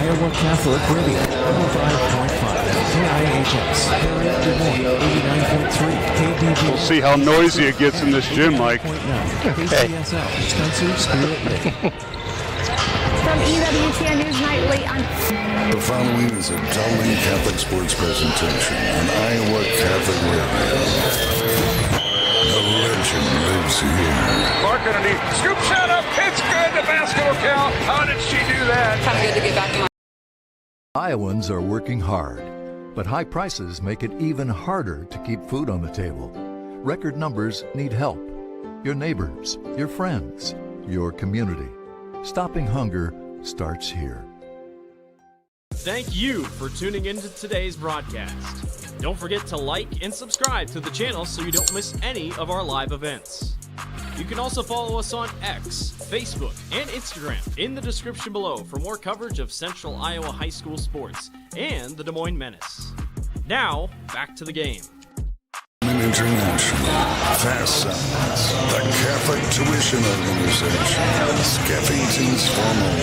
Iowa Catholic Radio, 105.5, KIHS, Des Moines, 89.3, KDG. We'll see how noisy it gets in this gym, Mike. KCSL, Spencer Spirit Lake. From EWTN News Nightly on... The following is a Dowling Catholic Sports presentation on Iowa Catholic Radio. The legend lives here. Clark underneath. Scoop shot up. It's good. The basket will count. How did she do that? Kind of good to get back in my... Iowans are working hard, but high prices make it even harder to keep food on the table. Record numbers need help. Your neighbors, your friends, your community. Stopping hunger starts here. Thank you for tuning into today's broadcast. Don't forget to like and subscribe to the channel so you don't miss any of our live events. You can also follow us on X, Facebook, and Instagram in the description below for more coverage of Central Iowa High School sports and the Des Moines Menace. Now, back to the game. International, Fast Signs, the Catholic Tuition Organization, Skeffington's formal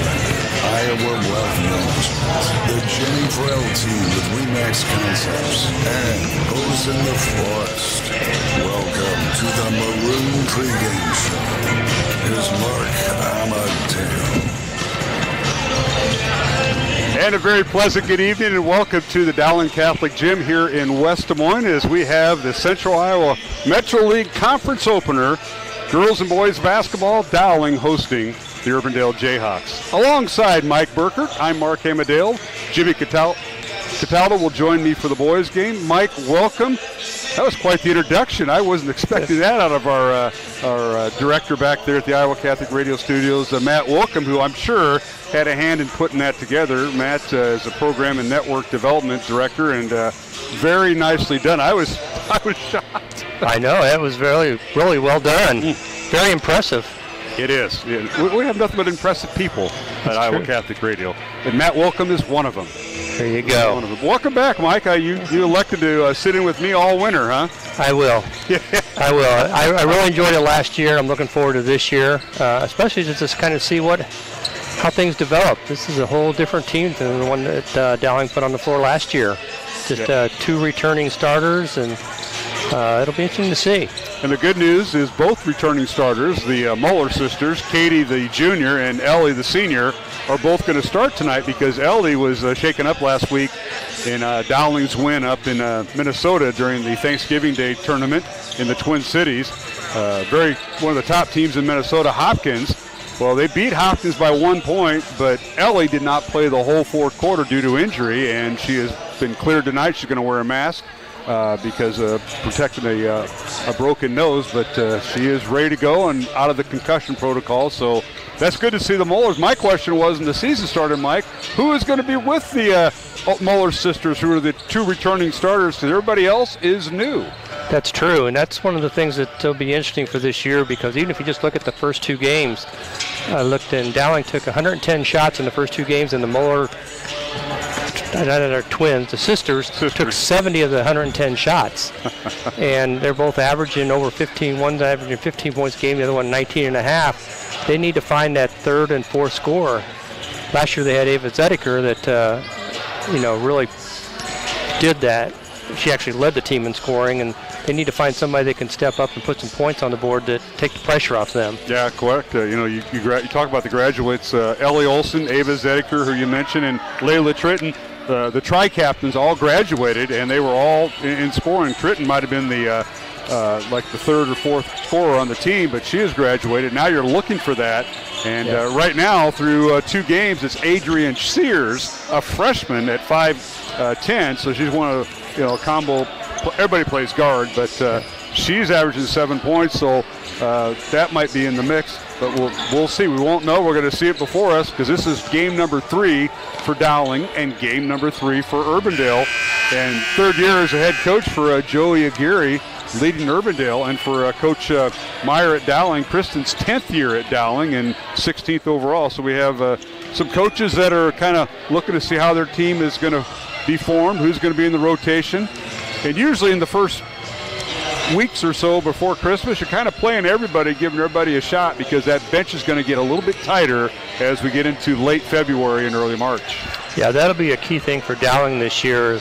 Iowa Wealth Management, the Jenny Frell team with Remax Concepts, and Hose in the Forest. Welcome to the Maroon Pregame Show. Here's Mark Amadale. And a very pleasant good evening and welcome to the Dowling Catholic Gym here in West Des Moines as we have the Central Iowa Metro League Conference Opener, girls and boys basketball, Dowling hosting the Urbandale Jayhawks. Alongside Mike Burkert, I'm Mark Amadale. Jimmy Cataldo will join me for the boys game. Mike, welcome. That was quite the introduction. I wasn't expecting that out of our director back there at the Iowa Catholic Radio Studios, Matt Wolcomb, who I'm sure had a hand in putting that together. Matt is a program and network development director, and very nicely done. I was shocked. I know, it was really well done. Very impressive. It is. We have nothing but impressive people at Iowa Catholic Radio. And Matt Wilkham is one of them. There you go. Welcome back, Mike. You elected to sit in with me all winter, huh? I will. I will. I really enjoyed it last year. I'm looking forward to this year, especially to just kind of see how things develop. This is a whole different team than the one that Dowling put on the floor last year. Just 2 returning starters, and it'll be interesting to see. And the good news is both returning starters, the Muller sisters, Katie the junior and Ellie the senior, are both going to start tonight because Ellie was shaken up last week in Dowling's win up in Minnesota during the Thanksgiving Day tournament in the Twin Cities. One of the top teams in Minnesota, Hopkins. Well, they beat Hopkins by 1 point, but Ellie did not play the whole fourth quarter due to injury, and she has been cleared tonight. She's going to wear a mask because of protecting a broken nose, but she is ready to go and out of the concussion protocol. So that's good to see the Mullers. My question was, when the season started, Mike, who is going to be with the Muller sisters, who are the 2 returning starters, because everybody else is new? That's true, and that's one of the things that will be interesting for this year, because even if you just look at the first 2 games, I looked, and Dowling took 110 shots in the first 2 games, and the Muller, twins, the sisters, took 70 of the 110 shots. And they're both averaging over 15. One's averaging 15 points a game, the other one 19 and a half. They need to find that 3rd and 4th scorer. Last year they had Ava Zedeker that, really did that. She actually led the team in scoring, and they need to find somebody that can step up and put some points on the board to take the pressure off them. Yeah, correct. You talk about the graduates, Ellie Olson, Ava Zedeker, who you mentioned, and Layla Tritton. The tri-captains all graduated, and they were all in scoring. Tritton might have been the 3rd or 4th scorer on the team, but she has graduated. Now you're looking for that. And right now, through 2 games, it's Adrienne Sears, a freshman at 5'10", so she's one of combo. Everybody plays guard, but she's averaging 7 points, so that might be in the mix. But we'll see. We won't know. We're going to see it before us, because this is game number 3 for Dowling and game number 3 for Urbandale. And 3rd year as a head coach for Joey Aguirre, leading Urbandale, and for Coach Meyer at Dowling, Kristen's 10th year at Dowling and 16th overall. So we have some coaches that are kind of looking to see how their team is going to be formed, who's going to be in the rotation. And usually in the first weeks or so before Christmas, you're kind of playing everybody, giving everybody a shot, because that bench is going to get a little bit tighter as we get into late February and early March. Yeah, that'll be a key thing for Dowling this year.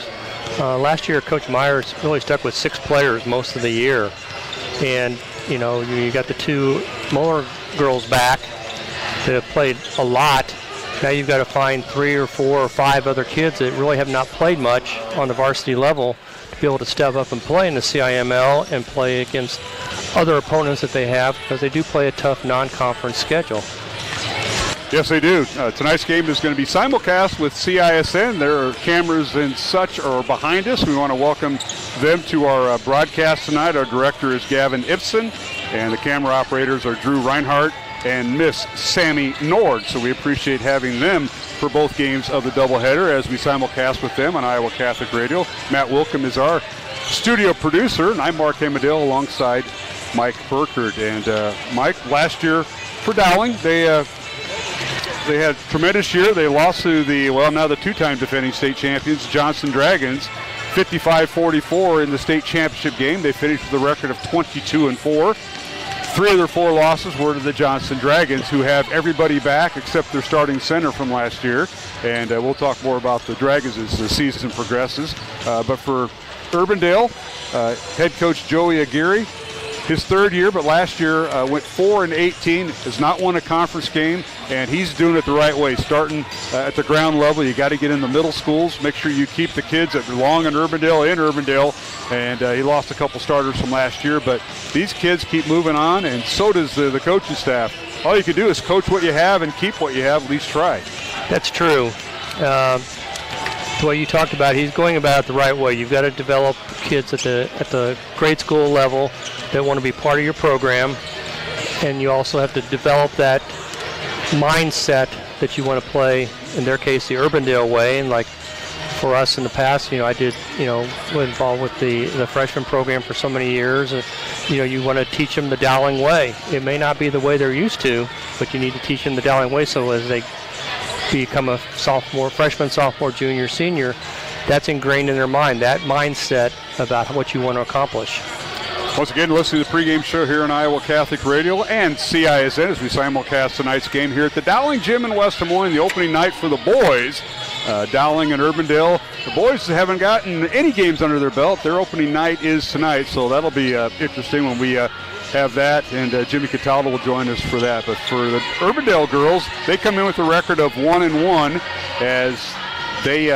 Last year, Coach Myers really stuck with 6 players most of the year. And, you got the 2 Muller girls back that have played a lot. Now you've got to find 3 or 4 or 5 other kids that really have not played much on the varsity level to be able to step up and play in the CIML and play against other opponents that they have, because they do play a tough non-conference schedule. Yes, they do. Tonight's game is going to be simulcast with CISN. Their cameras and such are behind us. We want to welcome them to our broadcast tonight. Our director is Gavin Ibsen, and the camera operators are Drew Reinhardt and Miss Sammy Nord. So we appreciate having them for both games of the doubleheader as we simulcast with them on Iowa Catholic Radio. Matt Wilkham is our studio producer, and I'm Mark Hamadale alongside Mike Burkert. And Mike, last year for Dowling, they had a tremendous year. They lost to now the 2-time defending state champions, Johnson Dragons, 55-44 in the state championship game. They finished with a record of 22-4. 3 of their 4 losses were to the Johnson Dragons, who have everybody back except their starting center from last year. And we'll talk more about the Dragons as the season progresses. But for Urbandale, head coach Joey Aguirre, his 3rd year, but last year went 4-18, has not won a conference game, and he's doing it the right way. Starting at the ground level, you got to get in the middle schools, make sure you keep the kids that belong in Urbandale, and he lost a couple starters from last year, but these kids keep moving on, and so does the coaching staff. All you can do is coach what you have and keep what you have, at least try. That's true. The way you talked about, he's going about it the right way. You've got to develop kids at the grade school level that want to be part of your program, and you also have to develop that mindset that you want to play, in their case, the Urbandale way. And like for us in the past, I did, was involved with the freshman program for so many years, and you want to teach them the Dowling way. It may not be the way they're used to, but you need to teach them the Dowling way so as they become a freshman, sophomore, junior, senior, that's ingrained in their mind, that mindset about what you want to accomplish. Once again, listening to the pregame show here on Iowa Catholic Radio and CISN as we simulcast tonight's game here at the Dowling Gym in West Des Moines, the opening night for the boys. Dowling and Urbandale. The boys haven't gotten any games under their belt. Their opening night is tonight, so that'll be interesting when we have that, and Jimmy Cataldo will join us for that. But for the Urbandale girls, they come in with a record of 1-1 as they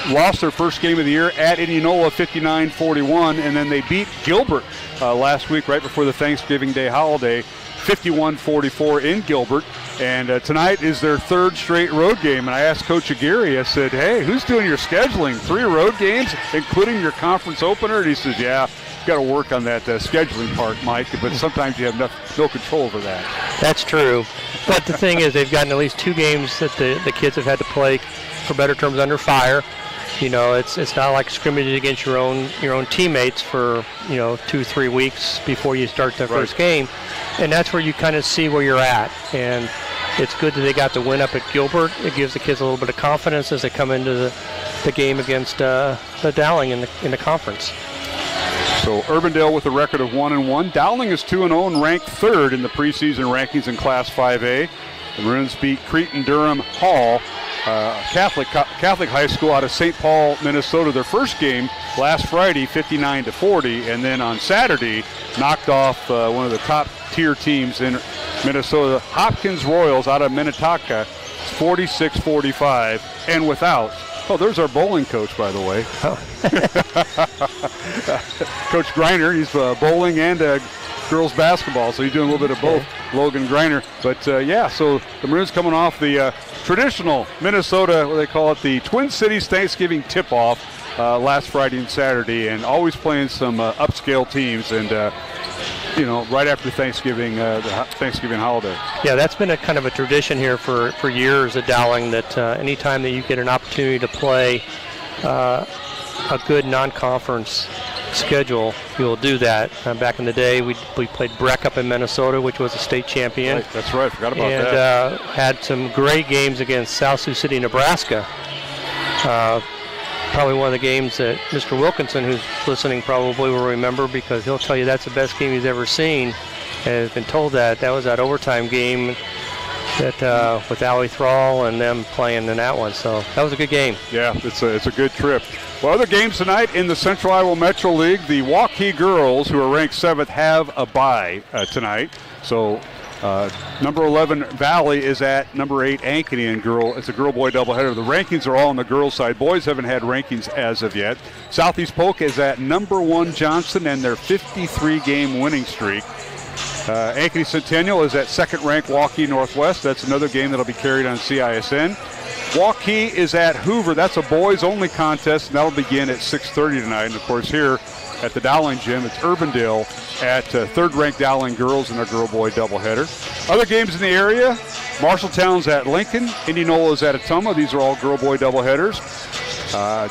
lost their first game of the year at Indianola 59-41, and then they beat Gilbert last week right before the Thanksgiving Day holiday 51-44 in Gilbert. And tonight is their third straight road game. And I asked Coach Aguirre, I said, hey, who's doing your scheduling? 3 road games, including your conference opener? And he says, yeah, got to work on that scheduling part, Mike, but sometimes you have no control over that. That's true. But the thing is, they've gotten at least 2 games that the kids have had to play, for better terms, under fire. It's not like scrimmaging against your own teammates for 2-3 weeks before you start the first game, and that's where you kind of see where you're at. And it's good that they got the win up at Gilbert. It gives the kids a little bit of confidence as they come into the game against the Dowling in the conference. So Urbandale with a record of 1-1. Dowling is 2-0 and ranked 3rd in the preseason rankings in Class 5A. The Maroons beat Cretin-Durham Hall, Catholic high school out of St. Paul, Minnesota, their first game last Friday, 59-40, and then on Saturday knocked off one of the top tier teams in Minnesota, Hopkins Royals out of Minnetonka, 46-45, and without. Oh, there's our bowling coach, by the way. Coach Greiner, he's bowling and girls basketball, so he's doing a little bit of both, Logan Greiner. But so the Maroons coming off the traditional Minnesota, what they call it, the Twin Cities Thanksgiving tip-off last Friday and Saturday, and always playing some upscale teams, and right after Thanksgiving, the Thanksgiving holiday. Yeah, that's been a kind of a tradition here for years at Dowling, that anytime that you get an opportunity to play a good non-conference schedule, you'll do that. Back in the day, we played Breck up in Minnesota, which was a state champion. Right, that's right, forgot about that. And had some great games against South Sioux City, Nebraska. Probably one of the games that Mr. Wilkinson, who's listening, probably will remember, because he'll tell you that's the best game he's ever seen. And has been told that was that overtime game that with Allie Thrall and them playing in that one. So that was a good game. Yeah, it's a good trip. Well, other games tonight in the Central Iowa Metro League, the Waukee girls, who are ranked 7th, have a bye tonight. So number 11 Valley is at number 8 Ankeny, and it's a girl-boy doubleheader. The rankings are all on the girls' side. Boys haven't had rankings as of yet. Southeast Polk is at number 1 Johnston and their 53-game winning streak. Ankeny Centennial is at 2nd-ranked Waukee Northwest. That's another game that'll be carried on CISN. Waukee is at Hoover. That's a boys-only contest, and that'll begin at 6:30 tonight. And, of course, here at the Dowling Gym, it's Urbandale at 3rd-ranked Dowling girls in a girl-boy doubleheader. Other games in the area, Marshalltown's at Lincoln. Indianola's at Ottumwa. These are all girl-boy doubleheaders.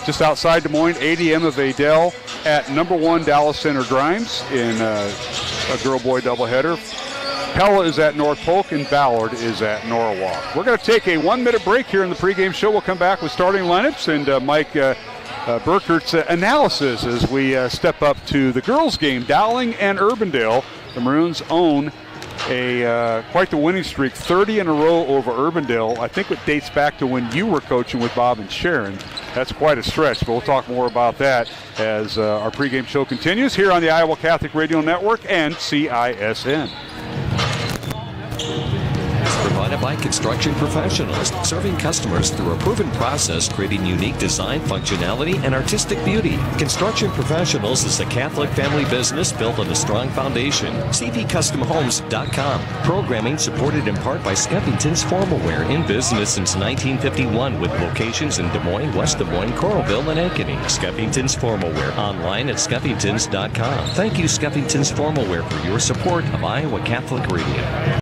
Just outside Des Moines, ADM of Adel at number 1 Dallas Center Grimes in a girl-boy doubleheader. Pella is at North Polk, and Ballard is at Norwalk. We're going to take a 1-minute break here in the pregame show. We'll come back with starting lineups and Mike Burkert's analysis as we step up to the girls' game, Dowling and Urbandale. The Maroons own quite the winning streak, 30 in a row over Urbandale. I think it dates back to when you were coaching with Bob and Sharon. That's quite a stretch, but we'll talk more about that as our pregame show continues here on the Iowa Catholic Radio Network and CISN. Provided by construction professionals, serving customers through a proven process, creating unique design, functionality, and artistic beauty. Construction Professionals is a Catholic family business built on a strong foundation. cpcustomhomes.com. Programming supported in part by Skeffington's Formalware, in business since 1951 with locations in Des Moines, West Des Moines, Coralville, and Ankeny. Skeffington's Formalware, online at skeffingtons.com. Thank you, Skeffington's Formalware, for your support of Iowa Catholic Radio.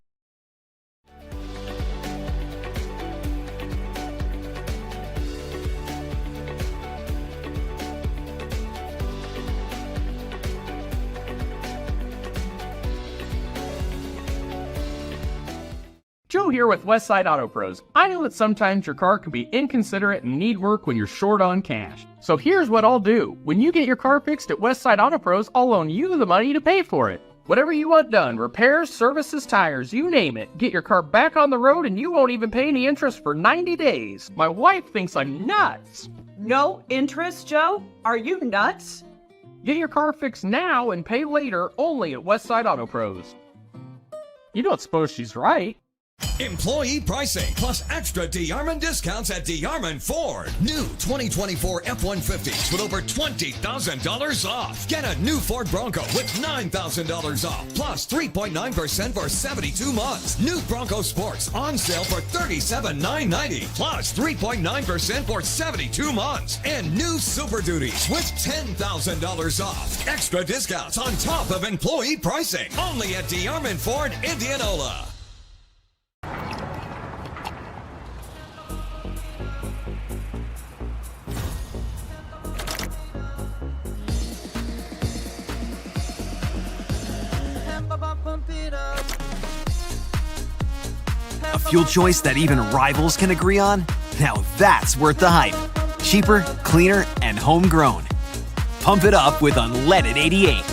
Joe here with Westside Auto Pros. I know that sometimes your car can be inconsiderate and need work when you're short on cash. So here's what I'll do. When you get your car fixed at Westside Auto Pros, I'll loan you the money to pay for it. Whatever you want done, repairs, services, tires, you name it. Get your car back on the road and you won't even pay any interest for 90 days. My wife thinks I'm nuts. No interest, Joe? Are you nuts? Get your car fixed now and pay later only at Westside Auto Pros. You don't suppose she's right? Employee pricing plus extra DeArmond discounts at DeArmond Ford. New 2024 F-150s with over $20,000 off. Get a new Ford Bronco with $9,000 off plus 3.9% for 72 months. New Bronco Sports on sale for $37,990 plus 3.9% for 72 months. And new Super Duties with $10,000 off. Extra discounts on top of employee pricing. Only at DeArmond Ford, Indianola. A fuel choice that even rivals can agree on? Now that's worth the hype. Cheaper, cleaner, and homegrown. Pump it up with Unleaded 88.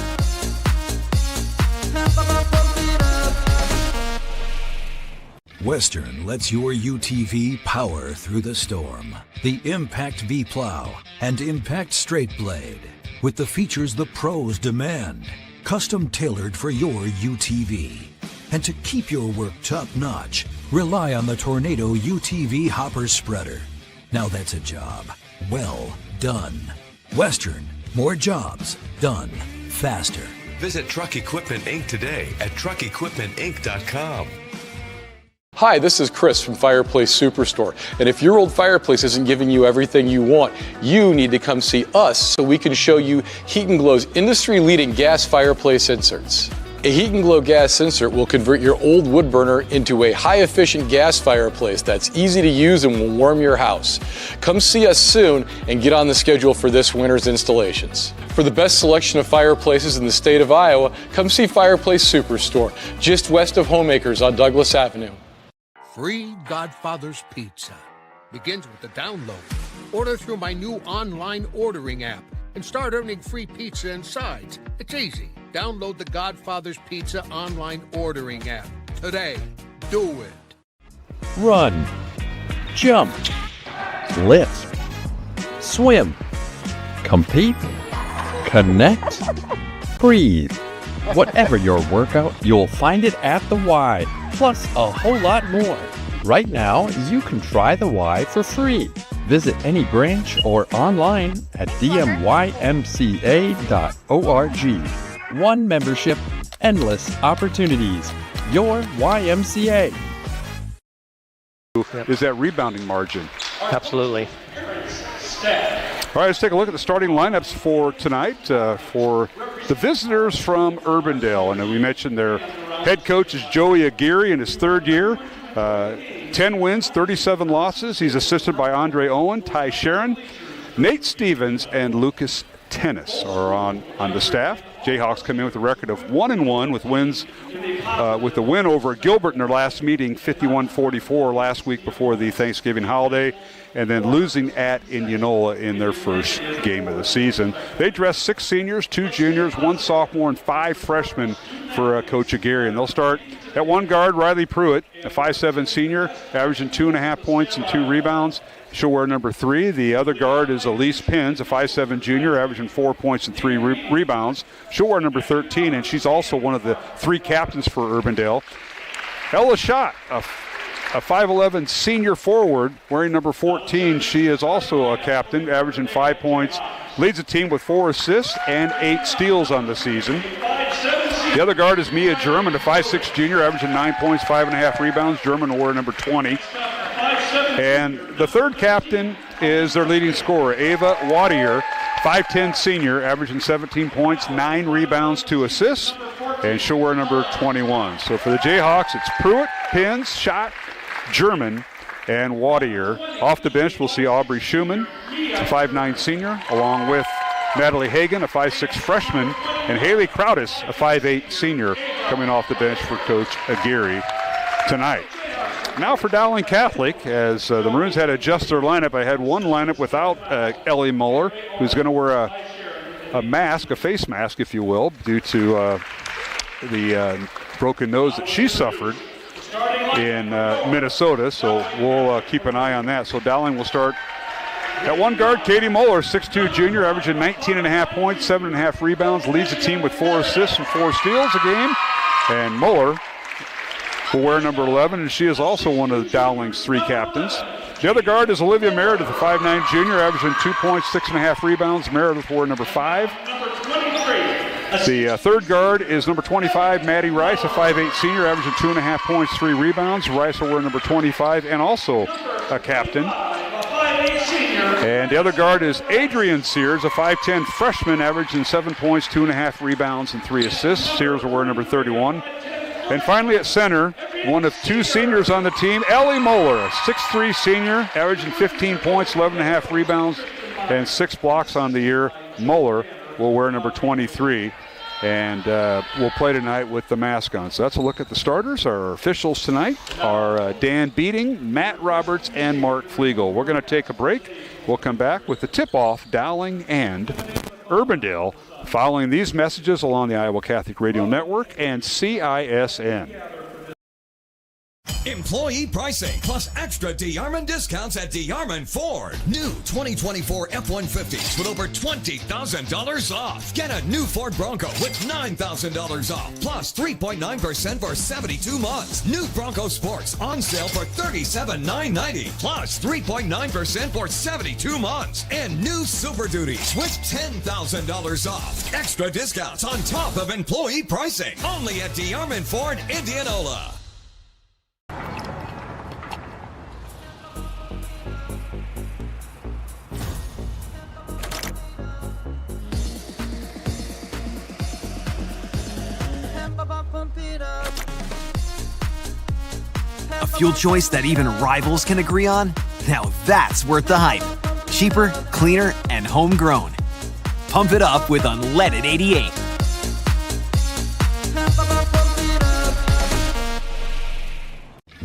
Western lets your UTV power through the storm. The Impact V-Plow and Impact Straight Blade. With the features the pros demand. Custom tailored for your UTV. And to keep your work top-notch, rely on the Tornado UTV Hopper Spreader. Now that's a job well done. Western, more jobs done faster. Visit Truck Equipment Inc. today at truckequipmentinc.com. Hi, this is Chris from Fireplace Superstore. And if your old fireplace isn't giving you everything you want, you need to come see us so we can show you Heat & Glow's industry-leading gas fireplace inserts. A Heat & Glow gas insert will convert your old wood burner into a high-efficient gas fireplace that's easy to use and will warm your house. Come see us soon and get on the schedule for this winter's installations. For the best selection of fireplaces in the state of Iowa, come see Fireplace Superstore, just west of Homeacres on Douglas Avenue. Free Godfather's Pizza begins with the download. Order through my new online ordering app and start earning free pizza and sides. It's easy. Download the Godfather's Pizza online ordering app today. Do it. Run, jump, lift, swim, compete, connect, breathe. Whatever your workout, you'll find it at the Y, plus a whole lot more. Right now, you can try the Y for free. Visit any branch or online at dmymca.org. One membership, endless opportunities. Your YMCA. Is that rebounding margin? Absolutely. All right, let's take a look at the starting lineups for tonight for the visitors from Urbandale. And we mentioned their head coach is Joey Aguirre in his third year. 10 wins, 37 losses. He's assisted by Andre Owen, Ty Sharon, Nate Stevens, and Lucas Tennis are on the staff. Jayhawks come in with a record of 1-1 with wins, with the win over Gilbert in their last meeting, 51-44 last week before the Thanksgiving holiday, and then losing at Indianola in their first game of the season. They dressed 6 seniors, 2 juniors, 1 sophomore, and 5 freshmen for Coach Aguirre. And they'll start at one guard, Riley Pruitt, a 5'7" senior, averaging 2.5 points and 2 rebounds. She'll wear number 3. The other guard is Elise Pins, a 5'7" junior, averaging 4 points and 3 rebounds. She'll wear number 13, and she's also one of the 3 captains for Urbandale. Ella Schott, a 5'11" senior forward, wearing number 14. She is also a captain, averaging 5 points, leads the team with 4 assists and 8 steals on the season. The other guard is Mia German, a 5'6" junior, averaging 9 points, 5.5 rebounds. German will wear number 20. And the third captain is their leading scorer, Ava Wadier, 5'10" senior, averaging 17 points, 9 rebounds, 2 assists, and she'll wear number 21. So for the Jayhawks, it's Pruitt, Pins, Schott, German, and Wadier. Off the bench, we'll see Aubrey Schumann, a 5'9" senior, along with Natalie Hagan, a 5'6" freshman, and Haley Crowdis, a 5'8" senior, coming off the bench for Coach Aguirre tonight. Now for Dowling Catholic, as the Maroons had to adjust their lineup. I had one lineup without Ellie Muller, who's going to wear a mask, a face mask, if you will, due to the broken nose that she suffered in Minnesota. So we'll keep an eye on that. So Dowling will start at one guard. Katie Muller, 6'2 junior, averaging 19.5 points, 7.5 rebounds, leads the team with 4 assists and 4 steals a game. And Muller will wear number 11, and she is also one of Dowling's 3 captains. The other guard is Olivia Meredith, a 5'9 junior, averaging 2 points, 6.5 rebounds. Meredith wore number 5. The third guard is number 25, Maddie Rice, a 5'8 senior, averaging 2.5 points, 3 rebounds. Rice will wear number 25 and also a captain. And the other guard is Adrian Sears, a 5'10 freshman, averaging 7 points, 2.5 rebounds, and 3 assists. Sears will wear number 31. And finally at center, one of 2 seniors on the team, Ellie Muller, a 6'3 senior, averaging 15 points, 11.5 rebounds, and 6 blocks on the year. Muller will wear number 23 and will play tonight with the mask on. So that's a look at the starters. Our officials tonight are Dan Beating, Matt Roberts, and Mark Flegel. We're going to take a break. We'll come back with the tip-off, Dowling and Urbandale, following these messages along the Iowa Catholic Radio Network and CISN. Employee pricing plus extra DeArmond discounts at DeArmond Ford. New 2024 F-150s with over $20,000 off. Get a new Ford Bronco with $9,000 off plus 3.9% for 72 months. New Bronco Sports on sale for $37,990 plus 3.9% for 72 months. And new Super Duties with $10,000 off. Extra discounts on top of employee pricing. Only at DeArmond Ford, Indianola. A fuel choice that even rivals can agree on? Now that's worth the hype. Cheaper, cleaner, and homegrown. Pump it up with unleaded 88.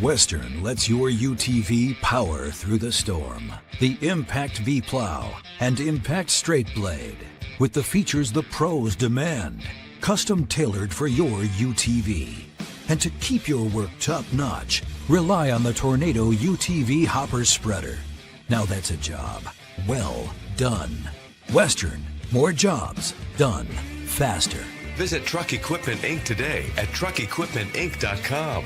Western lets your UTV power through the storm. The Impact V Plow and Impact Straight Blade, with the features the pros demand. Custom tailored for your UTV. And to keep your work top-notch, rely on the Tornado UTV Hopper Spreader. Now that's a job well done. Western, more jobs done faster. Visit Truck Equipment Inc. today at truckequipmentinc.com.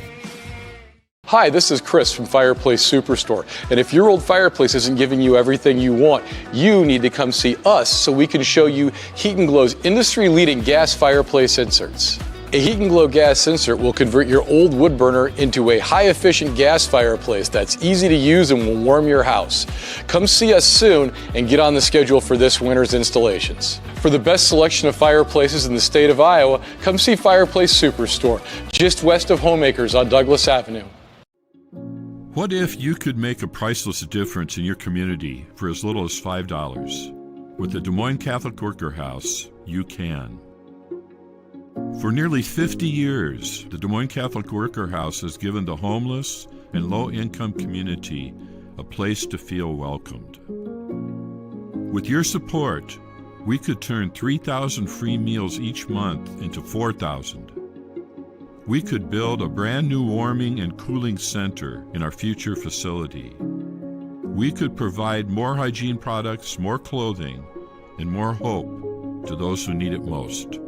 Hi, this is Chris from Fireplace Superstore. And if your old fireplace isn't giving you everything you want, you need to come see us so we can show you Heat & Glow's industry-leading gas fireplace inserts. A Heat & Glow gas insert will convert your old wood burner into a high-efficient gas fireplace that's easy to use and will warm your house. Come see us soon and get on the schedule for this winter's installations. For the best selection of fireplaces in the state of Iowa, come see Fireplace Superstore, just west of Homeacres on Douglas Avenue. What if you could make a priceless difference in your community for as little as $5? With the Des Moines Catholic Worker House, you can. For nearly 50 years, the Des Moines Catholic Worker House has given the homeless and low-income community a place to feel welcomed. With your support, we could turn 3,000 free meals each month into 4,000. We could build a brand new warming and cooling center in our future facility. We could provide more hygiene products, more clothing, and more hope to those who need it most.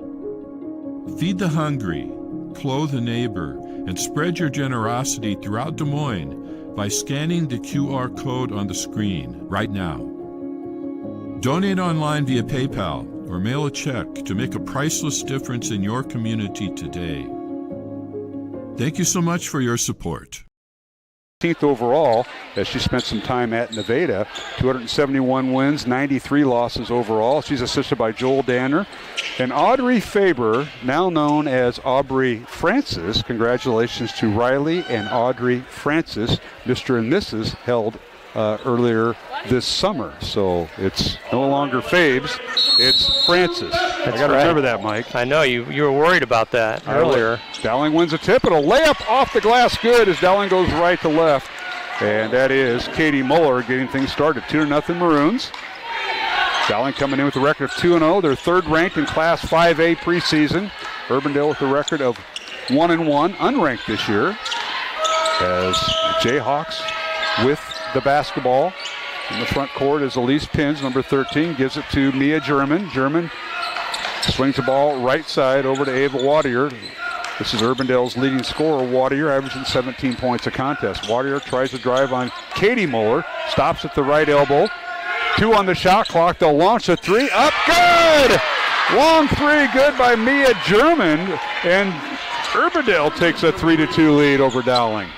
Feed the hungry, clothe a neighbor, and spread your generosity throughout Des Moines by scanning the QR code on the screen right now. Donate online via PayPal or mail a check to make a priceless difference in your community today. Thank you so much for your support. 18th overall, as she spent some time at Nevada. 271 wins, 93 losses overall. She's assisted by Joel Danner. And Audrey Faber, now known as Aubrey Francis. Congratulations to Riley and Audrey Francis. Mr. and Mrs. held earlier this summer. So it's no longer Fabes, it's Francis. I got to remember that, Mike. I know, you were worried about that earlier. Dowling wins a tip, and a layup off the glass good as Dowling goes right to left. And that is Katie Muller getting things started. 2-0 Maroons. Dowling coming in with a record of 2-0. They're third ranked in Class 5A preseason. Urbandale with a record of 1-1, unranked this year. As Jayhawks with the basketball in the front court is Elise Pins, number 13, gives it to Mia German. German swings the ball right side over to Ava Wadier. This is Urbandale's leading scorer, Wadier, averaging 17 points a contest. Wadier tries to drive on Katie Muller, stops at the right elbow. 2 on the shot clock. They'll launch a 3. Up, good! Long 3, good by Mia German. And Urbandale takes a 3-2 lead over Dowling.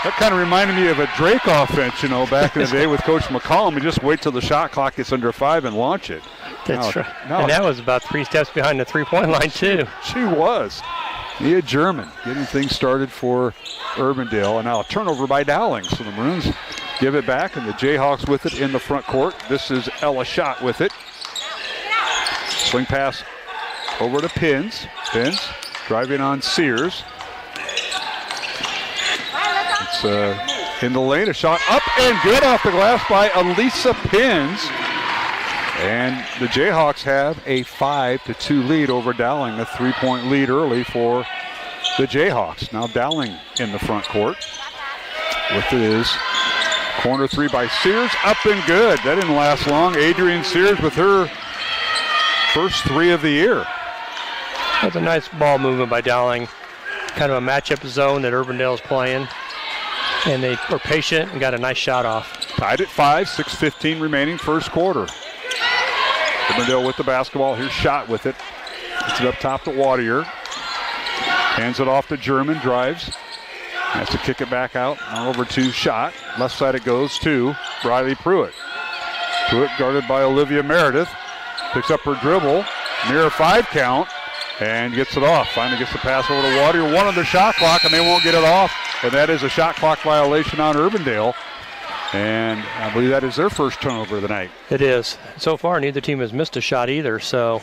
That kind of reminded me of a Drake offense, back in the day with Coach McCollum. You just wait till the shot clock gets under 5 and launch it. That's right. And that was about 3 steps behind the three-point line, too. She was. Mia German getting things started for Urbandale. And now a turnover by Dowling. So the Maroons give it back, and the Jayhawks with it in the front court. This is Ella Schott with it. Swing pass over to Pins. Pins driving on Sears. It's in the lane, a shot up and good off the glass by Elisa Pins. And the Jayhawks have a 5-2 lead over Dowling, a 3-point lead early for the Jayhawks. Now Dowling in the front court with his corner 3 by Sears, up and good. That didn't last long. Adrian Sears with her first 3 of the year. That's a nice ball movement by Dowling. Kind of a matchup zone that Urbandale's playing. And they were patient and got a nice shot off. Tied at 5, 6:15 remaining first quarter. Urbandale with the basketball. Here's Schott with it. Gets it up top to Wadier. Hands it off to German, drives. Has to kick it back out. Now over to Schott. Left side it goes to Riley Pruitt. Pruitt guarded by Olivia Meredith. Picks up her dribble. Near a 5 count. And gets it off. Finally gets the pass over to Wadier. 1 on the shot clock, and they won't get it off. And that is a shot clock violation on Urbandale. And I believe that is their first turnover of the night. It is. So far, neither team has missed a shot either, so.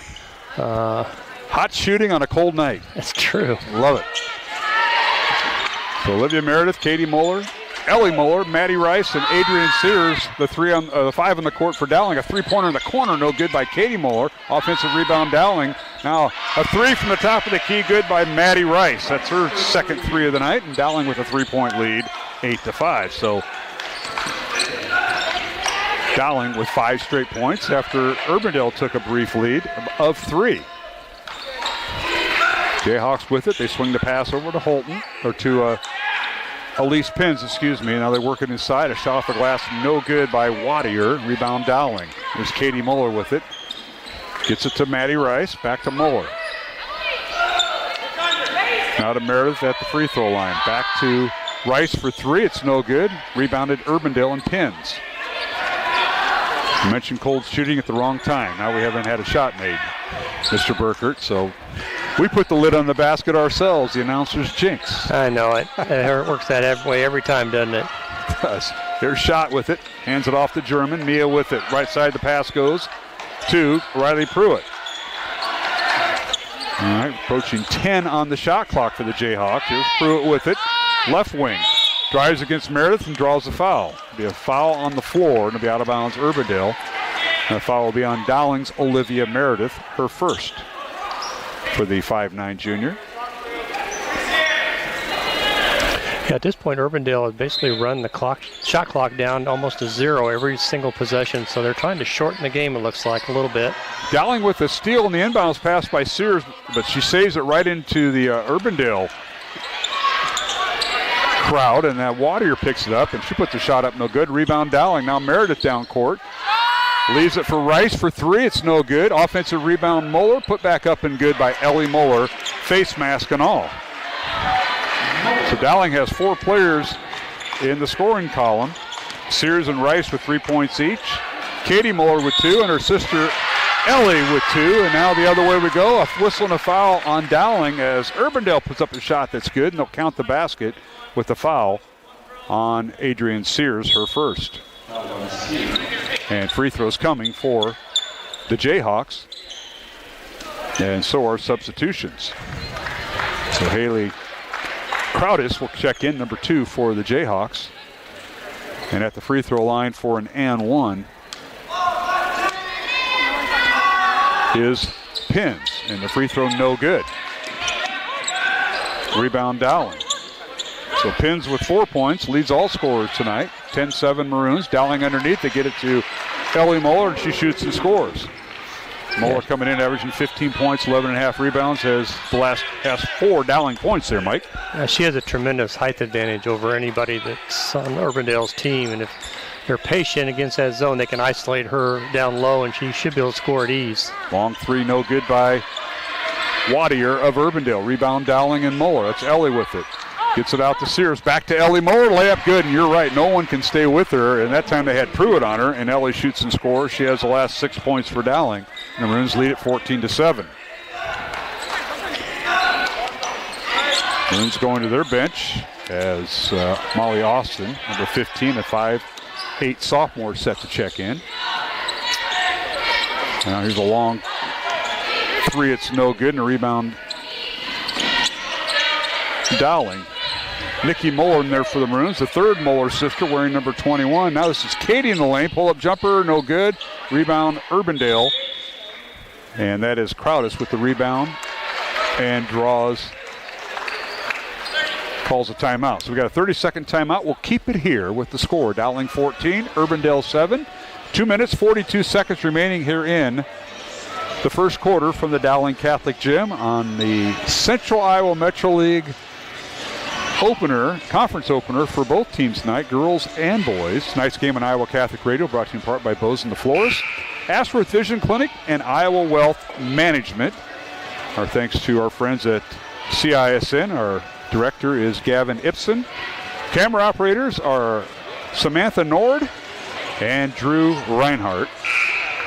Hot shooting on a cold night. That's true. Love it. So Olivia Meredith, Katie Muller, Ellie Muller, Maddie Rice, and Adrian Sears, the 5 on the court for Dowling. A 3-pointer in the corner, no good by Katie Muller. Offensive rebound, Dowling. Now a 3 from the top of the key, good by Maddie Rice. That's her second 3 of the night, and Dowling with a 3-point lead, 8-5. So Dowling with 5 straight points after Urbandale took a brief lead of 3. Jayhawks with it. They swing the pass over to Holton, or to Elise Pins, Now they're working inside. A shot off the glass, no good by Wadier. Rebound Dowling. There's Katie Muller with it. Gets it to Maddie Rice. Back to Muller. Now to Meredith at the free throw line. Back to Rice for 3. It's no good. Rebounded Urbandale and Pins. You mentioned cold shooting at the wrong time. Now we haven't had a shot made, Mr. Burkert. So we put the lid on the basket ourselves, the announcer's jinx. I know it. It works that way every time, doesn't it? It does. Here's Schott with it. Hands it off to German. Mia with it. Right side the pass goes to Riley Pruitt. All right, approaching 10 on the shot clock for the Jayhawks. Here's Pruitt with it. Left wing. Drives against Meredith and draws a foul. It'll be a foul on the floor and it'll be out of bounds Urbandale. And the foul will be on Dowling's Olivia Meredith, her first for the 5'9" junior. Yeah, at this point, Urbandale has basically run the shot clock down almost to 0 every single possession, so they're trying to shorten the game, it looks like, a little bit. Dowling with a steal in the inbounds pass by Sears, but she saves it right into the Urbandale crowd, and that Wadier picks it up, and she puts the shot up, no good. Rebound Dowling. Now Meredith down court. Leaves it for Rice for 3. It's no good. Offensive rebound Muller. Put back up and good by Ellie Muller. Face mask and all. So Dowling has 4 players in the scoring column. Sears and Rice with 3 points each. Katie Muller with 2 and her sister Ellie with 2. And now the other way we go. A whistle and a foul on Dowling as Urbandale puts up a shot that's good, and they'll count the basket with the foul on Adrian Sears, her first. And free throws coming for the Jayhawks. And so are substitutions. So Haley Crowdis will check in, number 2 for the Jayhawks. And at the free throw line for an and one is Pins. And the free throw no good. Rebound Dowling. So Pins with 4 points, leads all scorers tonight. 10-7 Maroons. Dowling underneath. They get it to Ellie Moeller, and she shoots and scores. Moeller coming in, averaging 15 points, 11.5 rebounds, has 4 Dowling points there, Mike. She has a tremendous height advantage over anybody that's on Urbandale's team, and if they're patient against that zone, they can isolate her down low, and she should be able to score at ease. Long three, no good by Wattier of Urbandale. Rebound Dowling and Moeller. That's Ellie with it. Gets it out to Sears. Back to Ellie Moeller. Layup good, and you're right. No one can stay with her, and that time they had Pruitt on her, and Ellie shoots and scores. She has the last 6 points for Dowling. The Maroons lead at 14-7. Maroons going to their bench as Molly Austin, number 15, a 5'8" sophomore, set to check in. Now here's a long three. It's no good, and a rebound Dowling. Nikki Moeller in there for the Maroons, the third Moeller sister, wearing number 21. Now this is Katie in the lane. Pull-up jumper, no good. Rebound Urbandale. And that is Crowdis with the rebound and calls a timeout. So we got a 30-second timeout. We'll keep it here with the score. Dowling 14, Urbandale 7. 2 minutes, 42 seconds remaining here in the first quarter from the Dowling Catholic Gym on the Central Iowa Metro League conference opener for both teams tonight, girls and boys. Tonight's game on Iowa Catholic Radio, brought to you in part by Bose and the Florist, Ashworth Vision Clinic, and Iowa Wealth Management. Our thanks to our friends at CISN. Our director is Gavin Ibsen. Camera operators are Samantha Nord and Drew Reinhardt.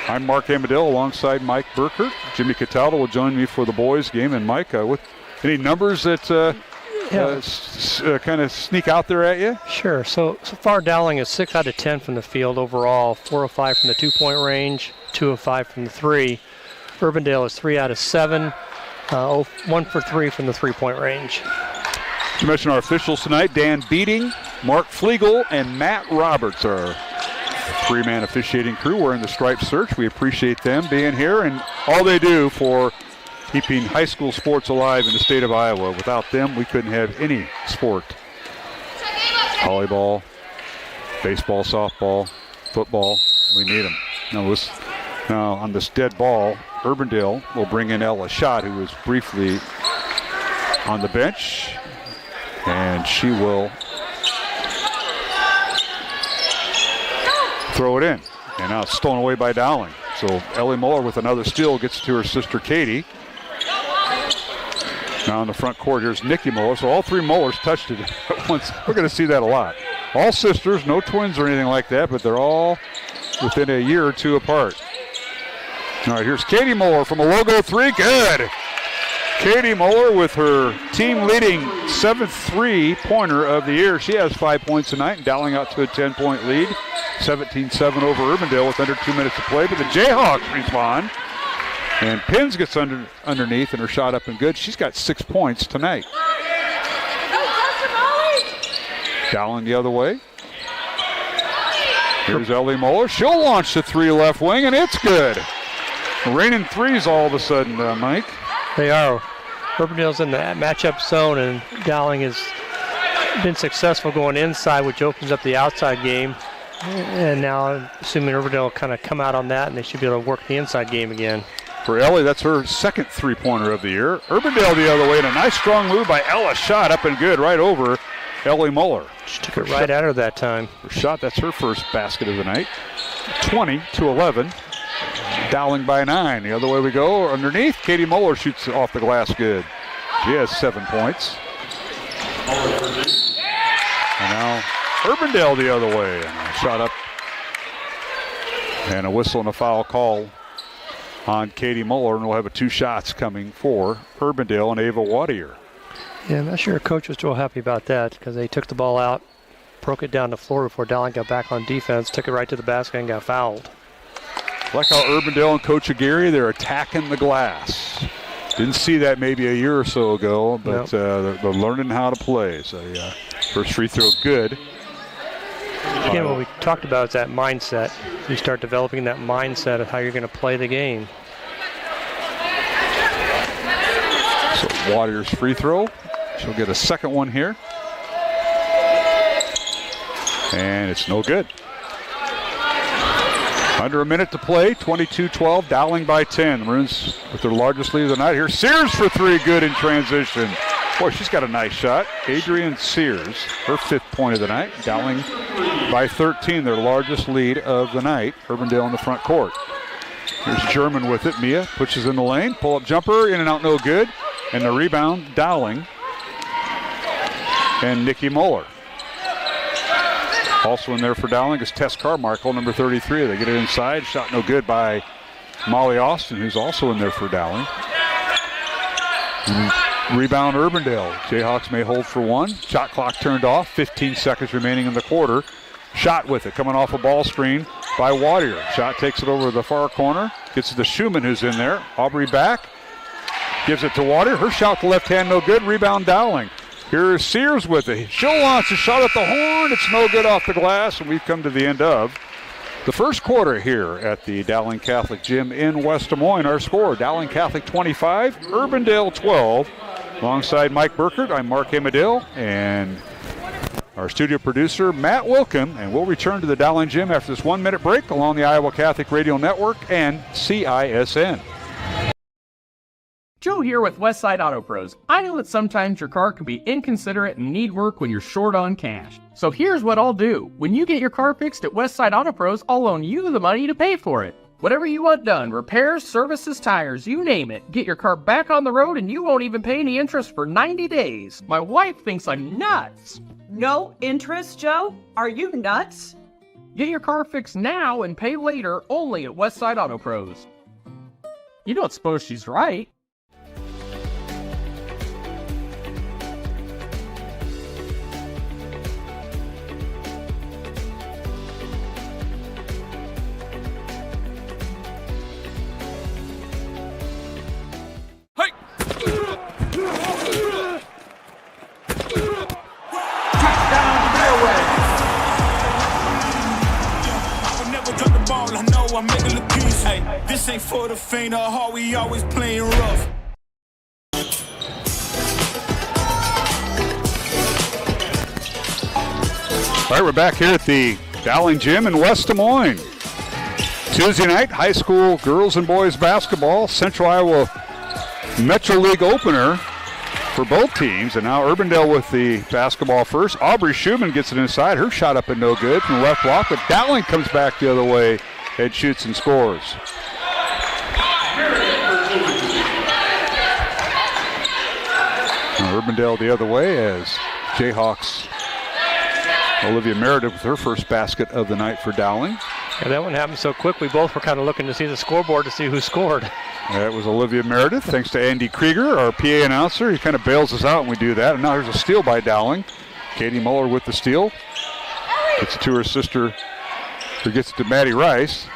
I'm Mark Amadale alongside Mike Burkert. Jimmy Cataldo will join me for the boys game. And Mike, with any numbers that kind of sneak out there at you? Sure. So far, Dowling is 6 out of 10 from the field overall, 4 of 5 from the 2-point range, 2 of 5 from the 3. Urbandale is 3 out of 7, 1 for 3 from the 3-point range. To mention our officials tonight, Dan Beating, Mark Flegel, and Matt Roberts are a 3-man officiating crew. We're in the Stripe Search. We appreciate them being here and all they do for keeping high school sports alive in the state of Iowa. Without them, we couldn't have any sport. Volleyball, baseball, softball, football, we need them. Now on this dead ball, Urbandale will bring in Ella Schott, who was briefly on the bench, and she will throw it in. And now it's stolen away by Dowling. So Ellie Moeller with another steal gets to her sister Katie. Now in the front court, here's Nikki Moeller. So all 3 Moellers touched it at once. We're going to see that a lot. All sisters, no twins or anything like that, but they're all within a year or two apart. All right, here's Katie Moeller from a logo 3. Good. Katie Moeller with her team-leading 7th three-pointer of the year. She has 5 points tonight, and Dowling out to a 10-point lead. 17-7 over Urbandale with under 2 minutes to play, but the Jayhawks respond. And Pins gets underneath, and her shot up and good. She's got 6 points tonight. Dowling the other way. Here's Ellie Moeller. She'll launch the 3 left wing, and it's good. Raining threes all of a sudden, Mike. They are. Urbandale's in the matchup zone, and Dowling has been successful going inside, which opens up the outside game. And now, assuming Urbandale will kind of come out on that, and they should be able to work the inside game again. For Ellie, that's her 2nd three-pointer of the year. Urbandale the other way, and a nice strong move by Ella Schott, up and good, right over Ellie Moeller. She took it right at her that time. Her shot, that's her first basket of the night. 20-11. Dowling by 9. The other way we go. Underneath, Katie Moeller shoots off the glass good. She has 7 points. And now Urbandale the other way. And a shot up. And a whistle and a foul call on Katie Moeller. And we'll have 2 shots coming for Urbandale and Ava Wattier. Yeah, I'm not sure coach was real happy about that because they took the ball out broke it down the floor before Dowling got back on defense, took it right to the basket and got fouled. Like how Urbandale and Coach Aguirre, they're attacking the glass. Didn't see that maybe a year or so ago, but they're learning how to play. So, first free throw good. Again, what we talked about is that mindset. You start developing that mindset of how you're going to play the game. So Waters free throw. She'll get a second one here. And it's no good. Under a minute to play, 22-12, Dowling by 10. The Maroons with their largest lead of the night here. Sears for three, good in transition. Boy, she's got a nice shot. Adrian Sears, her 5th point of the night. Dowling by 13, their largest lead of the night. Urbandale in the front court. Here's German with it. Mia pushes in the lane. Pull-up jumper, in and out, no good. And the rebound, Dowling. And Nikki Moeller. Also in there for Dowling is Tess Carmichael, number 33. They get it inside. Shot no good by Molly Austin, who's also in there for Dowling. Rebound Urbandale. Jayhawks may hold for one. Shot clock turned off. 15 seconds remaining in the quarter. Shot with it. Coming off a ball screen by Wadier. Shot takes it over to the far corner. Gets it to Schumann, who's in there. Aubrey back. Gives it to Wadier. Her shot to left hand, no good. Rebound Dowling. Here's Sears with it. She'll launch a shot at the horn. It's no good off the glass, and we've come to the end of the first quarter here at the Dowling Catholic Gym in West Des Moines. Our score, Dowling Catholic 25, Urbandale 12. Alongside Mike Burkert, I'm Mark Amadale, and our studio producer, Matt Wilkin. And we'll return to the Dowling Gym after this 1-minute break along the Iowa Catholic Radio Network and CISN. Joe here with Westside Auto Pros. I know that sometimes your car can be inconsiderate and need work when you're short on cash. So here's what I'll do. When you get your car fixed at Westside Auto Pros, I'll loan you the money to pay for it. Whatever you want done, repairs, services, tires, you name it. Get your car back on the road and you won't even pay any interest for 90 days. My wife thinks I'm nuts. No interest, Joe? Are you nuts? Get your car fixed now and pay later only at Westside Auto Pros. You don't suppose she's right? I'm making a piece. Hey, this ain't for the faint of heart, we always playing rough. All right, we're back here at the Dowling Gym in West Des Moines. Tuesday night, high school girls and boys basketball, Central Iowa Metro League opener for both teams. And now Urbandale with the basketball first. Aubrey Schumann gets it inside. Her shot up and no good from the left block, but Dowling comes back the other way and shoots and scores. Now Urbandale the other way as Jayhawks Olivia Meredith with her first basket of the night for Dowling. Yeah, that one happened so quick, we both were kind of looking to see the scoreboard to see who scored. That was Olivia Meredith, thanks to Andy Krieger, our PA announcer. He kind of bails us out when we do that. And now here's a steal by Dowling. Katie Muller with the steal. Gets it to her sister, who gets it to Maddie Rice.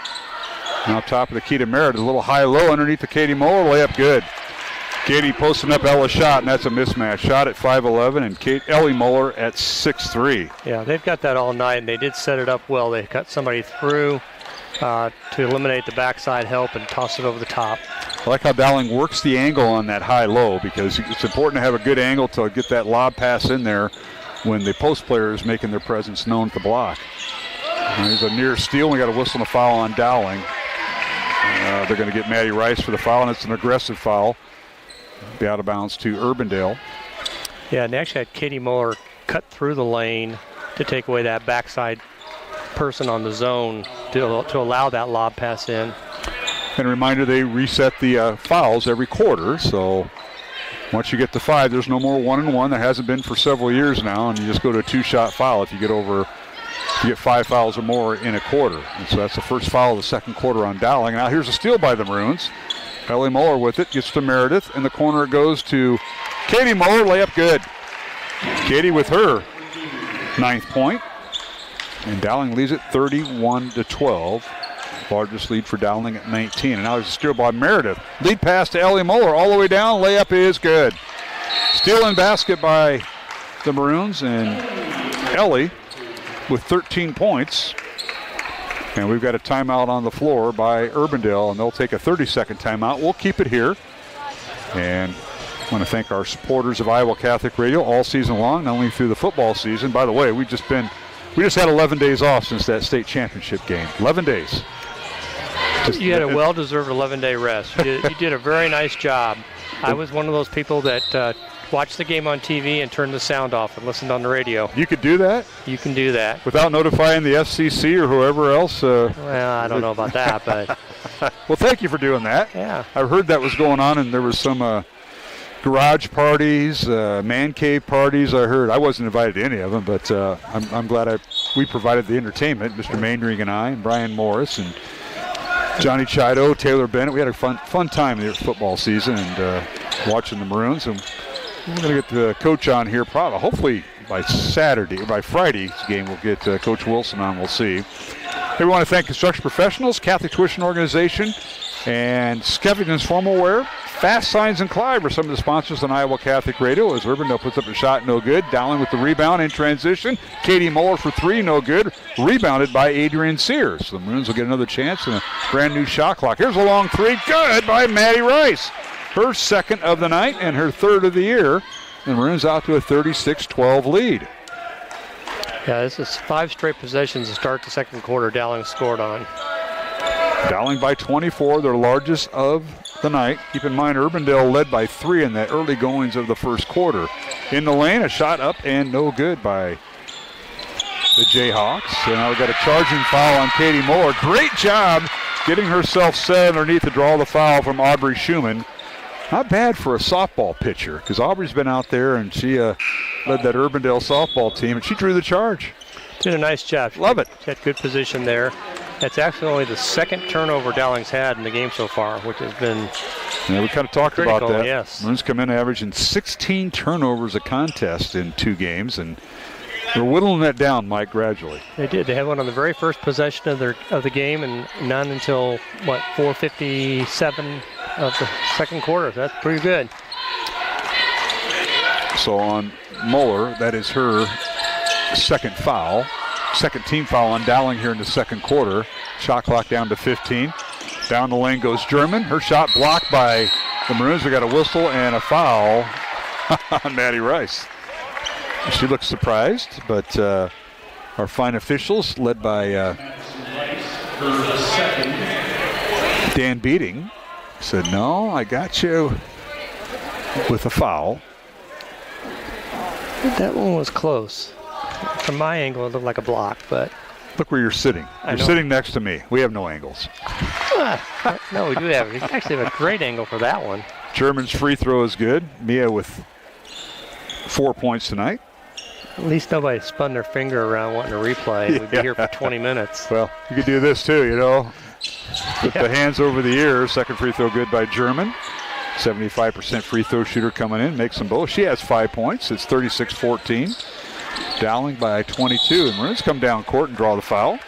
Now top of the key to Meredith, a little high-low underneath the Katie Muller, layup good. Katie posting up Ella's shot, and that's a mismatch. Shot at 5'11", and Ellie Muller at 6'3". Yeah, they've got that all night, and they did set it up well. They cut somebody through to eliminate the backside help and toss it over the top. I like how Dowling works the angle on that high-low, because it's important to have a good angle to get that lob pass in there when the post player is making their presence known at the block. And there's a near steal. We got a whistle and a foul on Dowling. They're going to get Maddie Rice for the foul, and it's an aggressive foul. Be out of bounds to Urbandale. Yeah, and they actually had Katie Muller cut through the lane to take away that backside person on the zone to allow that lob pass in. And a reminder, they reset the fouls every quarter, so once you get to 5, there's no more 1-and-1. There hasn't been for several years now, and you just go to a 2-shot foul if you get 5 fouls or more in a quarter. And so that's the first foul of the second quarter on Dowling. Now here's a steal by the Maroons. Ellie Muller with it, gets to Meredith. In the corner it goes to Katie Muller, layup good. Katie with her 9th point. And Dowling leads it 31-12. Largest lead for Dowling at 19. And now there's a steal by Meredith. Lead pass to Ellie Muller all the way down. Layup is good. Steal and basket by the Maroons, and Ellie with 13 points. And we've got a timeout on the floor by Urbandale, and they'll take a 30-second timeout. We'll keep it here. And I want to thank our supporters of Iowa Catholic Radio all season long, not only through the football season. By the way, we just had 11 days off since that state championship game. 11 days. You had a well-deserved 11-day rest. You did a very nice job. I was one of those people that watched the game on TV and turned the sound off and listened on the radio. You could do that? You can do that. Without notifying the FCC or whoever else? Well, I don't know about that, but... Well, thank you for doing that. Yeah. I heard that was going on, and there was some garage parties, man cave parties. I wasn't invited to any of them, but I'm glad we provided the entertainment, Mr. Mainring and I, and Brian Morris, and Johnny Chido, Taylor Bennett. We had a fun time in the football season and watching the Maroons. And we're going to get the coach on here probably, hopefully by Friday's game, we'll get Coach Wilson on. We'll see. Hey, we want to thank Construction Professionals, Catholic Tuition Organization, and Skeffington's Formal Wear. Fast Signs and Clyde were some of the sponsors on Iowa Catholic Radio as Urbandale puts up a shot, no good. Dowling with the rebound in transition. Katie Muller for three, no good. Rebounded by Adrian Sears. The Maroons will get another chance and a brand new shot clock. Here's a long three, good by Maddie Rice. Her second of the night and her third of the year. The Maroons out to a 36-12 lead. Yeah, this is 5 straight possessions to start the second quarter Dowling scored on. Dowling by 24, their largest of the night. Keep in mind, Urbandale led by 3 in the early goings of the first quarter. In the lane, a shot up and no good by the Jayhawks. And now we've got a charging foul on Katie Muller. Great job getting herself set underneath to draw the foul from Aubrey Schumann. Not bad for a softball pitcher, because Aubrey's been out there and she led that Urbandale softball team, and she drew the charge. Did a nice job. Love it. She had good position there. That's actually only the second turnover Dowling's had in the game so far, which has been we kind of talked critical, about that. Yes. Maroons come in averaging 16 turnovers a contest in 2 games, and they're whittling that down, Mike, gradually. They did. They had one on the very first possession of the game, and none until 4:57 of the second quarter. That's pretty good. So on Muller, that is her second team foul on Dowling here in the second quarter. Shot clock down to 15. Down the lane goes German. Her shot blocked by the Maroons. We got a whistle and a foul on Maddie Rice. She looks surprised, but our fine officials, led by Dan Beating, said, no, I got you with a foul. That one was close. From my angle, it looked like a block, but... Look where you're sitting. You're sitting next to me. We have no angles. No, we do have. We actually have a great angle for that one. German's free throw is good. Mia with 4 points tonight. At least nobody spun their finger around wanting to replay. We'd be here for 20 minutes. Well, you could do this too, you know. Put the hands over the ears. Second free throw good by German. 75% free throw shooter coming in. Makes them both. She has 5 points. It's 36-14. Dowling by 22. And Maroons come down court and draw the foul.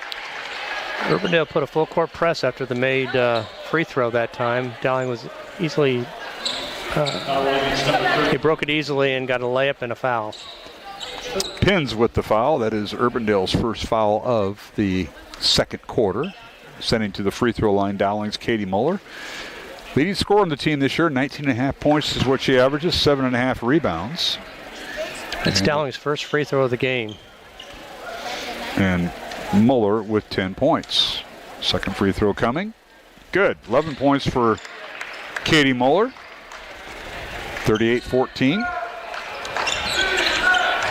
Urbandale put a full court press after the made free throw that time. Dowling was easily, he broke it easily and got a layup and a foul. Pins with the foul. That is Urbandale's first foul of the second quarter. Sending to the free throw line Dowling's Katie Muller. Leading scorer on the team this year, 19.5 points is what she averages, 7.5 rebounds. It's Dowling's first free throw of the game. And Muller with 10 points. Second free throw coming. Good. 11 points for Katie Muller. 38-14.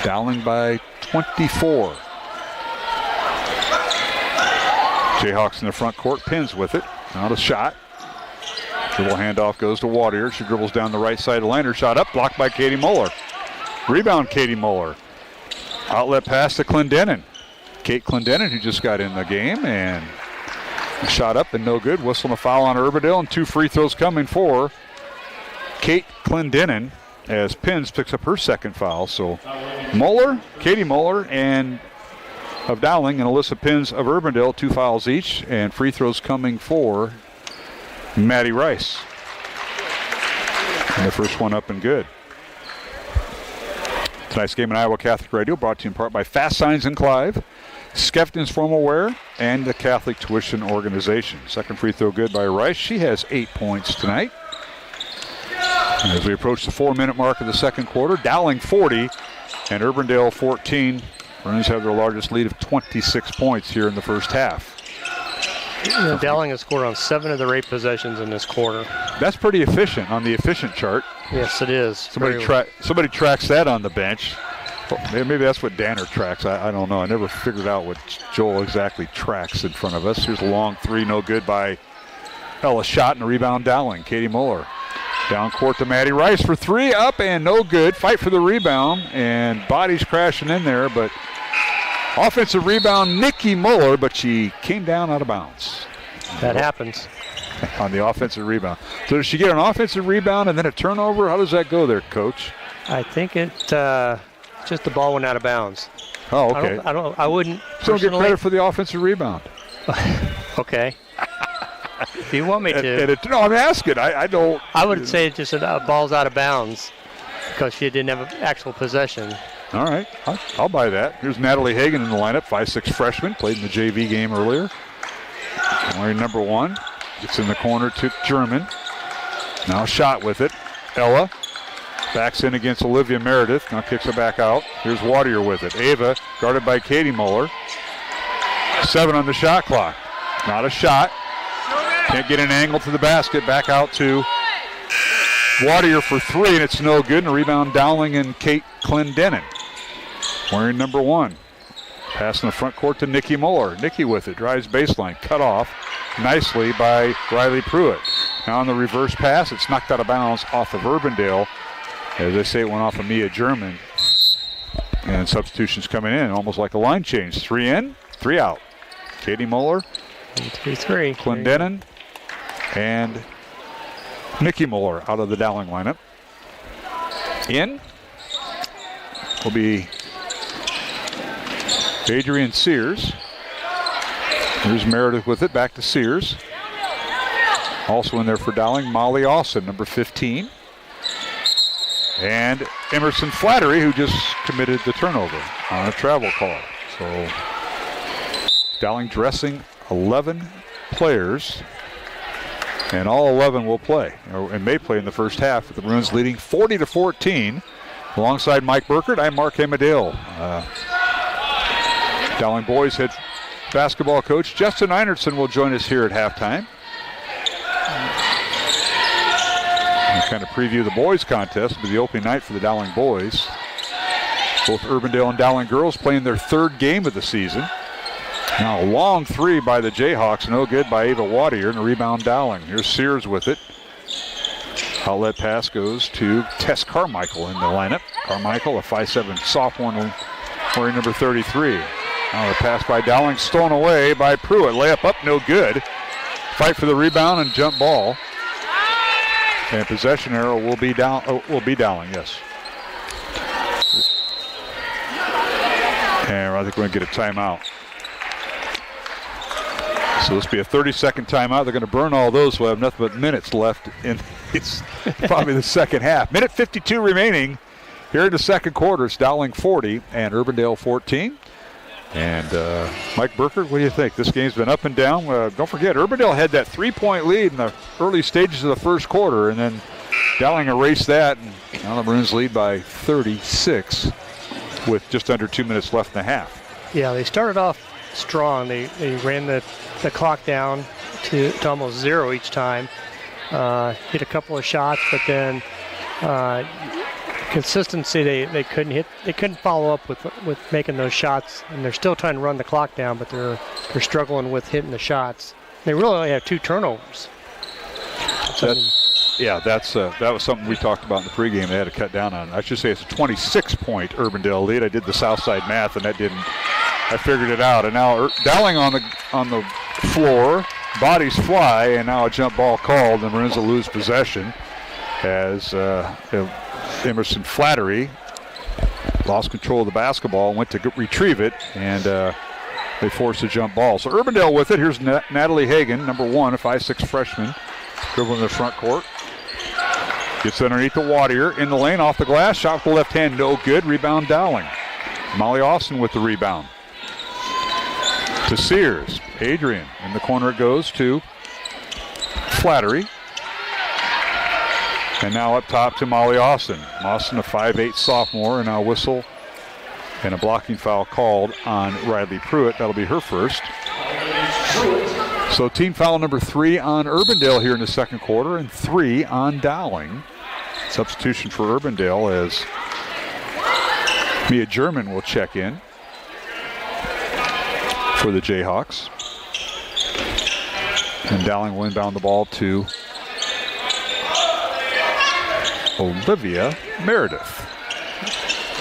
Dowling by 24. Jayhawks in the front court. Pins with it. Not a shot. Dribble handoff goes to Warrior. She dribbles down the right side of the lane. Her shot up. Blocked by Katie Muller. Rebound, Katie Muller. Outlet pass to Clendenin. Kate Clendenin, who just got in the game, and a shot up and no good. Whistle and a foul on Urbandale, and 2 free throws coming for Kate Clendenin as Pins picks up her second foul. So Muller, Katie Muller, and of Dowling and Alyssa Pins of Urbandale, 2 fouls each, and free throws coming for Maddie Rice. And the first one up and good. Tonight's game on Iowa Catholic Radio brought to you in part by Fast Signs in Clive, Skeffton's Formal Wear, and the Catholic Tuition Organization. Second free throw good by Rice. She has 8 points tonight. And as we approach the 4-minute mark of the second quarter, Dowling 40 and Urbandale 14. Bruins have their largest lead of 26 points here in the first half. Dowling has scored on 7 of their 8 possessions in this quarter. That's pretty efficient on the efficient chart. Yes, it is. Somebody tracks that on the bench. Maybe that's what Danner tracks. I don't know. I never figured out what Joel exactly tracks in front of us. Here's a long three, no good by Ella Schott, and a rebound Dowling. Katie Muller. Down court to Maddie Rice for 3, up and no good. Fight for the rebound, and bodies crashing in there, but offensive rebound, Nikki Muller, but she came down out of bounds. That happens. On the offensive rebound. So does she get an offensive rebound and then a turnover? How does that go there, Coach? I think just the ball went out of bounds. Oh, okay. I wouldn't. So don't get credit for the offensive rebound. Okay. If you want me to. No, I'm asking. I don't. I would say just ball's out of bounds because she didn't have an actual possession. All right. I'll buy that. Here's Natalie Hagan in the lineup, 5'6" freshman, played in the JV game earlier. Wearing number 1. Gets in the corner to German. Now Schott with it. Ella backs in against Olivia Meredith. Now kicks it back out. Here's Wadier with it. Ava guarded by Katie Muller. 7 on the shot clock. Not a shot. Can't get an angle to the basket. Back out to Wadier for 3, and it's no good. And a rebound Dowling and Kate Clendenin. Wearing number 1. Pass in the front court to Nikki Muller. Nikki with it. Drives baseline. Cut off nicely by Riley Pruitt. Now on the reverse pass, it's knocked out of bounds off of Urbandale. As they say, it went off of Mia German. And substitutions coming in, almost like a line change. 3 in, 3 out. Katie Muller. 3-3. Clendenin and Nikki Muller out of the Dowling lineup. In will be Adrian Sears. Here's Meredith with it, back to Sears. Also in there for Dowling, Molly Austin, number 15. And Emerson Flattery, who just committed the turnover on a travel call. So Dowling dressing 11 players, and all 11 will play, and may play in the first half, with the Bruins leading 40-14. Alongside Mike Burkert, I'm Mark Hamadale. Dowling boys head basketball coach Justin Einertson will join us here at halftime. We'll kind of preview the boys contest. It'll be the opening night for the Dowling boys. Both Urbandale and Dowling girls playing their 3rd game of the season. Now a long 3 by the Jayhawks, no good by Ava Wadier, and a rebound Dowling. Here's Sears with it. Outlet pass goes to Tess Carmichael in the lineup. Carmichael, a 5'7" sophomore, wearing number 33. Now the pass by Dowling, stolen away by Pruitt. Layup up, no good. Fight for the rebound and jump ball. And possession arrow will be Dowling, yes. And I think we're going to get a timeout. So this will be a 30-second timeout. They're going to burn all those. We'll have nothing but minutes left in it's probably the second half. Minute 52 remaining here in the second quarter. It's Dowling 40 and Urbandale 14. And Mike Burkert, what do you think? This game's been up and down. Don't forget, Urbandale had that 3-point lead in the early stages of the first quarter, and then Dowling erased that. And now the Bruins lead by 36 with just under 2 minutes left in the half. Yeah, they started off strong. They ran the clock down to almost 0 each time. Hit a couple of shots, but then consistency they couldn't hit. They couldn't follow up with making those shots, and they're still trying to run the clock down, but they're struggling with hitting the shots. They really only have 2 turnovers. That was something we talked about in the pregame. They had to cut down on. I should say it's a 26-point Urbandale lead. I did the Southside math, and that didn't. I figured it out, and now Dowling on the floor. Bodies fly, and now a jump ball called, and Maroons will lose possession as Emerson Flattery lost control of the basketball, went to retrieve it, and they force a jump ball. So Urbandale with it. Here's Natalie Hagan, number 1, a 5'6" freshman, dribbling in the front court. Gets underneath the Wadier in the lane, off the glass, shot with the left hand, no good. Rebound Dowling. Molly Austin with the rebound. To Sears. Adrian. In the corner it goes to Flattery. And now up top to Molly Austin. Austin, a 5'8" sophomore, and now a whistle and a blocking foul called on Riley Pruitt. That'll be her first. So team foul number 3 on Urbandale here in the second quarter, and 3 on Dowling. Substitution for Urbandale as Mia German will check in for the Jayhawks. And Dowling will inbound the ball to Olivia Meredith.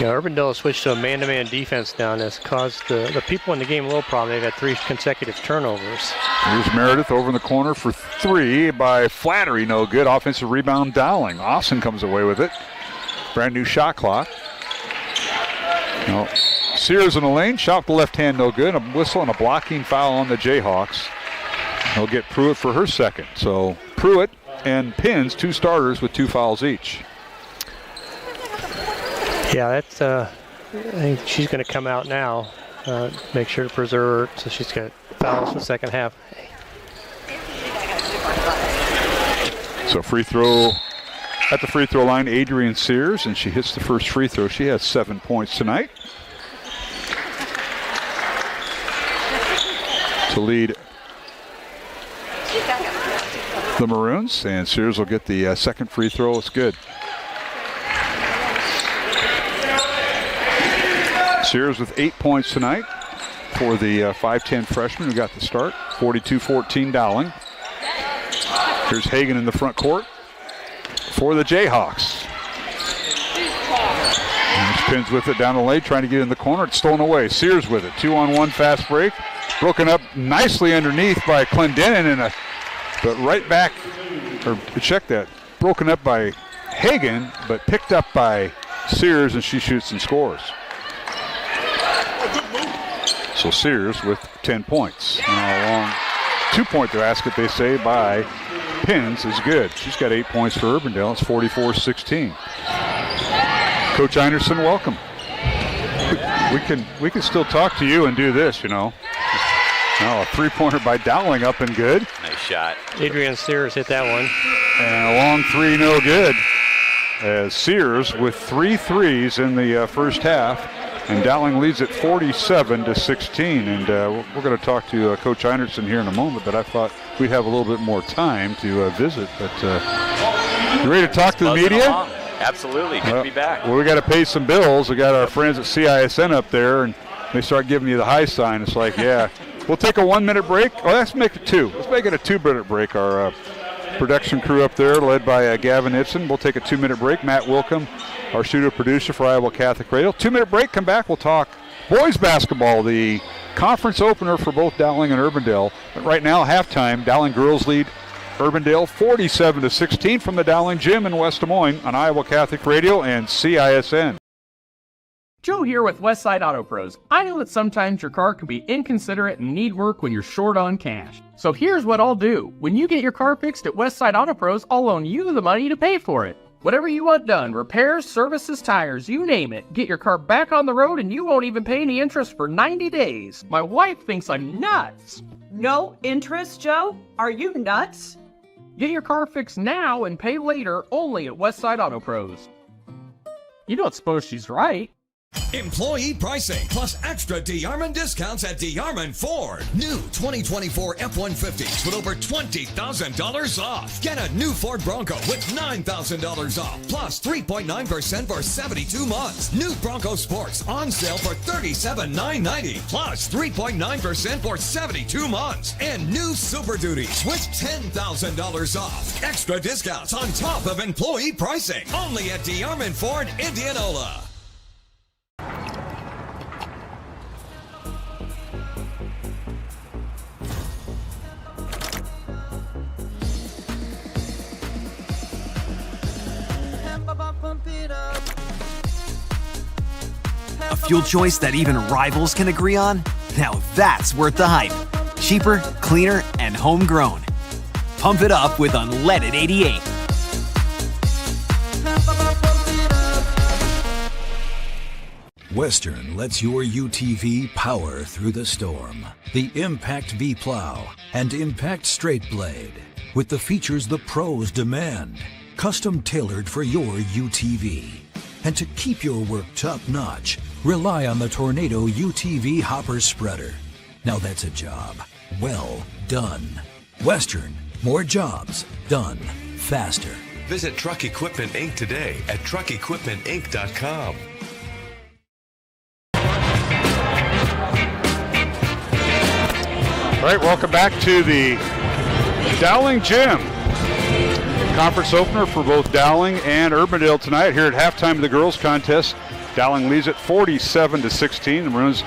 Yeah, Urbandale switched to a man-to-man defense now, and has caused the people in the game a little problem. They've had 3 consecutive turnovers. Here's Meredith over in the corner for 3 by Flattery, no good. Offensive rebound Dowling. Austin comes away with it. Brand new shot clock. No. Sears in the lane, shot with the left hand, no good. A whistle and a blocking foul on the Jayhawks. They'll get Pruitt for her second. So Pruitt and Pins, 2 starters with 2 fouls each. Yeah, that's. I think she's going to come out now. Make sure to preserve her, so she's got fouls for the second half. So free throw at the free throw line, Adrian Sears, and she hits the first free throw. She has 7 points tonight to lead the Maroons, and Sears will get the second free throw. It's good. Sears with 8 points tonight for the 5'10" freshman who got the start. 42-14 Dowling. Here's Hagan in the front court for the Jayhawks. And Pins with it down the lane, trying to get in the corner. It's stolen away. Sears with it. 2-on-1 fast break. Broken up nicely underneath by Clendenin, but right back, or check that. Broken up by Hagan, but picked up by Sears, and she shoots and scores. So Sears with 10 points. Now a long 2-pointer basket, they say, by Pins is good. She's got 8 points for Urbandale. It's 44-16. Coach Einerson, welcome. We can still talk to you and do this, you know. Now a 3-pointer by Dowling up and good. Nice shot. Adrian Sears hit that one. And a long 3, no good. As Sears with 3 threes in the first half. And Dowling leads at 47-16. And we're going to talk to Coach Einerson here in a moment, but I thought we'd have a little bit more time to visit. But you ready to talk to the media? Along. Absolutely. Good to be back. Well, we got to pay some bills. We got our friends at CISN up there, and they start giving you the high sign. It's like, yeah. We'll take a 1-minute break. Oh, let's make it 2. Let's make it a 2-minute break. Our production crew up there, led by Gavin Ibsen. We'll take a 2-minute break. Matt Wilkham, our studio producer for Iowa Catholic Radio. 2-minute break. Come back. We'll talk boys basketball, the conference opener for both Dowling and Urbandale. But right now, halftime, Dowling girls lead Urbandale 47-16 from the Dowling Gym in West Des Moines on Iowa Catholic Radio and CISN. Joe here with Westside Auto Pros. I know that sometimes your car can be inconsiderate and need work when you're short on cash. So here's what I'll do. When you get your car fixed at Westside Auto Pros, I'll loan you the money to pay for it. Whatever you want done, repairs, services, tires, you name it. Get your car back on the road and you won't even pay any interest for 90 days. My wife thinks I'm nuts. No interest, Joe? Are you nuts? Get your car fixed now and pay later only at Westside Auto Pros. You don't suppose she's right? Employee pricing plus extra DeArmond discounts at DeArmond Ford. New 2024 F-150s with over $20,000 off. Get a new Ford Bronco with $9,000 off plus 3.9% for 72 months. New Bronco Sports on sale for $37,990 plus 3.9% for 72 months. And new Super Duties with $10,000 off. Extra discounts on top of employee pricing. Only at DeArmond Ford, Indianola. A fuel choice that even rivals can agree on? Now that's worth the hype. Cheaper, cleaner, and homegrown. Pump it up with unleaded 88. Western lets your UTV power through the storm. The Impact V Plow and Impact Straight Blade, with the features the pros demand. Custom tailored for your UTV. And to keep your work top-notch, rely on the Tornado UTV Hopper Spreader. Now that's a job well done. Western, more jobs done faster. Visit Truck Equipment Inc. today at truckequipmentinc.com. All right, welcome back to the Dowling Gym. Conference opener for both Dowling and Urbandale tonight. Here at halftime of the girls' contest, Dowling leads at 47-16. The Maroons'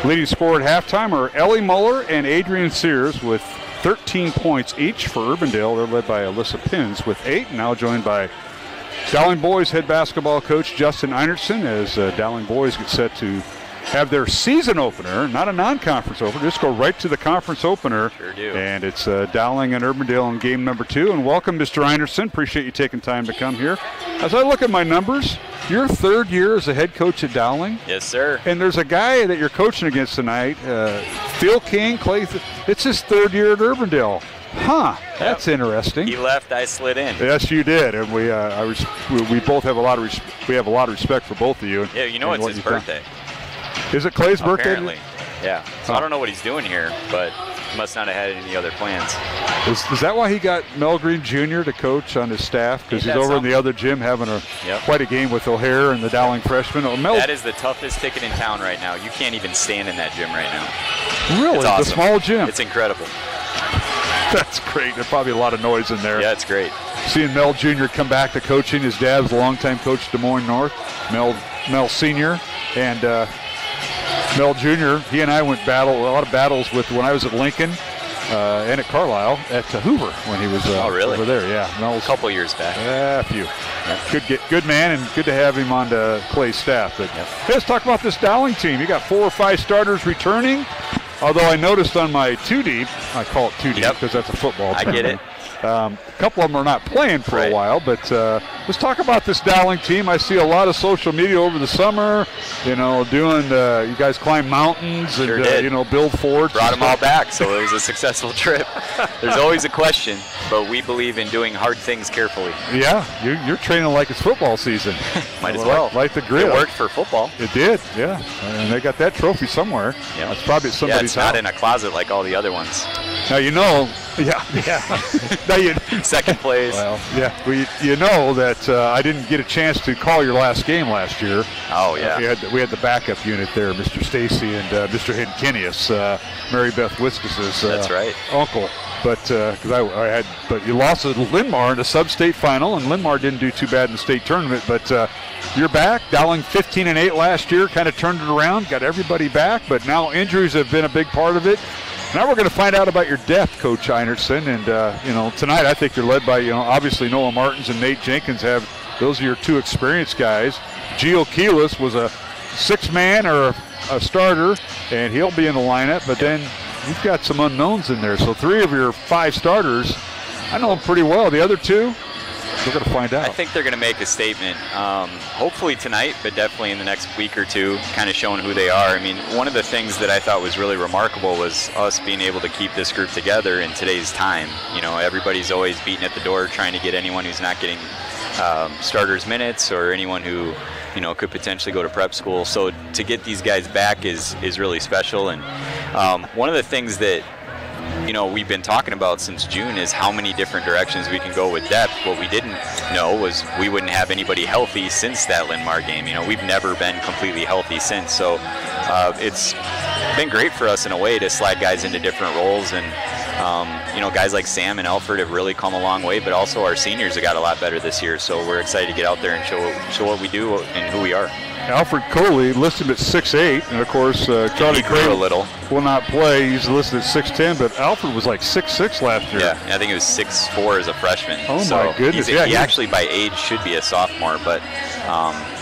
leading scorer at halftime are Ellie Muller and Adrian Sears with 13 points each for Urbandale. They're led by Alyssa Pins with 8, now joined by Dowling boys head basketball coach Justin Einertson as Dowling boys get set to have their season opener, not a non-conference opener, just go right to the conference opener. Sure do. And it's Dowling and Urbandale in game number 2. And welcome, Mr. Einertson. Appreciate you taking time to come here. As I look at my numbers, your third year as a head coach at Dowling. Yes, sir. And there's a guy that you're coaching against tonight, Phil King, Clay. It's his third year at Urbandale. Huh, that's interesting. He left, I slid in. Yes, you did, and we both have a lot of respect for both of you. Yeah, you know it's his birthday. Is it Clay's birthday? Apparently, yeah. So I don't know what he's doing here, but he must not have had any other plans. Is that why he got Mel Green Jr. to coach on his staff? Because he's over in the other gym having quite a game with O'Hare and the Dowling freshmen. That is the toughest ticket in town right now. You can't even stand in that gym right now. Really? It's awesome. The small gym? It's incredible. That's great. There's probably a lot of noise in there. Yeah, it's great. Seeing Mel Jr. come back to coaching. His dad's a longtime coach at Des Moines North. Mel Sr. and Mel Jr., he and I went a lot of battles with when I was at Lincoln and at Carlisle at Hoover when he was over there. Yeah, Mel's a couple years back. A few. Yeah. Good man, and good to have him on Clay's staff. But hey, let's talk about this Dowling team. You got 4 or 5 starters returning. Although I noticed on my 2-deep, I call it 2-deep because that's a football term. I get it. A couple of them are not playing for a while, but let's talk about this Dowling team. I see a lot of social media over the summer, doing you guys climb mountains and, build forts. Brought them all back, so it was a successful trip. There's always a question, but we believe in doing hard things carefully. Yeah, you're training like it's football season. Might as well. Like the grid. It worked for football. It did, yeah. And they got that trophy somewhere. Yeah. It's probably at somebody's house. Not in a closet like all the other ones. Now yeah. Second place. Well, yeah. You know that I didn't get a chance to call your last game last year. Oh yeah. We had the backup unit there, Mr. Stacy and Mr. Hinkinius, Mary Beth Wiskus's That's right. uncle. But but you lost to Linmar in the sub-state final, and Linmar didn't do too bad in the state tournament. But you're back. Dowling 15-8 last year, kind of turned it around, got everybody back. But now injuries have been a big part of it. Now we're going to find out about your depth, Coach Einertson. And, tonight I think you're led by, obviously Noah Martins and Nate Jenkins those are your 2 experienced guys. Gio Keelis was a 6-man or a starter, and he'll be in the lineup. But then you've got some unknowns in there. So 3 of your 5 starters, I know them pretty well. The other 2, we're going to find out. I think they're going to make a statement, hopefully tonight, but definitely in the next week or 2, kind of showing who they are. I mean, one of the things that I thought was really remarkable was us being able to keep this group together in today's time. Everybody's always beating at the door trying to get anyone who's not getting starters minutes or anyone who could potentially go to prep school. So to get these guys back is really special. And one of the things that we've been talking about since June is how many different directions we can go with depth. What we didn't know was we wouldn't have anybody healthy since that Linmar game. We've never been completely healthy since. So it's been great for us in a way to slide guys into different roles. And, guys like Sam and Alfred have really come a long way, but also our seniors have got a lot better this year. So we're excited to get out there and show what we do and who we are. Alfred Coley listed at 6'8", and of course Charlie Craig will not play. He's listed at 6'10", but Alfred was like 6'6" last year. Yeah, I think it was 6'4" as a freshman. Oh my goodness! He actually by age should be a sophomore, but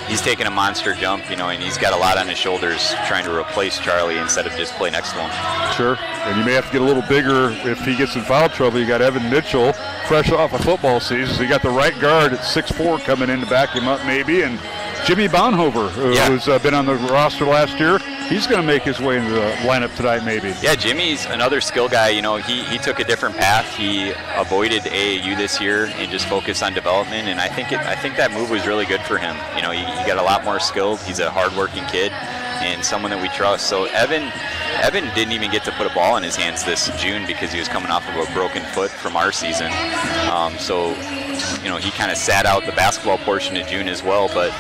he's taking a monster jump, and he's got a lot on his shoulders trying to replace Charlie instead of just play next to him. Sure, and you may have to get a little bigger if he gets in foul trouble. You got Evan Mitchell, fresh off a football season. So you got the right guard at 6'4" coming in to back him up maybe, and Jimmy Bonhoeffer, who's been on the roster last year, he's going to make his way into the lineup tonight maybe. Yeah, Jimmy's another skill guy. He took a different path. He avoided AAU this year and just focused on development, and I think that move was really good for him. He got a lot more skilled. He's a hardworking kid and someone that we trust. So Evan didn't even get to put a ball in his hands this June because he was coming off of a broken foot from our season. He kind of sat out the basketball portion of June as well, but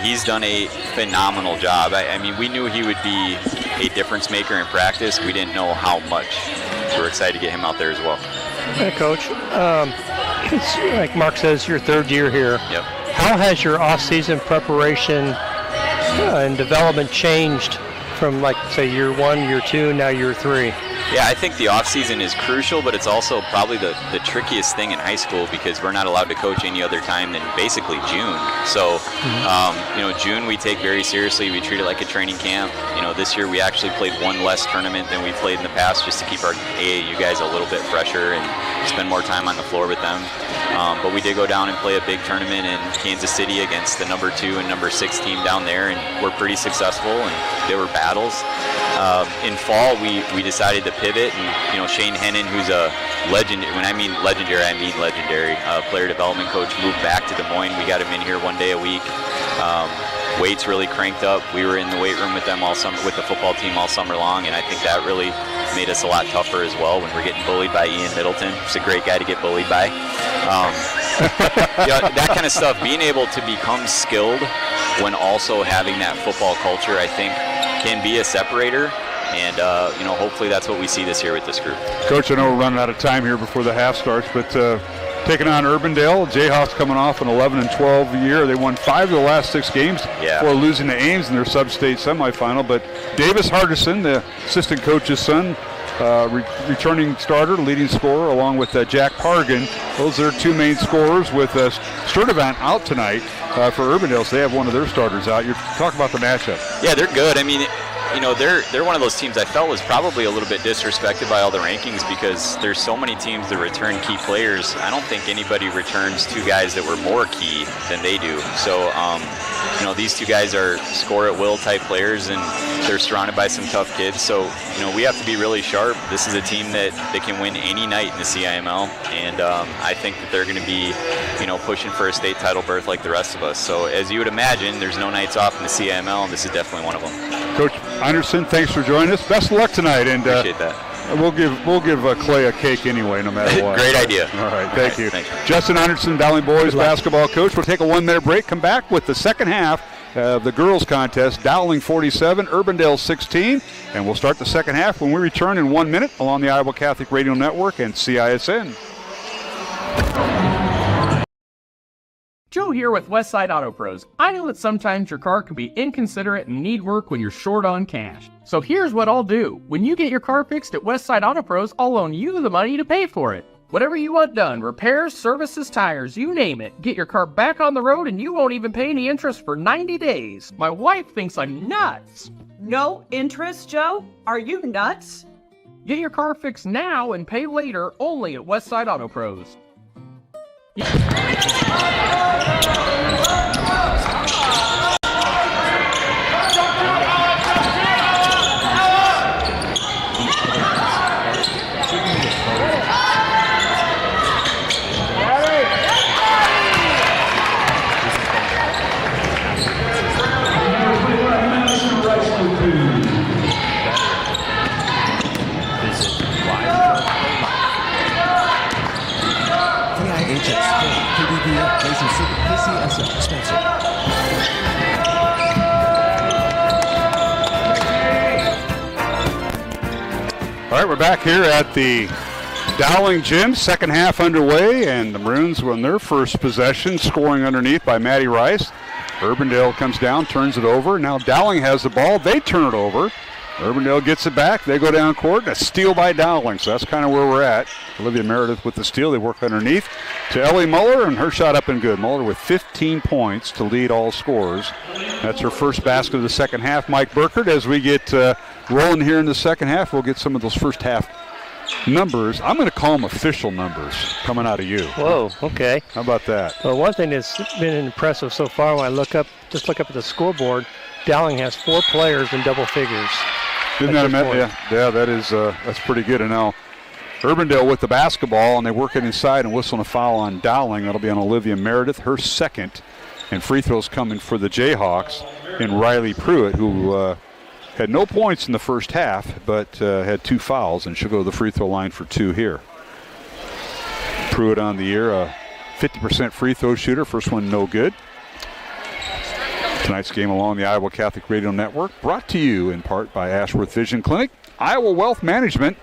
he's done a phenomenal job. I mean, we knew he would be a difference maker in practice. We didn't know how much. We're excited to get him out there as well. Hey, Coach, it's like Mark says, your third year here. Yep. How has your off-season preparation and development changed from, like, say, year 1, year 2, now year 3? Yeah, I think the off-season is crucial, but it's also probably the trickiest thing in high school because we're not allowed to coach any other time than basically June. So, June we take very seriously. We treat it like a training camp. This year we actually played one less tournament than we played in the past just to keep our AAU guys a little bit fresher and spend more time on the floor with them. But we did go down and play a big tournament in Kansas City against the number 2 and number 6 team down there, and we're pretty successful, and there were battles. In fall, we decided to pivot, and Shane Hennon, who's a legend, when I mean legendary, I mean legendary, player development coach, moved back to Des Moines. We got him in here one day a week. Weights really cranked up. We were in the weight room with them all summer, with the football team all summer long, and I think that really made us a lot tougher as well when we're getting bullied by Ian Middleton. He's a great guy to get bullied by. That kind of stuff, being able to become skilled when also having that football culture, I think, can be a separator. And, hopefully that's what we see this year with this group. Coach, I know we're running out of time here before the half starts, but taking on Urbandale, Jayhawks coming off an 11-12 year. They won 5 of the last 6 games before losing to Ames in their sub-state semifinal. But Davis Hardison, the assistant coach's son, returning starter, leading scorer, along with Jack Pargan. Those are 2 main scorers with Sturdivant out tonight for Urbandale, so they have one of their starters out. You talk about the matchup. Yeah, they're good. I mean, they're one of those teams I felt was probably a little bit disrespected by all the rankings because there's so many teams that return key players. I don't think anybody returns 2 guys that were more key than they do. So, these 2 guys are score-at-will type players, and they're surrounded by some tough kids. So, we have to be really sharp. This is a team that can win any night in the CIML, and I think that they're going to be, pushing for a state title berth like the rest of us. So, as you would imagine, there's no nights off in the CIML, and this is definitely one of them. Coach Anderson, thanks for joining us. Best of luck tonight, and appreciate that. We'll give Clay a cake anyway, no matter what. Great idea. All right, thank you. Justin Anderson, Dowling boys basketball coach. We'll take a 1-minute break. Come back with the second half of the girls contest. Dowling 47, Urbandale 16, and we'll start the second half when we return in 1 minute along the Iowa Catholic Radio Network and CISN. Joe here with Westside Auto Pros. I know that sometimes your car can be inconsiderate and need work when you're short on cash. So here's what I'll do. When you get your car fixed at Westside Auto Pros, I'll loan you the money to pay for it. Whatever you want done, repairs, services, tires, you name it. Get your car back on the road and you won't even pay any interest for 90 days. My wife thinks I'm nuts. No interest, Joe? Are you nuts? Get your car fixed now and pay later only at Westside Auto Pros. All right, we're back here at the Dowling gym, second half underway, and the Maroons won their first possession, scoring underneath by Matty Rice. Urbandale comes down, turns it over. Now Dowling has the ball. They turn it over, Urbandale gets it back. They go down court. A steal by Dowling. So that's kind of where we're at. Olivia Meredith with the steal. They work underneath to Ellie Muller, and her shot up and good. Muller with 15 points to lead all scorers. That's her first basket of the second half. Mike Burkert, as we get rolling here in the second half, we'll get some of those first half numbers. I'm going to call them official numbers coming out of you. Whoa, okay. How about that? Well, one thing that's been impressive so far when I look up at the scoreboard, Dowling has 4 players in double figures. Isn't that amazing? Yeah, that is that's pretty good. And now Urbandale with the basketball, and they work it inside and whistling a foul on Dowling. That'll be on Olivia Meredith, her second. And free throws coming for the Jayhawks and Riley Pruitt, who had no points in the first half, but had 2 fouls, and she'll go to the free throw line for 2 here. Pruitt on the year, a 50% free throw shooter. First one no good. Tonight's game along the Iowa Catholic Radio Network, brought to you in part by Ashworth Vision Clinic, Iowa Wealth Management,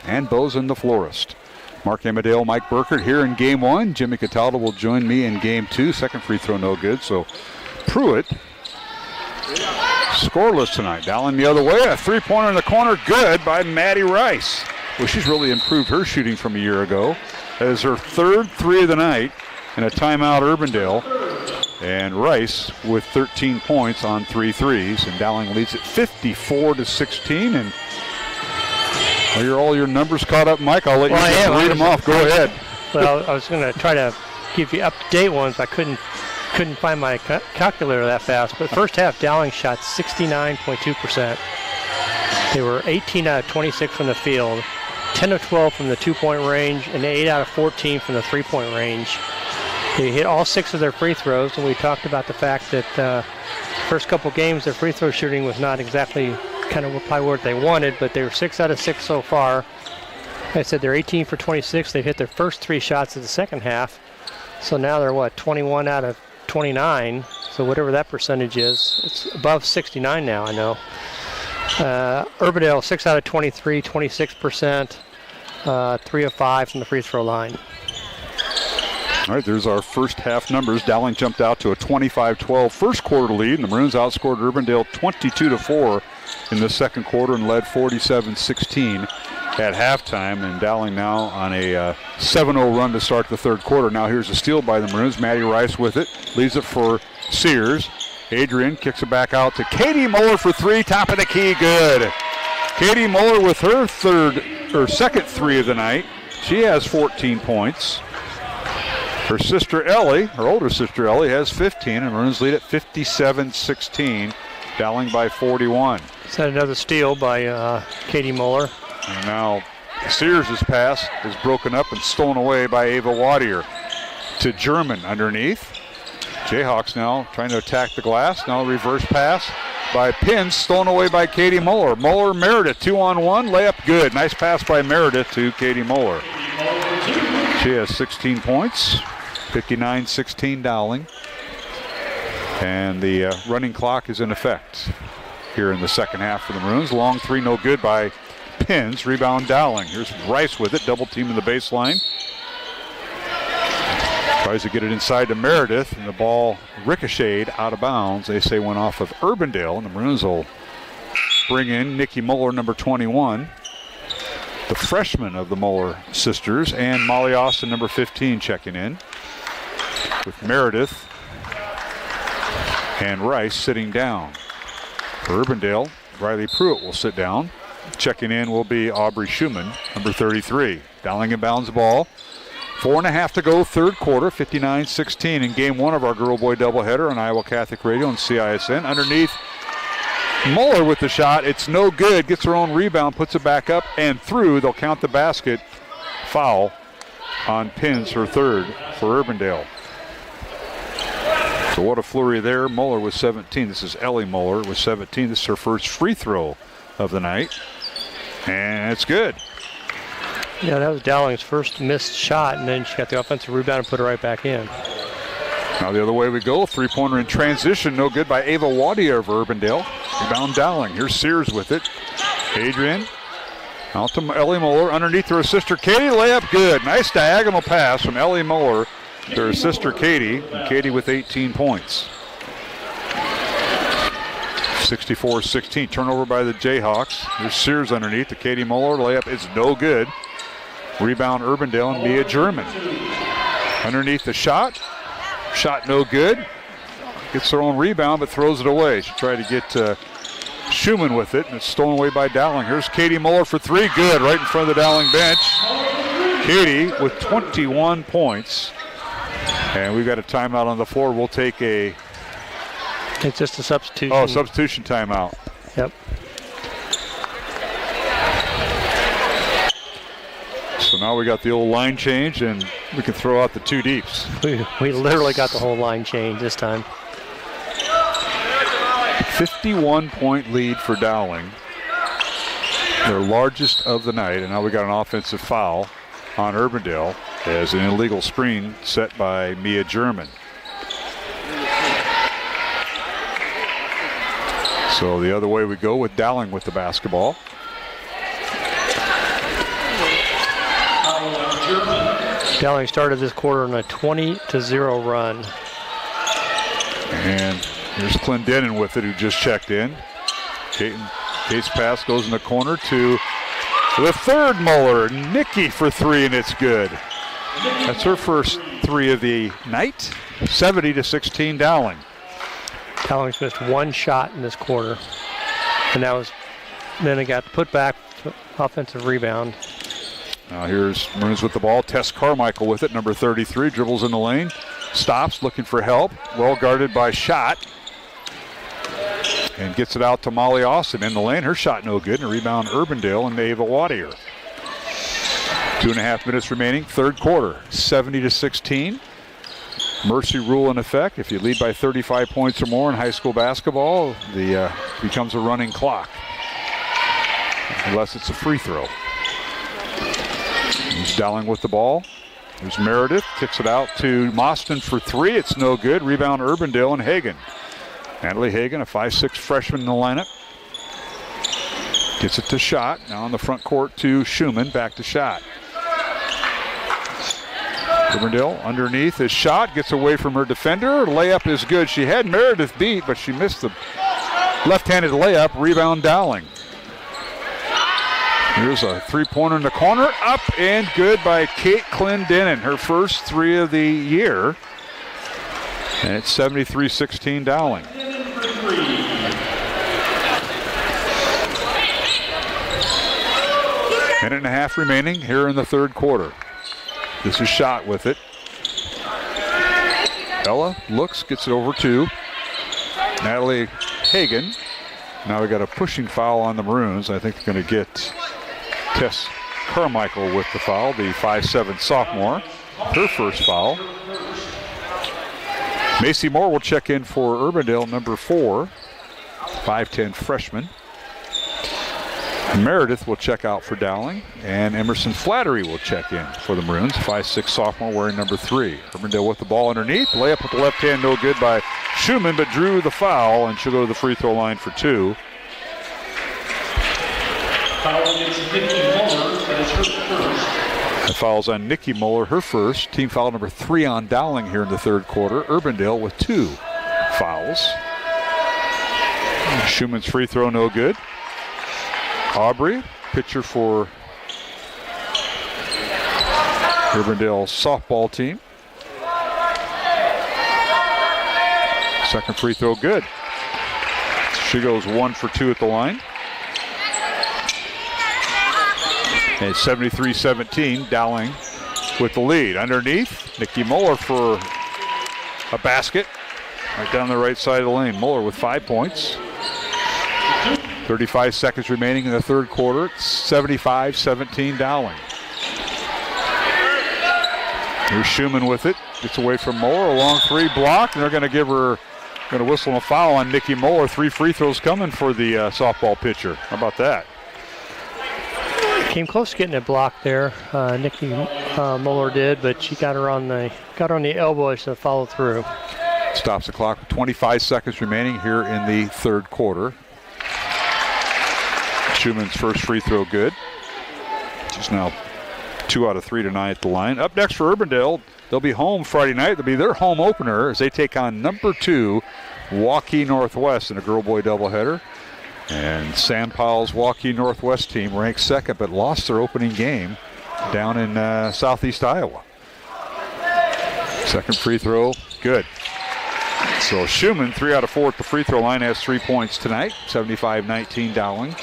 and Bozen the Florist. Mark Amadale, Mike Burkert here in Game 1. Jimmy Cataldo will join me in Game 2. Second free throw no good, so Pruitt scoreless tonight. Dowling the other way, a three-pointer in the corner, good by Maddie Rice. Well, she's really improved her shooting from a year ago. That is her third 3 of the night, and a timeout Urbandale. And Rice with 13 points on 3 threes, and Dowling leads at 54-16. And are all your numbers caught up, Mike? I'll let you read them off. Go ahead. Well, I was going to try to give you up-to-date ones. I couldn't find my calculator that fast. But first half, Dowling shot 69.2%. They were 18 out of 26 from the field, 10 of 12 from the 2-point range, and 8 out of 14 from the 3-point range. They hit all 6 of their free throws, and we talked about the fact that first couple games their free throw shooting was not exactly kind of probably what they wanted, but they were 6 out of 6 so far. Like I said, they're 18 for 26. They've hit their first 3 shots of the second half, so now they're 21 out of 29. So whatever that percentage is, it's above 69 now. I know. Urbandale 6 out of 23, 26%, 3 of 5 from the free throw line. All right, there's our first half numbers. Dowling jumped out to a 25-12 first quarter lead, and the Maroons outscored Urbandale 22-4 in the second quarter and led 47-16 at halftime. And Dowling now on a 7-0 run to start the third quarter. Now here's a steal by the Maroons. Maddie Rice with it, leaves it for Sears. Adrian kicks it back out to Katie Muller for 3, top of the key, good. Katie Muller with her second 3 of the night. She has 14 points. Her sister Ellie, her older sister Ellie, has 15, and Maroons lead at 57-16. Dowling by 41. Is that another steal by Katie Muller? And now Sears' pass is broken up and stolen away by Ava Wadier to German underneath. Jayhawks now trying to attack the glass. Now reverse pass by Pins, stolen away by Katie Muller. Muller, Meredith, 2-on-1, layup good. Nice pass by Meredith to Katie Muller. She has 16 points, 59-16 Dowling. And the running clock is in effect here in the second half for the Maroons. Long 3, no good by Pins. Rebound Dowling. Here's Rice with it, double team in the baseline. Tries to get it inside to Meredith, and the ball ricocheted out of bounds. They say went off of Urbandale, and the Maroons will bring in Nikki Muller, number 21. The freshman of the Muller sisters, and Molly Austin, number 15, checking in. With Meredith and Rice sitting down. For Urbandale, Riley Pruitt will sit down. Checking in will be Aubrey Schumann, number 33. Dowling inbounds the ball. 4.5 to go, third quarter, 59-16 in game 1 of our girl-boy doubleheader on Iowa Catholic Radio and CISN. Underneath, Muller with the shot. It's no good. Gets her own rebound, puts it back up and through. They'll count the basket. Foul on Pins, her third for Urbandale. So what a flurry there. Muller with 17. This is Ellie Muller with 17. This is her first free throw of the night. And it's good. Yeah, that was Dowling's first missed shot, and then she got the offensive rebound and put it right back in. Now the other way we go. Three-pointer in transition. No good by Ava Wadier of Urbandale. Rebound Dowling. Here's Sears with it. Adrian out to Ellie Muller. Underneath to her sister Katie. Layup good. Nice diagonal pass from Ellie Muller to her sister Katie. And Katie with 18 points. 64-16. Turnover by the Jayhawks. There's Sears underneath. The Katie Muller layup is no good. Rebound Urbandale and Mia German. Underneath the shot. Shot no good. Gets her own rebound but throws it away. She tried to get Schumann with it, and it's stolen away by Dowling. Here's Katie Muller for three. Good, right in front of the Dowling bench. Katie with 21 points. And we've got a timeout on the floor. We'll take a... It's just a substitution. Oh, substitution timeout. Yep. So now we got the old line change, and we can throw out the two deeps. We literally got the whole line change this time. 51-point lead for Dowling. Their largest of the night, and now we got an offensive foul on Urbandale as an illegal screen set by Mia German. So the other way we go with Dowling with the basketball. Dowling started this quarter on a 20-0 run. And here's Clendenin with it, who just checked in. Kate's pass goes in the corner to the third Muller. Nikki for three, and it's good. That's her first three of the night. 70-16 Dowling. Dowling's missed one shot in this quarter. And that was, then it got put back, offensive rebound. Now here's Maroons with the ball. Tess Carmichael with it, number 33. Dribbles in the lane. Stops, looking for help. Well guarded by Schott. And gets it out to Molly Austin in the lane. Her shot no good. And a rebound Urbandale and Ava Wadier. 2.5 minutes remaining, third quarter. 70-16. Mercy rule in effect. If you lead by 35 points or more in high school basketball, the becomes a running clock. Unless it's a free throw. Here's Dowling with the ball. There's Meredith. Kicks it out to Mostyn for three. It's no good. Rebound Urbandale and Hagen. Natalie Hagen, a 5'6" freshman in the lineup. Gets it to Schott. Now on the front court to Schumann. Back to Schott. Urbandale underneath his shot. Gets away from her defender. Layup is good. She had Meredith beat, but she missed the left-handed layup. Rebound Dowling. Here's a three-pointer in the corner. Up and good by Kate Clendenin. Her first three of the year. And it's 73-16 Dowling. Minute and a half remaining here in the third quarter. This is Schott with it. Ella looks, gets it over to Natalie Hagen. Now we got a pushing foul on the Maroons. I think they're going to get Tess Carmichael with the foul, the 5'7" sophomore. Her first foul. Macy Moore will check in for Urbandale, number 4, 5'10" freshman. Meredith will check out for Dowling, and Emerson Flattery will check in for the Maroons, 5'6" sophomore wearing number 3. Urbandale with the ball underneath. Layup with the left hand, no good by Schumann, but drew the foul, and she'll go to the free throw line for 2. The foul's on Nikki Muller, her first. Team foul number 3 on Dowling here in the third quarter. Urbandale with 2 fouls. Schumann's free throw no good. Aubrey, pitcher for Urbandale softball team. Second free throw good. She goes 1 for 2 at the line. And it's 73-17, Dowling with the lead. Underneath, Nikki Muller for a basket. Right down the right side of the lane. Muller with 5 points. 35 seconds remaining in the third quarter. It's 75-17 Dowling. Here's Schumann with it. Gets away from Muller. A long three blocked, and they're going to whistle a foul on Nikki Muller. 3 free throws coming for the softball pitcher. How about that? Came close to getting it blocked there. Nikki Muller did, but she got her on the elbow to follow through. Stops the clock with 25 seconds remaining here in the third quarter. Schumann's first free throw good. She's now 2 out of 3 tonight at the line. Up next for Urbandale, they'll be home Friday night. They'll be their home opener as they take on number 2 Waukee Northwest in a girl-boy doubleheader. And Sand Powell's Waukee Northwest team ranked second, but lost their opening game down in southeast Iowa. Second free throw, good. So Schumann, 3 out of 4 at the free throw line, has 3 points tonight. 75-19 Dowling.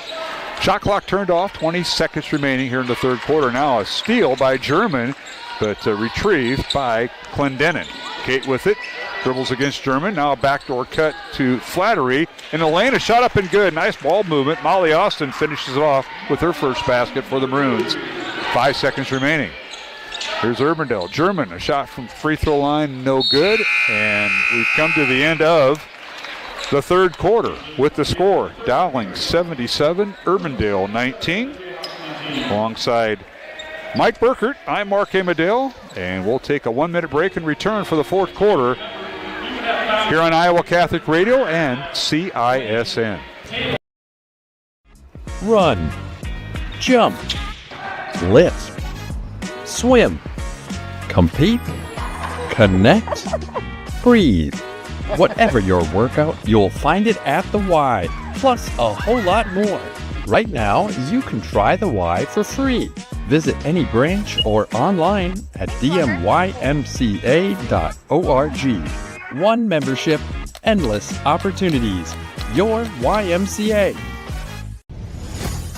Shot clock turned off, 20 seconds remaining here in the third quarter. Now a steal by German, but retrieved by Clendenin. Kate with it, dribbles against German. Now a backdoor cut to Flattery. In the lane, a shot up and good. Nice ball movement. Molly Austin finishes it off with her first basket for the Maroons. 5 seconds remaining. Here's Urbandale. German, a shot from free throw line, no good. And we've come to the end of the third quarter with the score. Dowling 77, Urbandale 19. Alongside Mike Burkert, I'm Mark Amadale, and we'll take a 1-minute break and return for the fourth quarter here on Iowa Catholic Radio and CISN. Run, jump, lift, swim, compete, connect, breathe. Whatever your workout, you'll find it at the Y, plus a whole lot more. Right now, you can try the Y for free. Visit any branch or online at dmymca.org. One membership, endless opportunities. Your YMCA.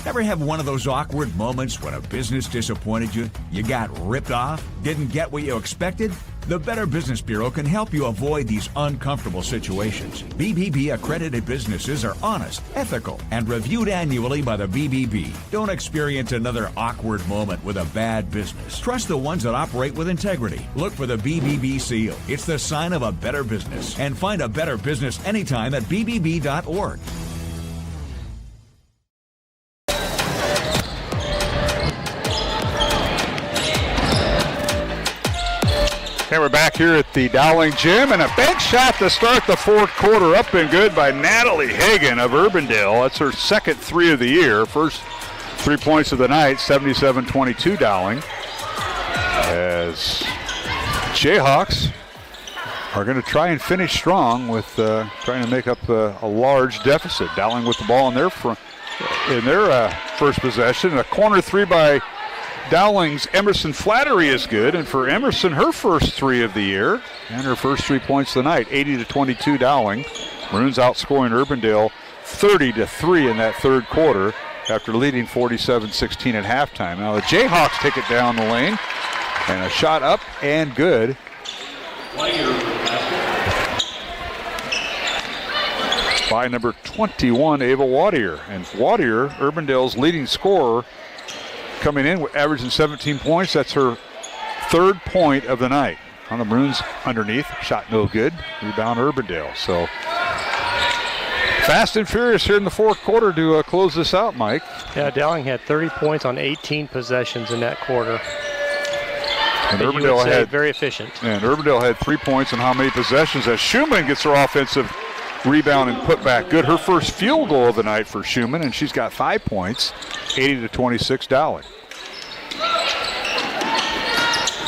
Ever have one of those awkward moments when a business disappointed you? You got ripped off? Didn't get what you expected? The Better Business Bureau can help you avoid these uncomfortable situations. BBB accredited businesses are honest, ethical, and reviewed annually by the BBB. Don't experience another awkward moment with a bad business. Trust the ones that operate with integrity. Look for the BBB seal. It's the sign of a better business. And find a better business anytime at bbb.org. Okay, we're back here at the Dowling Gym, and a bank shot to start the fourth quarter, up and good by Natalie Hagan of Urbandale. That's her second 3 of the year. First 3 points of the night, 77-22 Dowling. As Jayhawks are going to try and finish strong with trying to make up a large deficit. Dowling with the ball in their first possession. A corner 3 by Dowling's Emerson Flattery is good, and for Emerson, her first 3 of the year and her first 3 points of the night. 80-22 Dowling. Maroons outscoring Urbandale 30-3 in that third quarter after leading 47-16 at halftime. Now the Jayhawks take it down the lane, and a shot up and good. By number 21, Ava Wadier. And Wadier, Urbandale's leading scorer, coming in, averaging 17 points. That's her 3rd point of the night. On the Maroons underneath, shot no good. Rebound Urbandale. So fast and furious here in the fourth quarter to close this out, Mike. Yeah, Dowling had 30 points on 18 possessions in that quarter. And Urbandale had very efficient. And Urbandale had 3 points on how many possessions as Schumann gets her offensive rebound and put back good. Her first field goal of the night for Schumann, and she's got 5 points. 80-26 Dowling.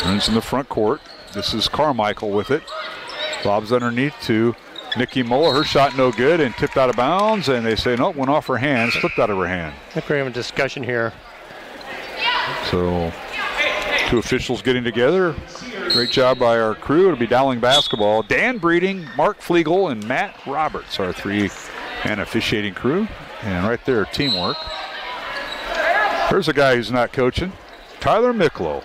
Runs in the front court. This is Carmichael with it. Bob's underneath to Nikki Muller. Her shot no good and tipped out of bounds, and they say, no, went off her hand, slipped out of her hand. I think we're having a discussion here. So 2 officials getting together. Great job by our crew. It'll be Dowling basketball. Dan Breeding, Mark Flegel, and Matt Roberts, our 3-man officiating crew. And right there, teamwork. Here's a guy who's not coaching, Tyler Miklo,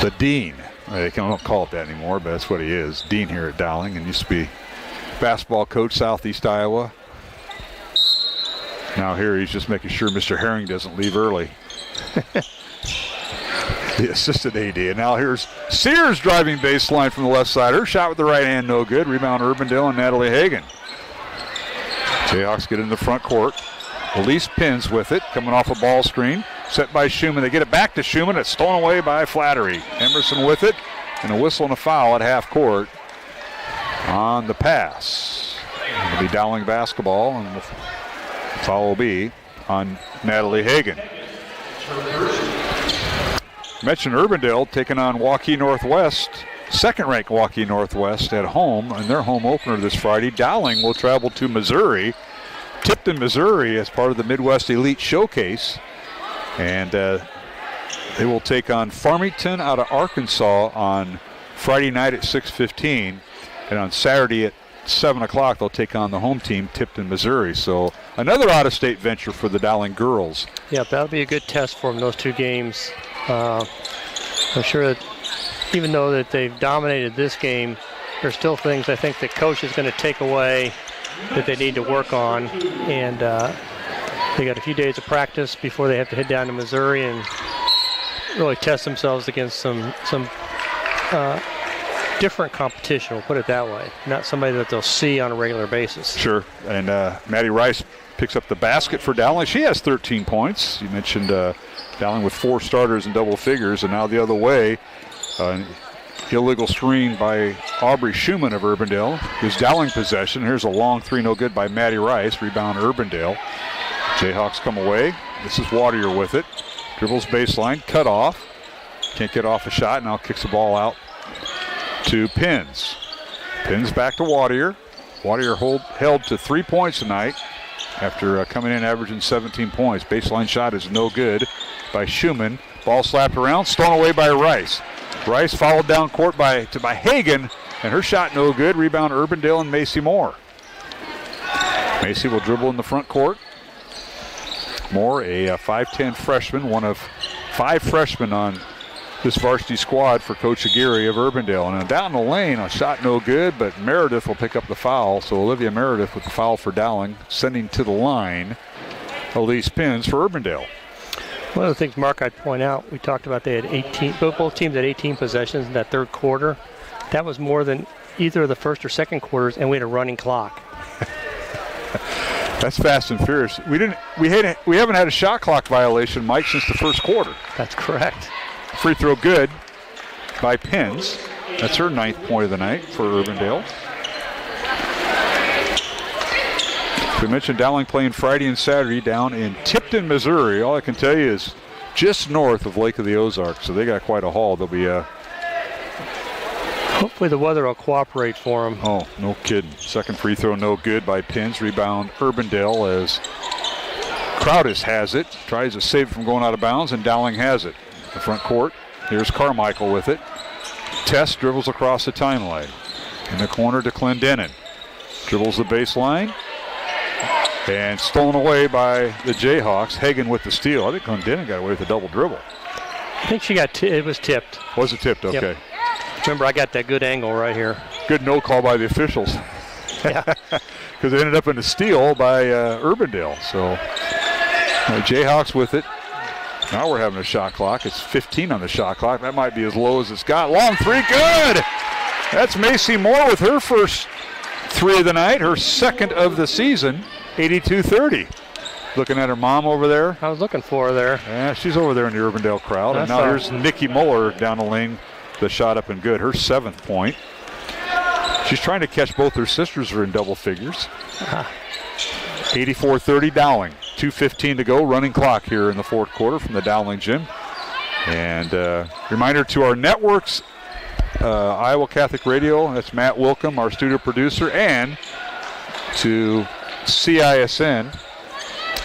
the dean. They don't call it that anymore, but that's what he is, dean here at Dowling, and used to be basketball coach, Southeast Iowa. Now here he's just making sure Mr. Herring doesn't leave early. The assistant AD. And now here's Sears driving baseline from the left side. Her shot with the right hand, no good. Rebound Urbandale and Natalie Hagan. Jayhawks get in the front court. Elise Pins with it, coming off a ball screen. Set by Schumann. They get it back to Schumann. It's stolen away by Flattery. Emerson with it, and a whistle and a foul at half court on the pass. It'll be Dowling basketball, and the foul will be on Natalie Hagan. Mentioned Urbandale taking on Waukee Northwest second-ranked Waukee Northwest at home in their home opener this Friday. Dowling will travel to Missouri, Tipton, Missouri, as part of the Midwest Elite Showcase. And they will take on Farmington out of Arkansas on Friday night at 6:15. And on Saturday at 7 o'clock, they'll take on the home team, Tipton, Missouri. So another out-of-state venture for the Dowling girls. Yeah, that'll be a good test for them, those two games. I'm sure that even though that they've dominated this game, there's still things I think the coach is going to take away that they need to work on. And they got a few days of practice before they have to head down to Missouri and really test themselves against some different competition, we'll put it that way. Not somebody that they'll see on a regular basis. Sure. And Maddie Rice picks up the basket for Dowling. She has 13 points. You mentioned Dowling with 4 starters in double figures, and now the other way. Illegal screen by Aubrey Schumann of Urbandale. Gives Dowling possession. Here's a long three, no good by Maddie Rice. Rebound Urbandale. Jayhawks come away. This is Wadier with it. Dribbles baseline, cut off. Can't get off a shot, now kicks the ball out to Pins. Pins back to Wadier. Wadier held to 3 points tonight after coming in averaging 17 points. Baseline shot is no good by Schumann. Ball slapped around, stolen away by Rice. Rice followed down court by Hagen, and her shot no good. Rebound Urbandale and Macy Moore. Macy will dribble in the front court. Moore, a 5'10 freshman, one of 5 freshmen on this varsity squad for Coach Aguirre of Urbandale. And down the lane, a shot no good, but Meredith will pick up the foul. So Olivia Meredith with the foul for Dowling, sending to the line Elise Pins for Urbandale. One of the things, Mark, I'd point out, we talked about they had 18, both teams had 18 possessions in that third quarter. That was more than either of the first or second quarters, and we had a running clock. That's fast and furious. We haven't had a shot clock violation, Mike, since the first quarter. That's correct. Free throw good by Pins. That's her 9th point of the night for Urbandale. We mentioned Dowling playing Friday and Saturday down in Tipton, Missouri. All I can tell you is just north of Lake of the Ozarks, so they got quite a haul. They'll be hopefully the weather will cooperate for them. Oh, no kidding. Second free throw no good by Pins. Rebound Urbandale as Crowdis has it. Tries to save it from going out of bounds, and Dowling has it. The front court. Here's Carmichael with it. Tess dribbles across the timeline. In the corner to Clendenin. Dribbles the baseline. And stolen away by the Jayhawks. Hagen with the steal. I think Clendenin got away with a double dribble. I think she got it was tipped. Was it tipped? Okay. Yep. Remember, I got that good angle right here. Good no call by the officials. Yeah. Because it ended up in a steal by Urbandale. So Jayhawks with it. Now we're having a shot clock. It's 15 on the shot clock. That might be as low as it's got. Long three, good! That's Macy Moore with her first 3 of the night, her 2nd of the season, 82-30. Looking at her mom over there. I was looking for her there. Yeah, she's over there in the Urbandale crowd. And now here's Nikki Muller down the lane. The shot up and good. Her 7th point. She's trying to catch both her sisters are in double figures. 84-30 Dowling. 2:15 to go. Running clock here in the fourth quarter from the Dowling gym. And reminder to our networks, Iowa Catholic Radio, that's Matt Wilkham, our studio producer, and to CISN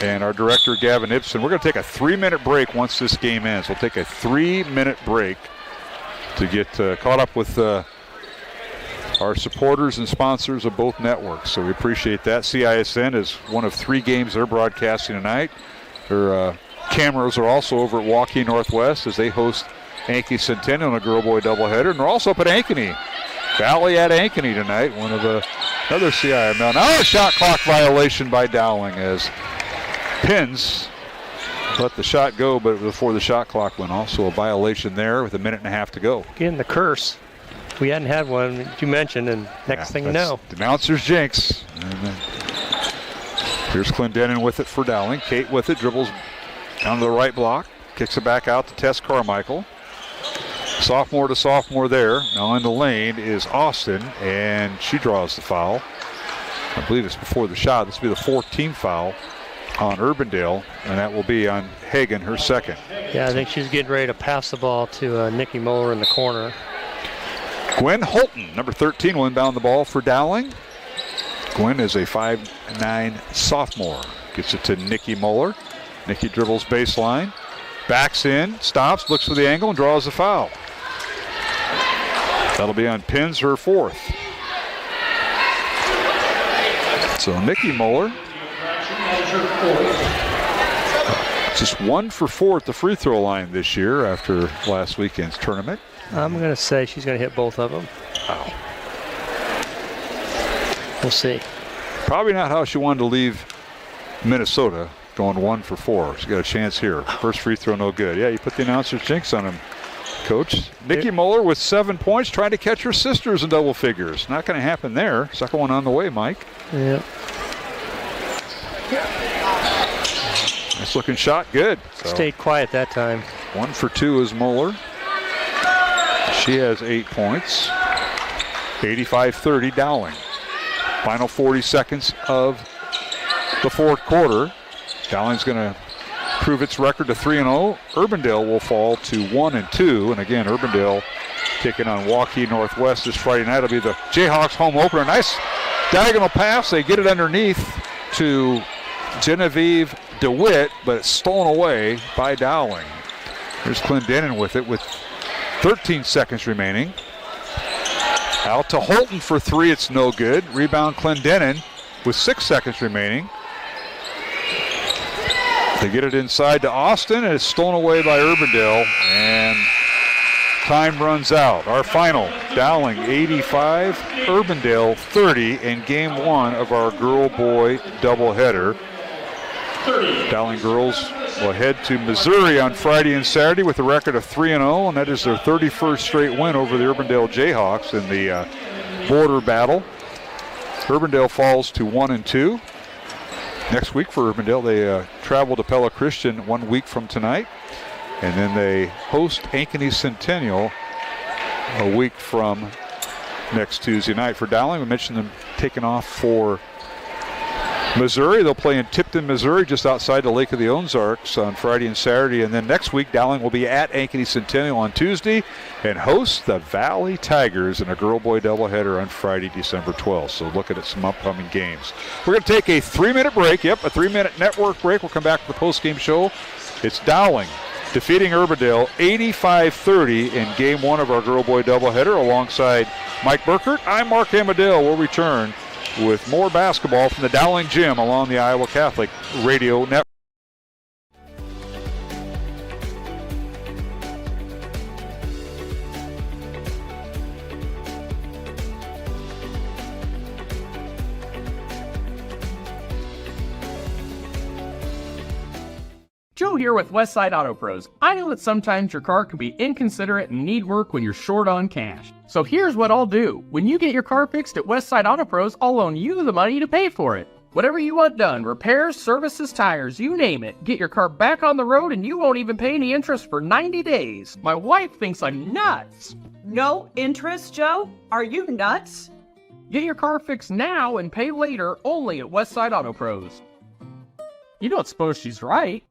and our director, Gavin Ibsen. We're going to take a 3-minute break once this game ends. We'll take a 3-minute break to get caught up with our supporters and sponsors of both networks. So we appreciate that. CISN is one of 3 games they're broadcasting tonight. Their cameras are also over at Waukee Northwest as they host Ankeny Centennial in a girl-boy doubleheader. And they're also up at Ankeny. Valley at Ankeny tonight, one of another CIML. Now a shot clock violation by Dowling as Pins let the shot go, but before the shot clock went off. So a violation there with 1.5 minutes to go. Again, the curse. We hadn't had one, you mentioned, and next thing you know. The announcer's jinx. And here's Clendenin with it for Dowling. Kate with it, dribbles down to the right block. Kicks it back out to Tess Carmichael. Sophomore to sophomore there. Now in the lane is Austin, and she draws the foul. I believe it's before the shot. This will be the 14th foul on Urbandale, and that will be on Hagen, her 2nd. Yeah, I think she's getting ready to pass the ball to Nikki Muller in the corner. Gwen Holton, number 13, will inbound the ball for Dowling. Gwen is a 5'9" sophomore. Gets it to Nikki Moeller. Nikki dribbles baseline. Backs in, stops, looks for the angle, and draws the foul. That'll be on Pins, her 4th. So Nikki Moeller, just 1 for 4 at the free throw line this year after last weekend's tournament. I'm going to say she's going to hit both of them. Wow. We'll see. Probably not how she wanted to leave Minnesota, going 1 for 4. She got a chance here. First free throw, no good. Yeah, you put the announcer's jinx on him, Coach. Nikki Moeller with 7 points, trying to catch her sisters in double figures. Not going to happen there. Second one on the way, Mike. Yeah. Nice looking shot, good. So Stayed quiet that time. 1 for 2 is Moeller. She has 8 points. 85-30 Dowling. Final 40 seconds of the 4th quarter. Dowling's going to prove its record to 3-0. Urbandale will fall to 1-2. And again, Urbandale taking on Waukee Northwest this Friday night. It'll be the Jayhawks home opener. Nice diagonal pass. They get it underneath to Genevieve DeWitt, but it's stolen away by Dowling. Here's Clendenin with it with 13 seconds remaining. Out to Holton for 3, it's no good. Rebound Clendenin with 6 seconds remaining. They get it inside to Austin, and it's stolen away by Urbandale, and time runs out. Our final, Dowling 85, Urbandale 30 in game 1 of our girl-boy doubleheader. Dowling girls will head to Missouri on Friday and Saturday with a record of 3-0, and that is their 31st straight win over the Urbandale Jayhawks in the border battle. Urbandale falls to 1-2. Next week for Urbandale, they travel to Pella Christian 1 week from tonight, and then they host Ankeny Centennial a week from next Tuesday night. For Dowling, we mentioned them taking off for Missouri. They'll play in Tipton, Missouri, just outside the Lake of the Ozarks on Friday and Saturday. And then next week, Dowling will be at Ankeny Centennial on Tuesday and host the Valley Tigers in a girl-boy doubleheader on Friday, December 12th. So looking at some upcoming games. We're going to take a 3-minute break. Yep, a 3-minute network break. We'll come back to the postgame show. It's Dowling defeating Urbandale 85-30 in game 1 of our girl-boy doubleheader. Alongside Mike Burkert, I'm Mark Amadale. We'll return with more basketball from the Dowling Gym along the Iowa Catholic Radio Network. Joe here with Westside Auto Pros. I know that sometimes your car can be inconsiderate and need work when you're short on cash. So here's what I'll do. When you get your car fixed at Westside Auto Pros, I'll loan you the money to pay for it. Whatever you want done, repairs, services, tires, you name it. Get your car back on the road and you won't even pay any interest for 90 days. My wife thinks I'm nuts. No interest, Joe? Are you nuts? Get your car fixed now and pay later only at Westside Auto Pros. You don't suppose she's right?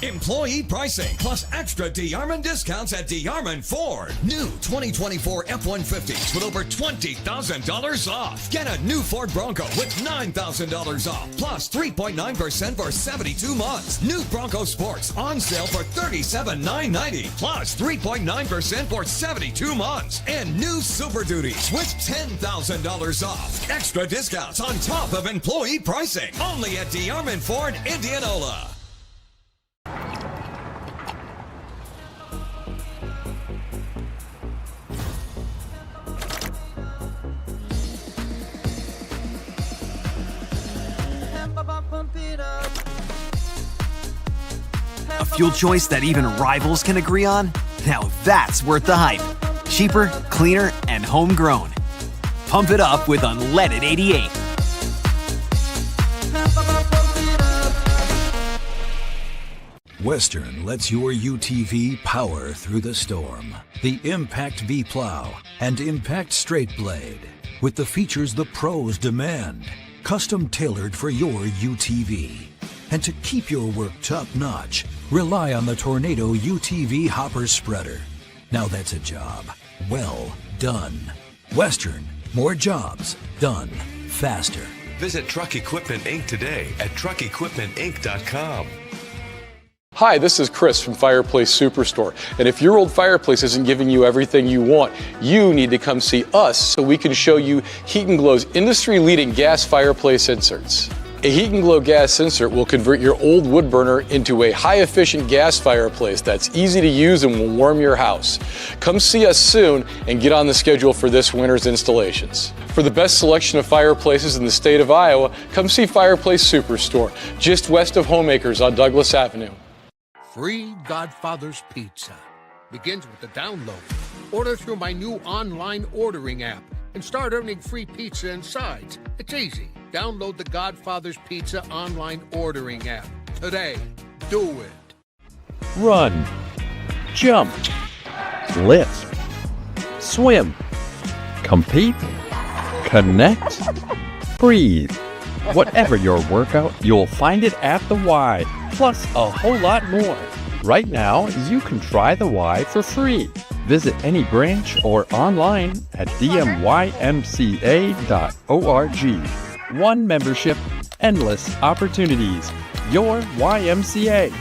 Employee pricing plus extra DeArmond discounts at DeArmond Ford. New 2024 F-150s with over $20,000 off. Get a new Ford Bronco with $9,000 off plus 3.9% for 72 months. New Bronco Sports on sale for $37,990 plus 3.9% for 72 months. And new Super Duties with $10,000 off. Extra discounts on top of employee pricing. Only at DeArmond Ford, Indianola. A fuel choice that even rivals can agree on? Now that's worth the hype. Cheaper, cleaner, and homegrown. Pump it up with unleaded 88. Western lets your UTV power through the storm. The Impact V Plow and Impact Straight Blade. With the features the pros demand. Custom tailored for your UTV. And to keep your work top-notch, rely on the Tornado UTV Hopper Spreader. Now that's a job well done. Western, more jobs done faster. Visit Truck Equipment Inc. today at truckequipmentinc.com. Hi, this is Chris from Fireplace Superstore. And if your old fireplace isn't giving you everything you want, you need to come see us so we can show you Heat & Glow's industry-leading gas fireplace inserts. A Heat & Glow gas insert will convert your old wood burner into a high-efficient gas fireplace that's easy to use and will warm your house. Come see us soon and get on the schedule for this winter's installations. For the best selection of fireplaces in the state of Iowa, come see Fireplace Superstore, just west of Homeacres on Douglas Avenue. Free Godfather's Pizza begins with the download. Order through my new online ordering app and start earning free pizza and sides. It's easy. Download the Godfather's Pizza online ordering app today. Do it. Run, jump, lift, swim, compete, connect, breathe. Whatever your workout, you'll find it at the Y, plus a whole lot more. Right now, you can try the Y for free. Visit any branch or online at dmymca.org. One membership, endless opportunities. Your YMCA.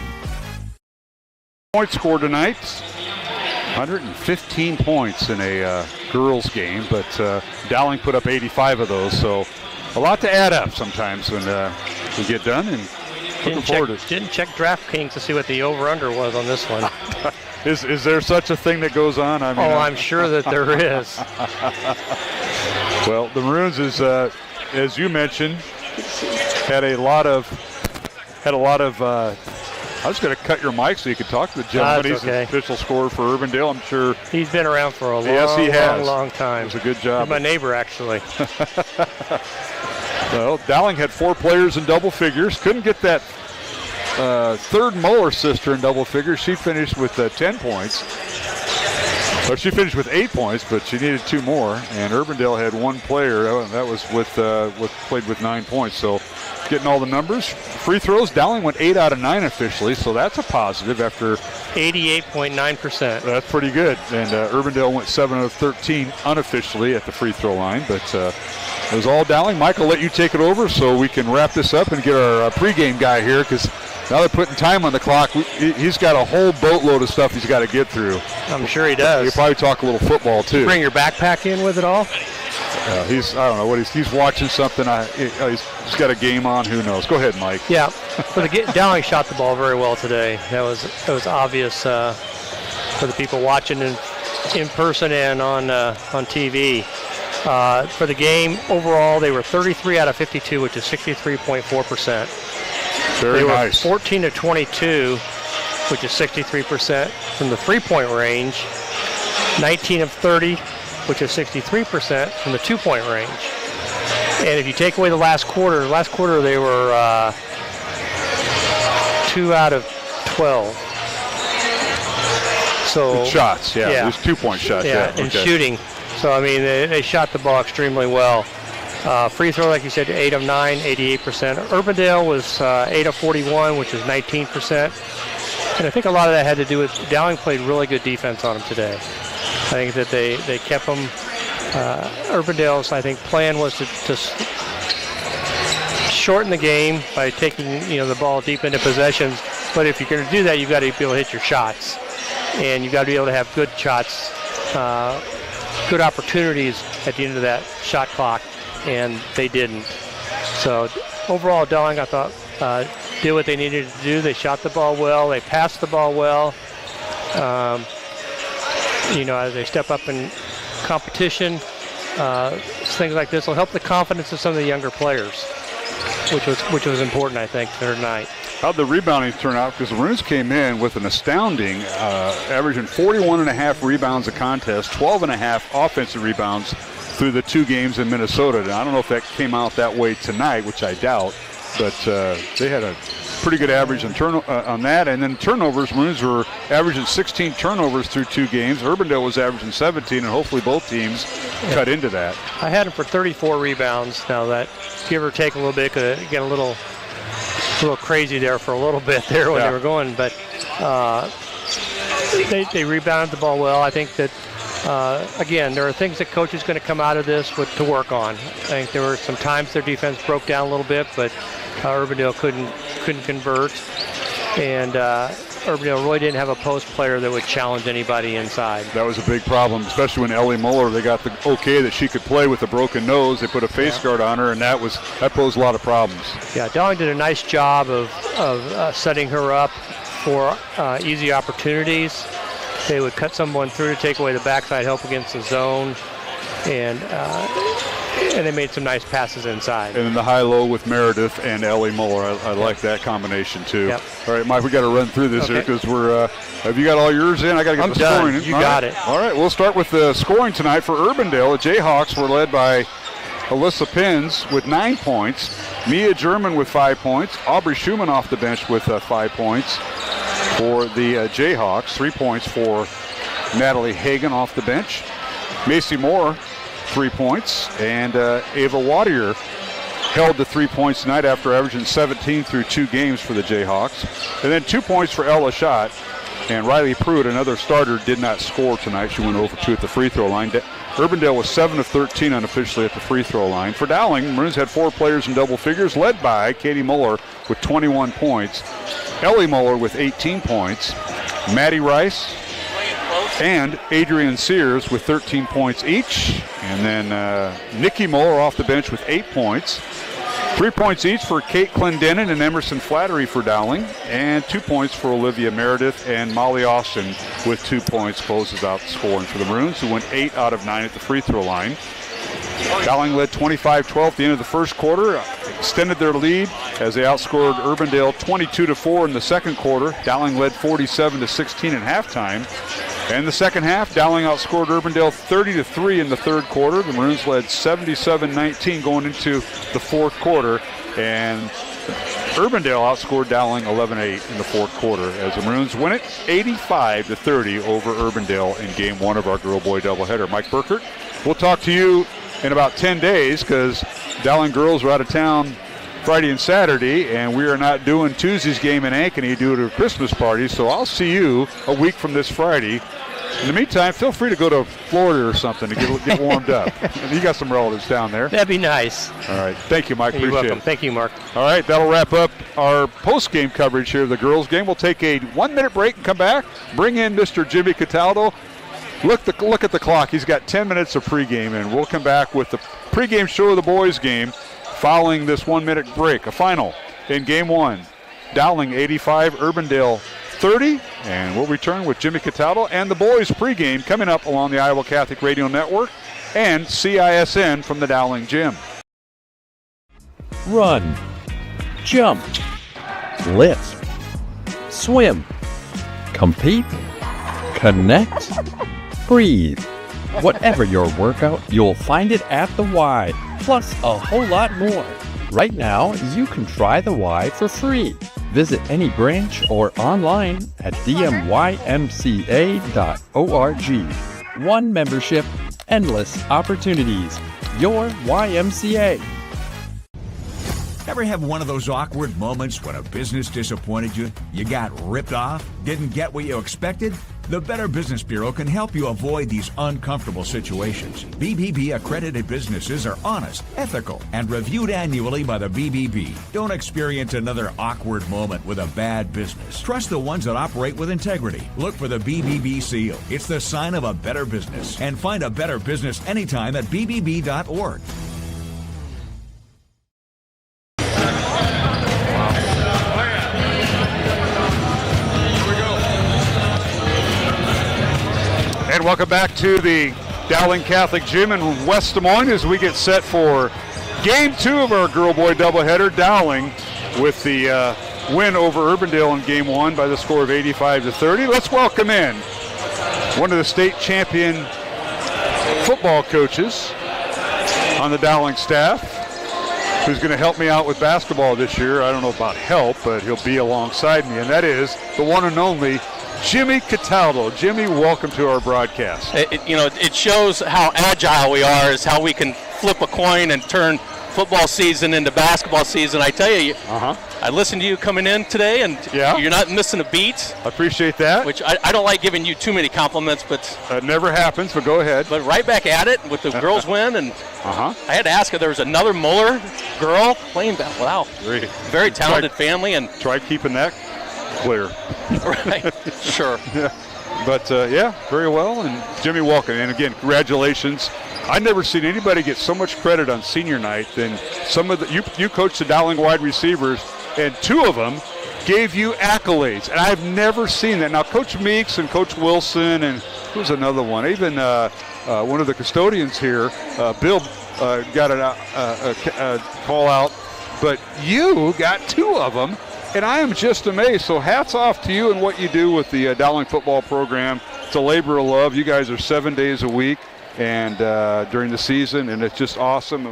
Point score tonight, 115 points in a girls game, but Dowling put up 85 of those, so a lot to add up sometimes when we get done. And Didn't check DraftKings to see what the over-under was on this one. Is there such a thing that goes on? I mean, I'm sure that there is. Well, the Maroons is, as you mentioned, had a lot of. I was going to cut your mic so you could talk to the gentleman. He's the official scorer for Urbandale. I'm sure he's been around for a long time. It was a good job. He's my neighbor, actually. Well, Dowling had 4 players in double figures. Couldn't get that third Muller sister in double figures. She finished with 10 points. Well, she finished with 8 points, but she needed 2 more. And Urbandale had 1 player that was played with 9 points. So getting all the numbers. Free throws, Dowling went 8 out of 9 officially, so that's a positive after 88.9%. That's pretty good. And Urbandale went 7 out of 13 unofficially at the free throw line, but it was all Dowling. Mike, I'll let you take it over so we can wrap this up and get our pregame guy here, because now they're putting time on the clock. He's got a whole boatload of stuff he's got to get through. I'm sure he does. He'll probably talk a little football too. Bring your backpack in with it all? I don't know what he's watching something. He's got a game on. Who knows? Go ahead, Mike. Yeah, Dowling shot the ball very well today. That was obvious for the people watching in person and on TV. For the game overall, they were 33 out of 52, which is 63.4%. Very nice. They were 14 of 22, which is 63% from the three-point range. 19 of 30. Which is 63% from the 2-point range. And if you take away the last quarter they were 2 out of 12. So good shots, yeah. It was 2-point shots, yeah. And shooting. So I mean, they shot the ball extremely well. Free throw, like you said, 8 of 9, 88%. Urbandale was 8 of 41, which is 19%. And I think a lot of that had to do with Dowling played really good defense on them today. I think that they kept them. Urbandale's, I think, plan was to shorten the game by taking the ball deep into possessions. But if you're going to do that, you've got to be able to hit your shots, and you've got to be able to have good shots, good opportunities at the end of that shot clock, and they didn't. So overall, Dowling, I thought, did what they needed to do. They shot the ball well. They passed the ball well. As they step up in competition, things like this will help the confidence of some of the younger players, which was important, I think, for tonight. How'd the rebounding turn out? Because the Maroons came in with an astounding, averaging 41.5 rebounds a contest, 12.5 offensive rebounds through the 2 games in Minnesota. And I don't know if that came out that way tonight, which I doubt, but they had a pretty good average on that. And then turnovers, Maroons were averaging 16 turnovers through 2 games. Urbandale was averaging 17, and hopefully both teams cut into that. I had them for 34 rebounds. Now that, give or take a little bit, could get a little crazy there for a little bit there when they were going, but they rebounded the ball well. I think that again, there are things that coach is going to come out of this to work on. I think there were some times their defense broke down a little bit, but Urbandale couldn't convert. And Urbandale really didn't have a post player that would challenge anybody inside. That was a big problem, especially when Ellie Muller, they got the okay that she could play with a broken nose. They put a face guard on her, and that posed a lot of problems. Yeah, Dowling did a nice job of setting her up for easy opportunities. They would cut someone through to take away the backside help against the zone, and they made some nice passes inside. And then the high-low with Meredith and Ellie Muller. I like that combination, too. Yep. All right, Mike, we got to run through this here because we're have you got all yours in? I got to get the scoring in. You got it. All right, we'll start with the scoring tonight for Urbandale. The Jayhawks were led by Alyssa Pins with 9 points, Mia German with 5 points, Aubrey Schumann off the bench with 5 points for the Jayhawks, 3 points for Natalie Hagan off the bench, Macy Moore 3 points, and Ava Wadier held the 3 points tonight after averaging 17 through 2 games for the Jayhawks. And then 2 points for Ella Schott. And Riley Pruitt, another starter, did not score tonight. She went over 2 at the free throw line. Urbandale was 7 of 13 unofficially at the free throw line. For Dowling, Maroons had 4 players in double figures, led by Katie Muller with 21 points, Ellie Muller with 18 points, Maddie Rice, and Adrian Sears with 13 points each. And then Nikki Muller off the bench with 8 points. 3 points each for Kate Clendenin and Emerson Flattery for Dowling. And 2 points for Olivia Meredith, and Molly Austin with 2 points closes out the scoring for the Maroons, who went 8 out of 9 at the free throw line. Dowling led 25-12 at the end of the first quarter, extended their lead as they outscored Urbandale 22-4 in the second quarter. Dowling led 47-16 at halftime. And in the second half, Dowling outscored Urbandale 30-3 in the third quarter. The Maroons led 77-19 going into the fourth quarter. And Urbandale outscored Dowling 11-8 in the fourth quarter as the Maroons win it 85-30 over Urbandale in game 1 of our girl-boy doubleheader. Mike Burkert, we'll talk to you in about 10 days because Dowling girls are out of town Friday and Saturday, and we are not doing Tuesday's game in Ankeny due to a Christmas party, so I'll see you a week from this Friday. In the meantime, feel free to go to Florida or something to get warmed up. You got some relatives down there. That'd be nice. All right. Thank you, Mike. You're Appreciate welcome. it. Thank you, Mark. All right. That'll wrap up our post-game coverage here of the girls' game. We'll take a 1-minute break and come back. Bring in Mr. Jimmy Cataldo. Look at the clock. He's got 10 minutes of pregame, and we'll come back with the pregame show of the boys' game following this 1-minute break. A final in game 1. Dowling 85, Urbandale 30, and we'll return with Jimmy Cataldo and the boys pregame coming up along the Iowa Catholic Radio Network and CISN from the Dowling Gym. Run, jump, lift, swim, compete, connect, breathe. Whatever your workout, you'll find it at the Y, plus a whole lot more. Right now, you can try the Y for free. Visit any branch or online at dmymca.org. One membership, endless opportunities. Your YMCA. Ever have one of those awkward moments when a business disappointed you? You got ripped off? Didn't get what you expected? The Better Business Bureau can help you avoid these uncomfortable situations. BBB accredited businesses are honest, ethical, and reviewed annually by the BBB. Don't experience another awkward moment with a bad business. Trust the ones that operate with integrity. Look for the BBB seal. It's the sign of a better business. And find a better business anytime at bbb.org. And welcome back to the Dowling Catholic Gym in West Des Moines as we get set for Game 2 of our girl-boy doubleheader. Dowling with the win over Urbandale in Game 1 by the score of 85-30. Let's welcome in one of the state champion football coaches on the Dowling staff who's going to help me out with basketball this year. I don't know about help, but he'll be alongside me, and that is the one and only Jimmy Cataldo. Jimmy, welcome to our broadcast. It shows how agile we are, is how we can flip a coin and turn football season into basketball season. I tell you, I listened to you coming in today, and you're not missing a beat. I appreciate that. Which I don't like giving you too many compliments, but it never happens. But go ahead. But right back at it with the girls win, and I had to ask if there was another Muller girl playing. Wow, very talented family, and try keeping that clear. Right, sure. Yeah. But very well, and Jimmy Walken, and again, congratulations. I've never seen anybody get so much credit on senior night than some of you coached the Dowling wide receivers, and two of them gave you accolades, and I've never seen that. Now, Coach Meeks and Coach Wilson, and who's another one? Even one of the custodians here, Bill, got a call out, but you got two of them, and I am just amazed. So hats off to you and what you do with the Dowling football program. It's a labor of love. You guys are 7 days a week and during the season, and it's just awesome.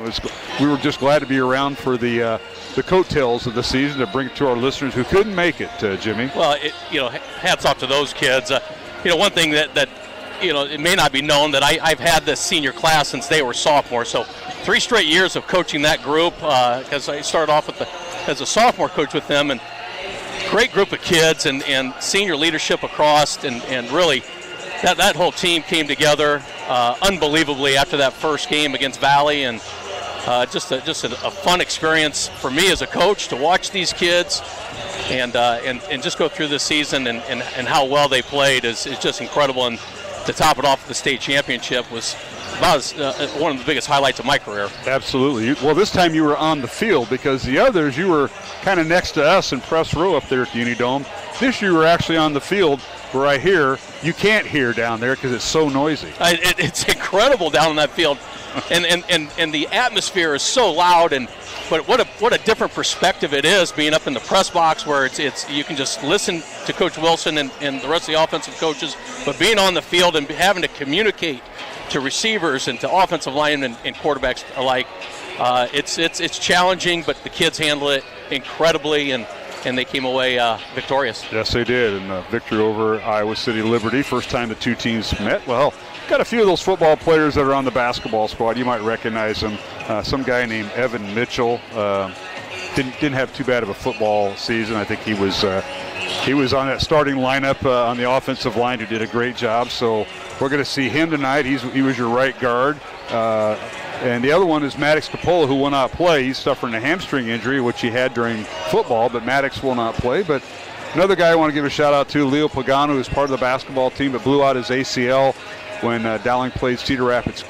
We were just glad to be around for the coattails of the season to bring it to our listeners who couldn't make it, Jimmy. Well, hats off to those kids. One thing that it may not be known that I've had this senior class since they were sophomores. So 3 straight years of coaching that group, because I started off as a sophomore coach with them, and great group of kids and senior leadership across, and really that whole team came together unbelievably after that first game against Valley, and just a fun experience for me as a coach to watch these kids and just go through this season and how well they played is just incredible. And to top it off with the state championship was about one of the biggest highlights of my career. Absolutely. Well, this time you were on the field, because the others you were kind of next to us in press row up there at the Unidome. This year you were actually on the field, where I hear you can't hear down there because it's so noisy. It's incredible down in that field, and the atmosphere is so loud. But what a different perspective it is being up in the press box, where it's you can just listen to Coach Wilson and the rest of the offensive coaches, but being on the field and having to communicate to receivers and to offensive linemen and quarterbacks alike, it's challenging, but the kids handle it incredibly, and they came away victorious. Yes, they did, and victory over Iowa City Liberty. First time the two teams met. Well, got a few of those football players that are on the basketball squad. You might recognize them. Some guy named Evan Mitchell didn't have too bad of a football season. I think he was on that starting lineup on the offensive line, who did a great job. So we're going to see him tonight. He was your right guard. And the other one is Maddox Capola, who will not play. He's suffering a hamstring injury, which he had during football, but Maddox will not play. But another guy I want to give a shout out to, Leo Pagano, who's part of the basketball team, but blew out his ACL when Dowling played Cedar Rapids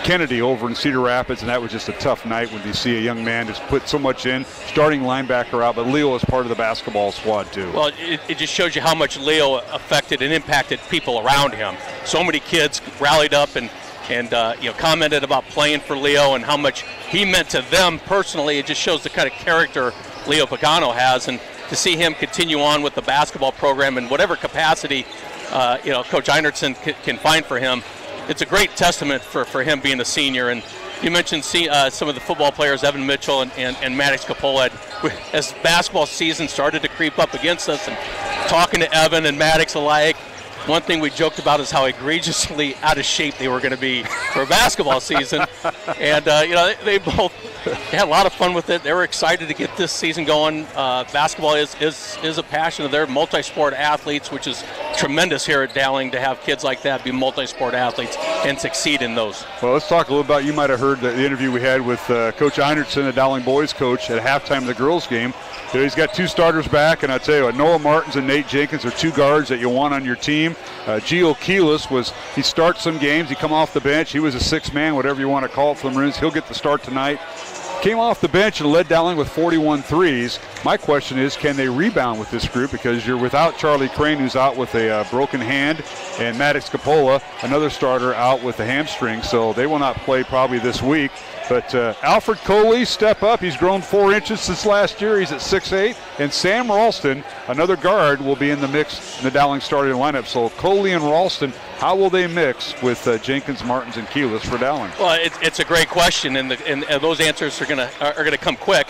Kennedy over in Cedar Rapids, and that was just a tough night when you see a young man just put so much in, starting linebacker out, but Leo is part of the basketball squad too. Well, it just shows you how much Leo affected and impacted people around him. So many kids rallied up and commented about playing for Leo and how much he meant to them personally. It just shows the kind of character Leo Pagano has, and to see him continue on with the basketball program in whatever capacity Coach Einertson can find for him. It's a great testament for him being a senior. And you mentioned some of the football players, Evan Mitchell and Maddox Capola. As basketball season started to creep up against us, and talking to Evan and Maddox alike, one thing we joked about is how egregiously out of shape they were going to be for basketball season. And, they both had a lot of fun with it. They were excited to get this season going. Basketball is a passion of their multi-sport athletes, which is tremendous here at Dowling to have kids like that be multi-sport athletes and succeed in those. Well, let's talk a little about, you might have heard the interview we had with Coach Einertson, the Dowling boys coach, at halftime of the girls game. He's got two starters back, and I tell you what, Noah Martins and Nate Jenkins are two guards that you want on your team. Gio Keelis he starts some games. He come off the bench. He was a sixth man, whatever you want to call it for the Maroons. He'll get the start tonight. Came off the bench and led Dowling with 41 threes. My question is, can they rebound with this group? Because you're without Charlie Crane, who's out with a broken hand, and Maddox Capola, another starter, out with a hamstring. So they will not play probably this week. But Alfred Coley, step up. He's grown 4 inches since last year. He's at 6'8". And Sam Ralston, another guard, will be in the mix in the Dowling starting lineup. So Coley and Ralston, how will they mix with Jenkins, Martins, and Keelis for Dowling? Well, it's a great question, and those answers are gonna come quick.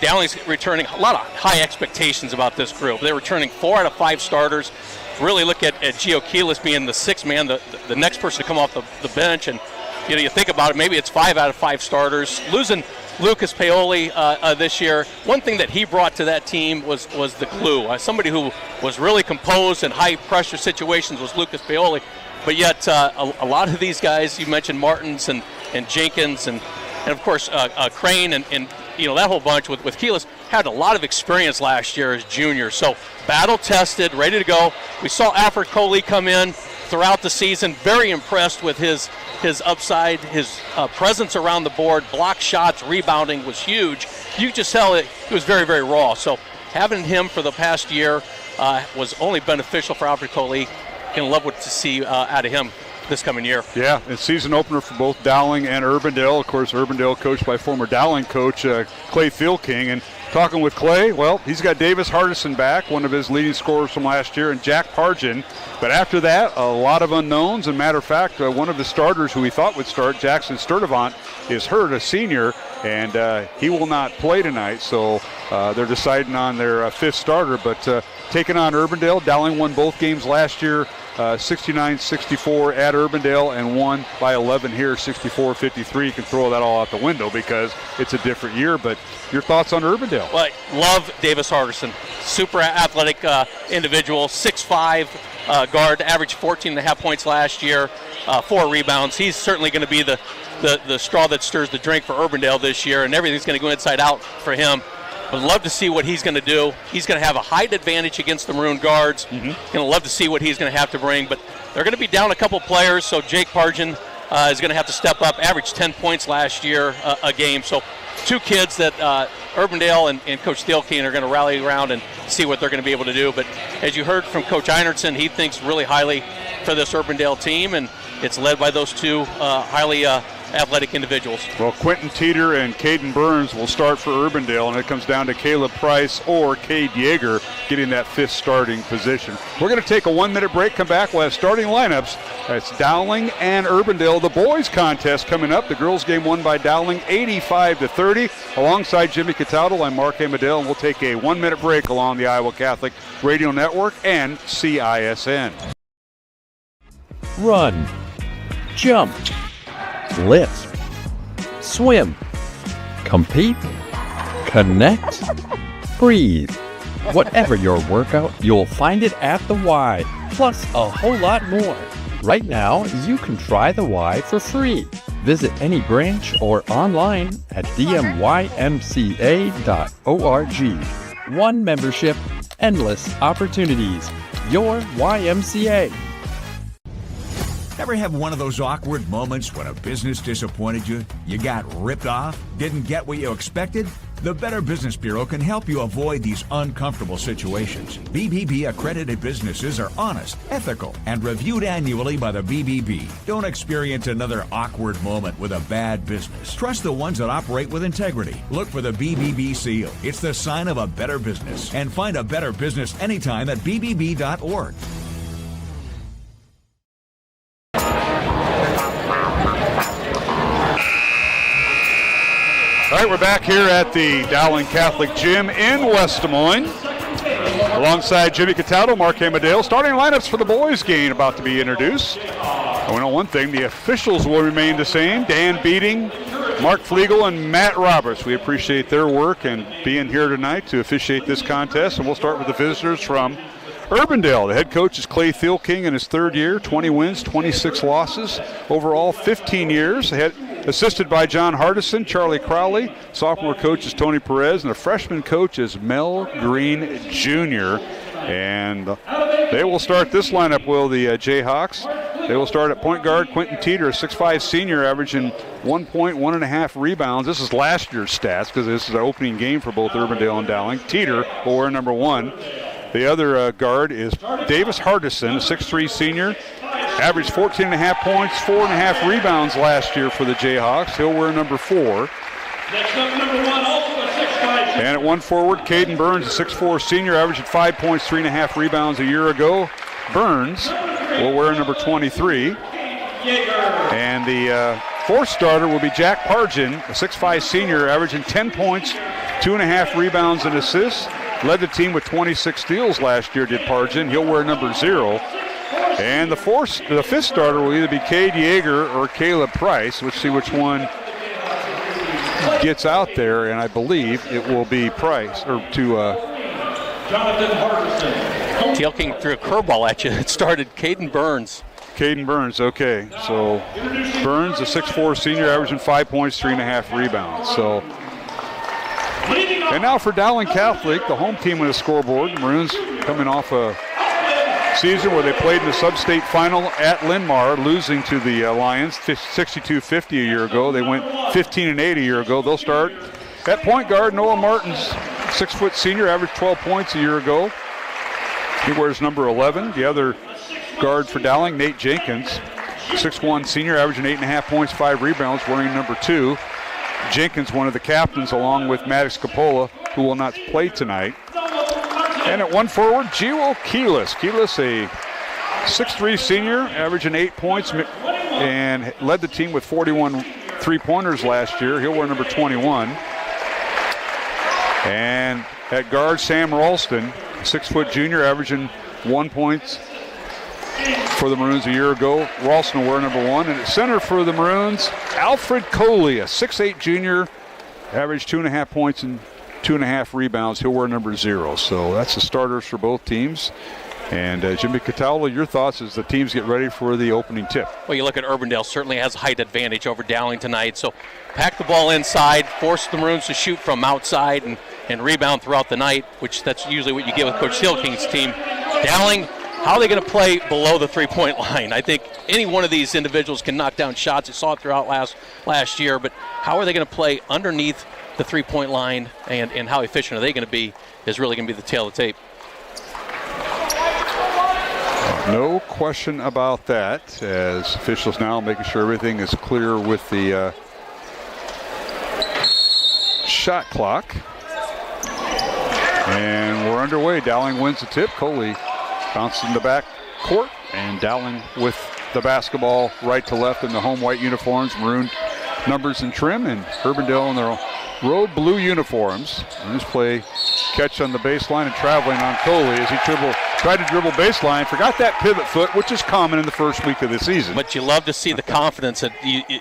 Dowling's returning a lot of high expectations about this group. They're returning 4 out of 5 starters. Really look at Gio Keelis being the sixth man, the next person to come off the bench, and you think about it, maybe it's 5 out of 5 starters. Losing Lucas Paoli this year. One thing that he brought to that team was the glue. Somebody who was really composed in high-pressure situations was Lucas Paoli. But yet a lot of these guys, you mentioned Martins and Jenkins and of course Crane and that whole bunch with Keelis had a lot of experience last year as juniors. So battle-tested, ready to go. We saw Alfred Coley come in throughout the season, very impressed with his upside, his presence around the board, block shots, rebounding was huge. You could just tell he was very, very raw. So having him for the past year was only beneficial for Alfred Coley. Can love what to see out of him this coming year. Yeah, it's season opener for both Dowling and Urbandale. Of course, Urbandale coached by former Dowling coach Clay Thielking. And talking with Clay, well, he's got Davis Hardison back, one of his leading scorers from last year, and Jack Pargin. But after that, a lot of unknowns. And matter of fact, one of the starters who we thought would start, Jackson Sturdivant, is hurt, a senior, and he will not play tonight. So they're deciding on their fifth starter. But taking on Urbandale, Dowling won both games last year, 69-64 at Urbandale, and won by 11 here, 64-53. You can throw that all out the window because it's a different year. But your thoughts on Urbandale? Well, love Davis Hardison. Super athletic individual, 6'5", guard, averaged 14.5 points last year, 4 rebounds. He's certainly going to be the straw that stirs the drink for Urbandale this year, and everything's going to go inside out for him. Would love to see what he's going to do. He's going to have a height advantage against the Maroon guards. Going to love to see what he's going to have to bring. But they're going to be down a couple players, so Jake Pargin is going to have to step up. Averaged 10 points last year a game. So 2 kids that Urbandale and Coach Thielking are going to rally around and see what they're going to be able to do. But as you heard from Coach Einertson, he thinks really highly for this Urbandale team, and it's led by those 2 highly athletic individuals. Well, Quentin Teeter and Caden Burns will start for Urbandale, and it comes down to Caleb Price or Cade Yeager getting that 5th starting position. We're going to take a 1-minute break, come back, we'll have starting lineups. That's Dowling and Urbandale. The boys contest coming up. The girls game won by Dowling 85-30. Alongside Jimmy Cataldo, I'm Mark Amadale, and we'll take a 1-minute break along the Iowa Catholic Radio Network and CISN. Run, jump, lift, swim, compete, connect, breathe. Whatever your workout, you'll find it at the Y, plus a whole lot more. Right now, you can try the Y for free. Visit any branch or online at dmymca.org. One membership, endless opportunities. Your YMCA. Ever have one of those awkward moments when a business disappointed you? You got ripped off? Didn't get what you expected? The Better Business Bureau can help you avoid these uncomfortable situations. BBB accredited businesses are honest, ethical, and reviewed annually by the BBB. Don't experience another awkward moment with a bad business. Trust the ones that operate with integrity. Look for the BBB seal. It's the sign of a better business. And find a better business anytime at bbb.org. All right, we're back here at the Dowling Catholic Gym in West Des Moines. Alongside Jimmy Cataldo, Mark Amadale. Starting lineups for the boys game about to be introduced. And we know one thing, the officials will remain the same. Dan Beating, Mark Flegel, and Matt Roberts. We appreciate their work and being here tonight to officiate this contest. And we'll start with the visitors from Urbandale. The head coach is Clay Thielking in his 3rd year, 20 wins, 26 losses. Overall, 15 years. Assisted by John Hardison, Charlie Crowley. Sophomore coach is Tony Perez, and the freshman coach is Mel Green Jr. And they will start this lineup, the Jayhawks. They will start at point guard Quentin Teeter, a 6'5 senior, averaging 1 point, 1.5 rebounds. This is last year's stats because this is the opening game for both Urbandale and Dowling. Teeter will wear number 1. The other guard is Davis Hardison, a 6'3 senior. Averaged 14.5 points, 4.5 rebounds last year for the Jayhawks. He'll wear number 4. And at 1 forward, Caden Burns, a 6'4 senior, averaged 5 points, 3.5 rebounds a year ago. Burns will wear number 23. And the 4th starter will be Jack Pargin, a 6'5 senior, averaging 10 points, 2.5 rebounds and assists. Led the team with 26 steals last year, did Pargin. He'll wear number 0. And the 5th starter will either be Cade Yeager or Caleb Price. Let's see which one gets out there, and I believe it will be Price, or to Teal King threw a curveball at you. It started Caden Burns. Caden Burns, okay. So Burns, a 6'4 senior, averaging 5 points, 3.5 rebounds. So, and now for Dowling Catholic, the home team on the scoreboard. The Maroons coming off a season where they played in the sub-state final at Linn-Mar, losing to the Lions 62-50 a year ago. They went 15-8 a year ago. They'll start at point guard. Noah Martins, 6' senior, averaged 12 points a year ago. He wears number 11. The other guard for Dowling, Nate Jenkins, 6'1 senior, averaging 8.5 points, 5 rebounds, wearing number 2. Jenkins, one of the captains, along with Maddox Capola, who will not play tonight. And at one forward, Gio Keelis. Keelis, a 6'3 senior, averaging 8 points, and led the team with 41 three-pointers last year. He'll wear number 21. And at guard, Sam Ralston, 6' junior, averaging 1 point for the Maroons a year ago. Ralston will wear number 1. And at center for the Maroons, Alfred Coley, a 6'8 junior, averaged 2.5 points and 2.5 rebounds. He'll wear number 0. So that's the starters for both teams. And Jimmy Cataldo, your thoughts as the teams get ready for the opening tip? Well, you look at Urbandale, certainly has height advantage over Dowling tonight. So pack the ball inside, force the Maroons to shoot from outside and rebound throughout the night, which that's usually what you get with Coach Teal King's team. Dowling, how are they going to play below the three-point line? I think any one of these individuals can knock down shots. You saw it throughout last year, but how are they going to play underneath the three-point line, and how efficient are they going to be is really going to be the tail of the tape. No question about that, as officials now making sure everything is clear with the shot clock. And we're underway. Dowling wins the tip. Coley bounces in the back court, and Dowling with the basketball right to left in the home white uniforms, maroon numbers and trim, and Urbandale in their road blue uniforms. And this play, catch on the baseline and traveling on Coley as he tried to dribble baseline, forgot that pivot foot, which is common in the first week of the season. But you love to see the confidence that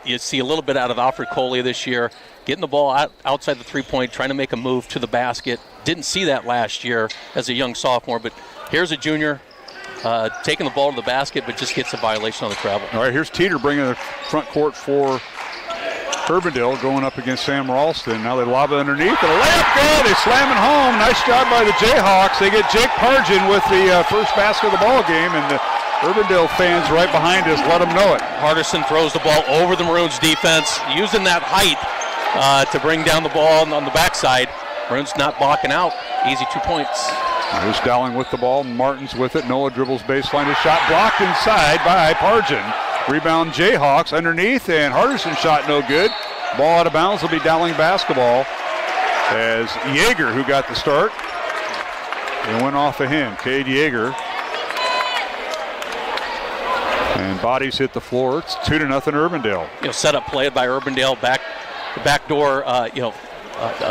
you see a little bit out of Alfred Coley this year, getting the ball outside the three-point, trying to make a move to the basket. Didn't see that last year as a young sophomore, but here's a junior taking the ball to the basket, but just gets a violation on the travel. All right, here's Teeter bringing the front court for Urbandale, going up against Sam Ralston. Now they lob it underneath, and a layup good. They slam it home. Nice job by the Jayhawks. They get Jake Pargin with the first basket of the ball game, and the Urbandale fans right behind us let them know it. Hardison throws the ball over the Maroons defense, using that height to bring down the ball on the backside. Maroons not blocking out. Easy 2 points. Here's Dowling with the ball. Martin's with it. Noah dribbles baseline. His shot blocked inside by Pargin. Rebound Jayhawks underneath, and Hardison shot no good. Ball out of bounds will be Dowling basketball as Yeager, who got the start, and went off of him. Cade Yeager. And bodies hit the floor. It's 2-0 Urbandale. Set up play by Urbandale. The backdoor, a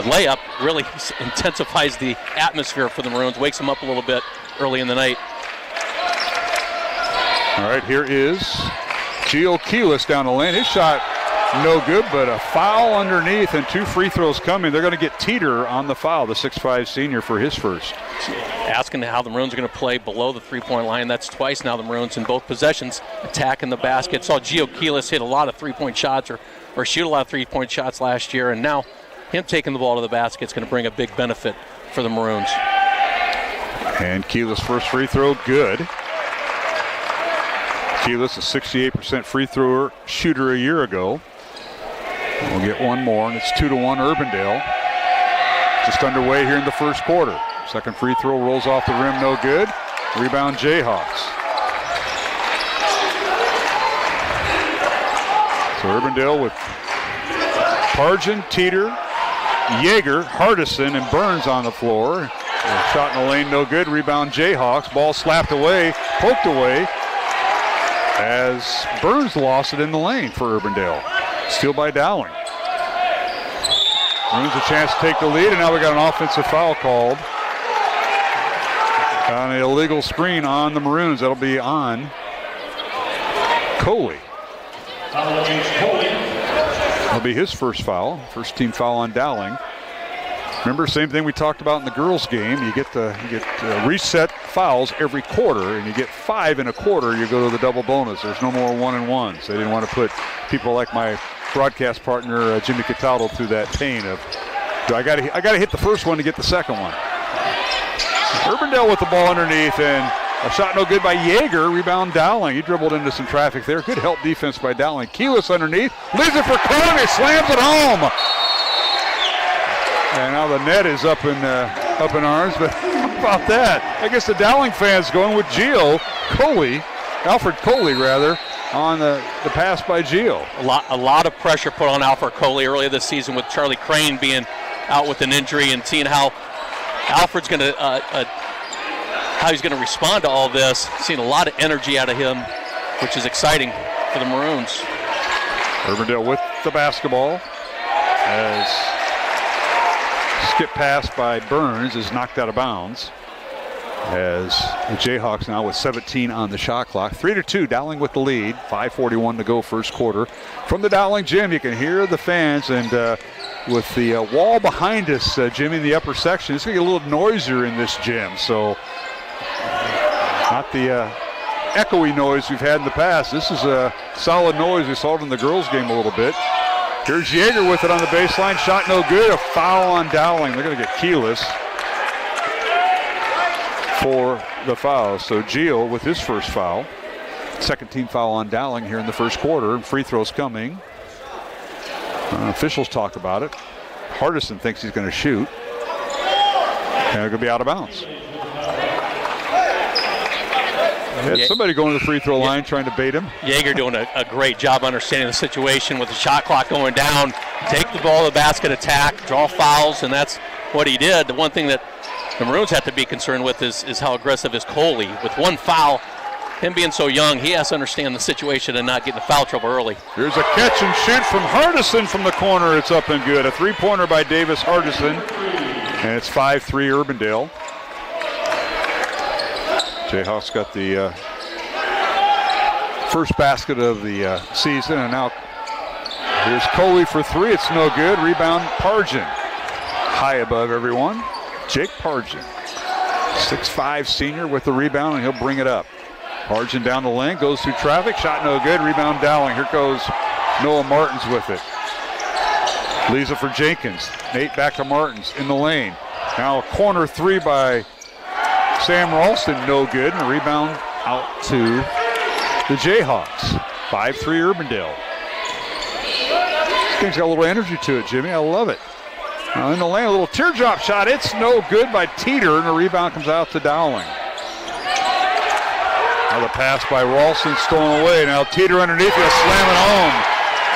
layup really intensifies the atmosphere for the Maroons, wakes them up a little bit early in the night. All right, here is Gio Keelis down the lane. His shot no good, but a foul underneath and 2 free throws coming. They're going to get Teeter on the foul, the 6'5 senior, for his first. Asking how the Maroons are going to play below the three-point line. That's twice now the Maroons in both possessions attacking the basket. Saw Gio Keelis hit a lot of three-point shots or shoot a lot of three-point shots last year, and now him taking the ball to the basket is going to bring a big benefit for the Maroons. And Keelis' first free throw, good. Keelis, a 68% free thrower shooter a year ago. We'll get one more, and it's 2-1 Urbandale. Just underway here in the first quarter. Second free throw rolls off the rim, no good. Rebound Jayhawks. So Urbandale with Pargin, Teeter, Yeager, Hardison, and Burns on the floor. Shot in the lane, no good. Rebound Jayhawks. Ball slapped away, poked away, as Burns lost it in the lane for Urbandale. Steal by Dowling. Maroons a chance to take the lead, and now we got an offensive foul called on an illegal screen on the Maroons. That'll be on Coley. That'll be his first foul. First team foul on Dowling. Remember, same thing we talked about in the girls' game. You get reset fouls every quarter, and you get 5 in a quarter. You go to the double bonus. There's no more 1-and-1s. They didn't want to put people like my broadcast partner Jimmy Cataldo through that pain of, I got to hit the first one to get the second one. Urbandale with the ball underneath, and a shot no good by Yeager. Rebound Dowling. He dribbled into some traffic there. Good help defense by Dowling. Keyless underneath. Leaves it for Coley. Slams it home. And now the net is up in arms, but how about that? I guess the Dowling fans going with Alfred Coley rather, on the pass by Gio. A lot of pressure put on Alfred Coley earlier this season with Charlie Crane being out with an injury, and seeing how Alfred's going to how he's going to respond to all this. Seeing a lot of energy out of him, which is exciting for the Maroons. Urbandale with the basketball as skip pass by Burns is knocked out of bounds. As the Jayhawks now with 17 on the shot clock. 3-2, Dowling with the lead. 5:41 to go first quarter. From the Dowling gym, you can hear the fans, and with the wall behind us, Jimmy, in the upper section, it's going to get a little noisier in this gym. So not the echoey noise we've had in the past. This is a solid noise. We saw it in the girls' game a little bit. Here's Yeager with it on the baseline. Shot no good. A foul on Dowling. They're going to get keyless for the foul. So Gio with his first foul. Second team foul on Dowling here in the first quarter. Free throws coming. Officials talk about it. Hardison thinks he's going to shoot. And they're going to be out of bounds. Somebody going to the free throw line trying to bait him. Yeager doing a great job understanding the situation with the shot clock going down. Take the ball to the basket, attack, draw fouls, and that's what he did. The one thing that the Maroons have to be concerned with is how aggressive is Coley. With one foul, him being so young, he has to understand the situation and not get in foul trouble early. Here's a catch and shoot from Hardison from the corner. It's up and good. A three-pointer by Davis Hardison. And it's 5-3 Urbandale. Jayhawks got the first basket of the season, and now here's Coley for three. It's no good. Rebound Pargin. High above everyone. Jake Pargin, 6'5" senior with the rebound, and he'll bring it up. Pargin down the lane, goes through traffic. Shot no good. Rebound Dowling. Here goes Noah Martins with it. Leaves it for Jenkins. Nate back to Martins in the lane. Now a corner three by Sam Ralston, no good, and a rebound out to the Jayhawks. 5-3 Urbandale. This game's got a little energy to it, Jimmy. I love it. Now in the lane, a little teardrop shot. It's no good by Teeter, and the rebound comes out to Dowling. Now the pass by Ralston stolen away. Now Teeter underneath, he'll slam it home.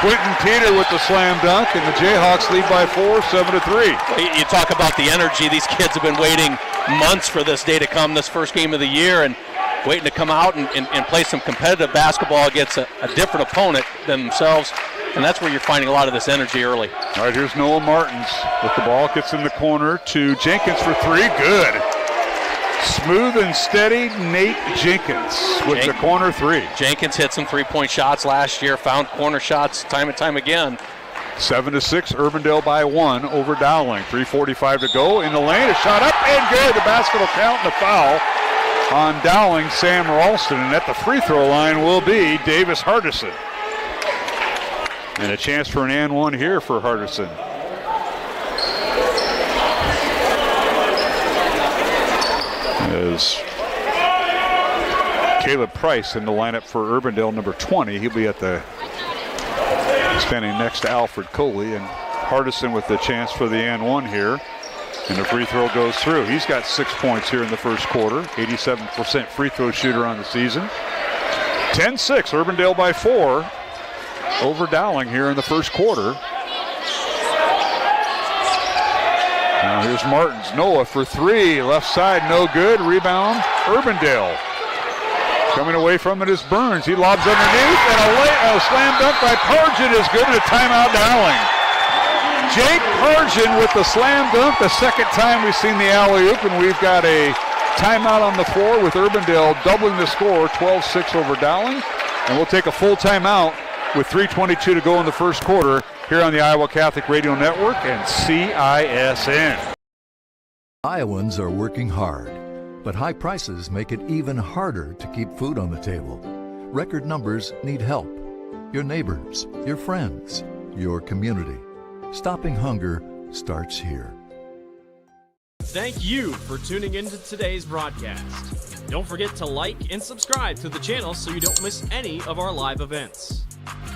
Quentin Teeter with the slam dunk, and the Jayhawks lead by 4, 7-3. You talk about the energy. These kids have been waiting months for this day to come, this first game of the year, and waiting to come out and play some competitive basketball against a different opponent than themselves. And that's where you're finding a lot of this energy early. All right, here's Noah Martins with the ball. Gets in the corner to Jenkins for three. Good. Smooth and steady Nate Jenkins with the corner three. Jenkins hit some three-point shots last year, found corner shots time and time again. 7-6, Urbandale by 1 over Dowling. 3:45 to go in the lane. A shot up and good. The basket will count, and the foul on Dowling, Sam Ralston. And at the free throw line will be Davis Hardison. And a chance for an and one here for Hardison. As Caleb Price in the lineup for Urbandale, number 20. He'll be at the standing next to Alfred Coley, and Hardison with the chance for the and one here. And the free throw goes through. He's got 6 points here in the first quarter. 87% free throw shooter on the season. 10-6, Urbandale by 4 over Dowling here in the first quarter. Now here's Martins. Noah for three. Left side, no good. Rebound, Urbandale. Coming away from it is Burns. He lobs underneath, and a slam dunk by Pargin is good, and a timeout Dowling. Jake Pargin with the slam dunk. The second time we've seen the alley-oop, and we've got a timeout on the floor with Urbandale doubling the score, 12-6 over Dowling. And we'll take a full timeout with 3:22 to go in the first quarter here on the Iowa Catholic Radio Network and CISN. Iowans are working hard, but high prices make it even harder to keep food on the table. Record numbers need help. Your neighbors, your friends, your community. Stopping hunger starts here. Thank you for tuning into today's broadcast. Don't forget to like and subscribe to the channel so you don't miss any of our live events.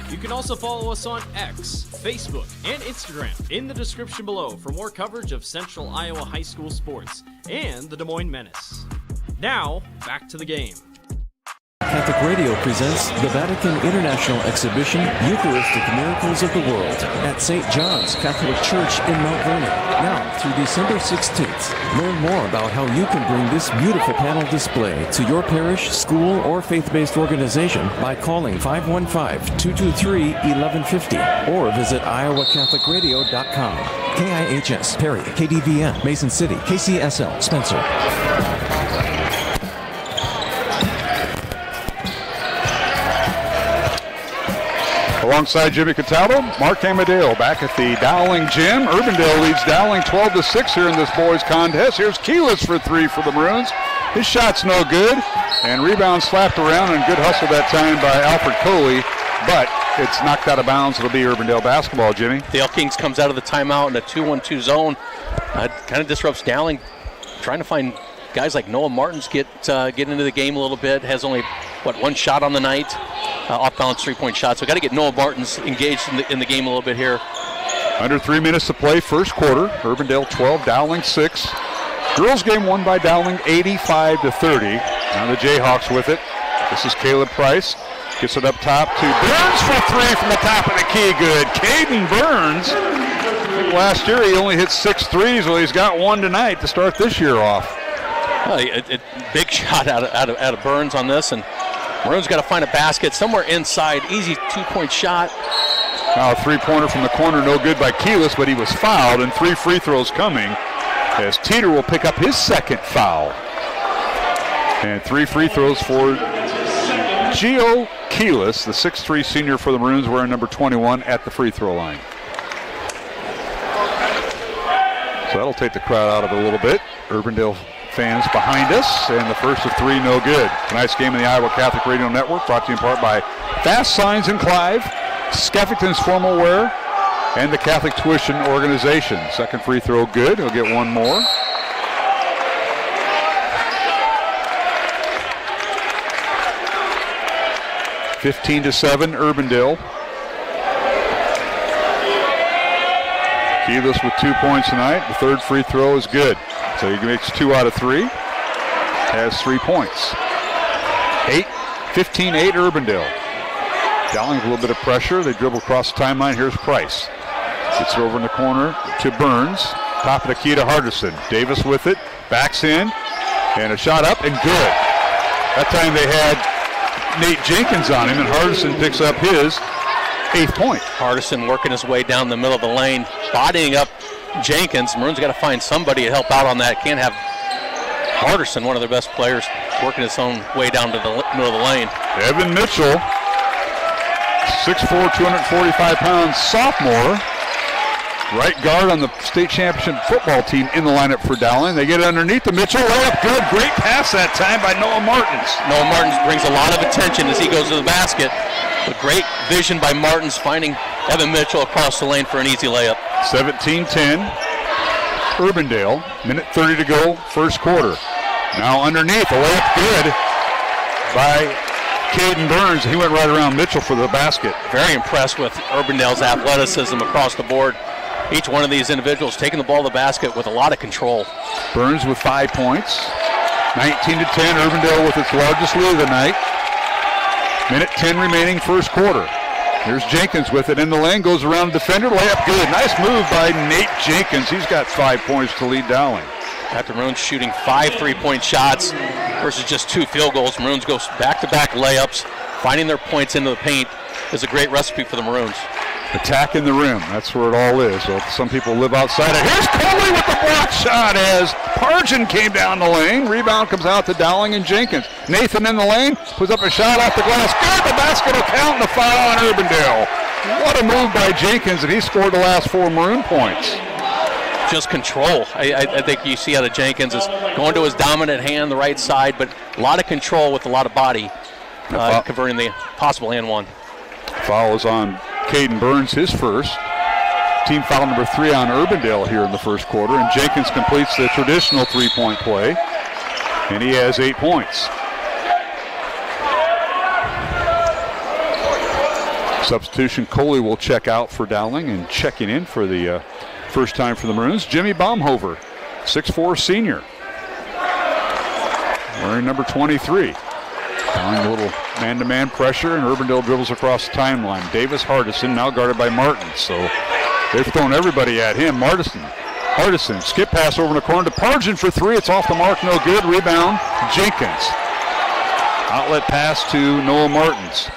You can also follow us on X, Facebook, and Instagram in the description below for more coverage of Central Iowa High School sports and the Des Moines Menace. Now, back to the game. Catholic Radio presents the Vatican International Exhibition Eucharistic Miracles of the World at St. John's Catholic Church in Mount Vernon. Now through December 16th, learn more about how you can bring this beautiful panel display to your parish, school, or faith-based organization by calling 515-223-1150 or visit iowacatholicradio.com. KIHS, Perry, KDVN, Mason City, KCSL, Spencer. Alongside Jimmy Cataldo, Mark Amadeo back at the Dowling gym. Urbandale leads Dowling 12-6 here in this boys contest. Here's Keyless for three for the Maroons. His shot's no good, and rebound slapped around, and good hustle that time by Alfred Coley, but it's knocked out of bounds. It'll be Urbandale basketball, Jimmy. Dale Kings comes out of the timeout in a 2-1-2 zone. Kind of disrupts Dowling, trying to find guys like Noah Martins get into the game a little bit. Has only, one shot on the night, off-balance three-point shot. So got to get Noah Martins engaged in the game a little bit here. Under 3 minutes to play, first quarter. Urbandale 12, Dowling 6. Girls game won by Dowling 85-30. Now the Jayhawks with it. This is Caleb Price. Gets it up top to Burns for three from the top of the key. Good. Caden Burns. I think last year he only hit 6 threes. Well, he's got one tonight to start this year off. A big shot out of Burns on this, and Maroon's got to find a basket somewhere inside. Easy two-point shot. Now a three-pointer from the corner, no good by Keyless, but he was fouled, and 3 free throws coming as Teeter will pick up his second foul. And 3 free throws for Gio Keyless, the 6'3 senior for the Maroons, wearing number 21 at the free throw line. So that'll take the crowd out of it a little bit. Urbandale fans behind us, and the first of 3 no good. Tonight's game in the Iowa Catholic Radio Network brought to you in part by Fast Signs in Clive, Skeffington's Formal Wear, and the Catholic Tuition Organization. Second free throw good. He'll get one more. (15-7) Urbandale. Keyless with 2 points tonight. The third free throw is good. So he makes 2 out of 3. Has 3 points. 15-8 Urbandale. Dowling with a little bit of pressure. They dribble across the timeline. Here's Price. Gets it over in the corner to Burns. Top of the key to Hardison. Davis with it. Backs in. And a shot up and good. That time they had Nate Jenkins on him, and Hardison picks up his 8th point. Hardison working his way down the middle of the lane, bodying up Jenkins. Maroon's got to find somebody to help out on that. Can't have Hardison, one of their best players, working his own way down to the middle of the lane. Evan Mitchell, 6'4", 245 pounds sophomore, right guard on the state championship football team in the lineup for Dowling. They get it underneath the Mitchell. Layup good. Great pass that time by Noah Martins. Noah Martins brings a lot of attention as he goes to the basket. But great vision by Martins, finding Evan Mitchell across the lane for an easy layup. 17-10. Urbandale. Minute 30 to go, first quarter. Now underneath, a layup good by Caden Burns. He went right around Mitchell for the basket. Very impressed with Urbandale's athleticism across the board. Each one of these individuals taking the ball to the basket with a lot of control. Burns with 5 points. 19-10, Urbandale with its largest lead of the night. Minute 10 remaining, first quarter. Here's Jenkins with it in the lane, goes around the defender, layup good. Nice move by Nate Jenkins. He's got 5 points to lead Dowling. After Maroons shooting 5 3-point shots versus just 2 field goals, Maroons go back-to-back layups. Finding their points into the paint is a great recipe for the Maroons. Attacking the rim. That's where it all is. So some people live outside it. Here's Coley with the block shot as Pargin came down the lane. Rebound comes out to Dowling and Jenkins. Nathan in the lane. Puts up a shot off the glass. Good. The basket will count, and the foul on Urbandale. What a move by Jenkins, and he scored the last 4 Maroon points. Just control. I think you see out of Jenkins is going to his dominant hand, the right side, but a lot of control with a lot of body, converting the possible and one. Foul is on Caden Burns, his first. Team foul number 3 on Urbandale here in the first quarter, and Jenkins completes the traditional 3-point play, and he has 8 points. Substitution, Coley will check out for Dowling, and checking in for the first time for the Maroons, Jimmy Baumhover, 6'4" senior, wearing number 23. Dowling a little man-to-man pressure, and Urbandale dribbles across the timeline. Davis Hardison now guarded by Martin, so they've thrown everybody at him. Hardison, skip pass over in the corner to Pargin for 3. It's off the mark, no good. Rebound, Jenkins. Outlet pass to Noah Martins.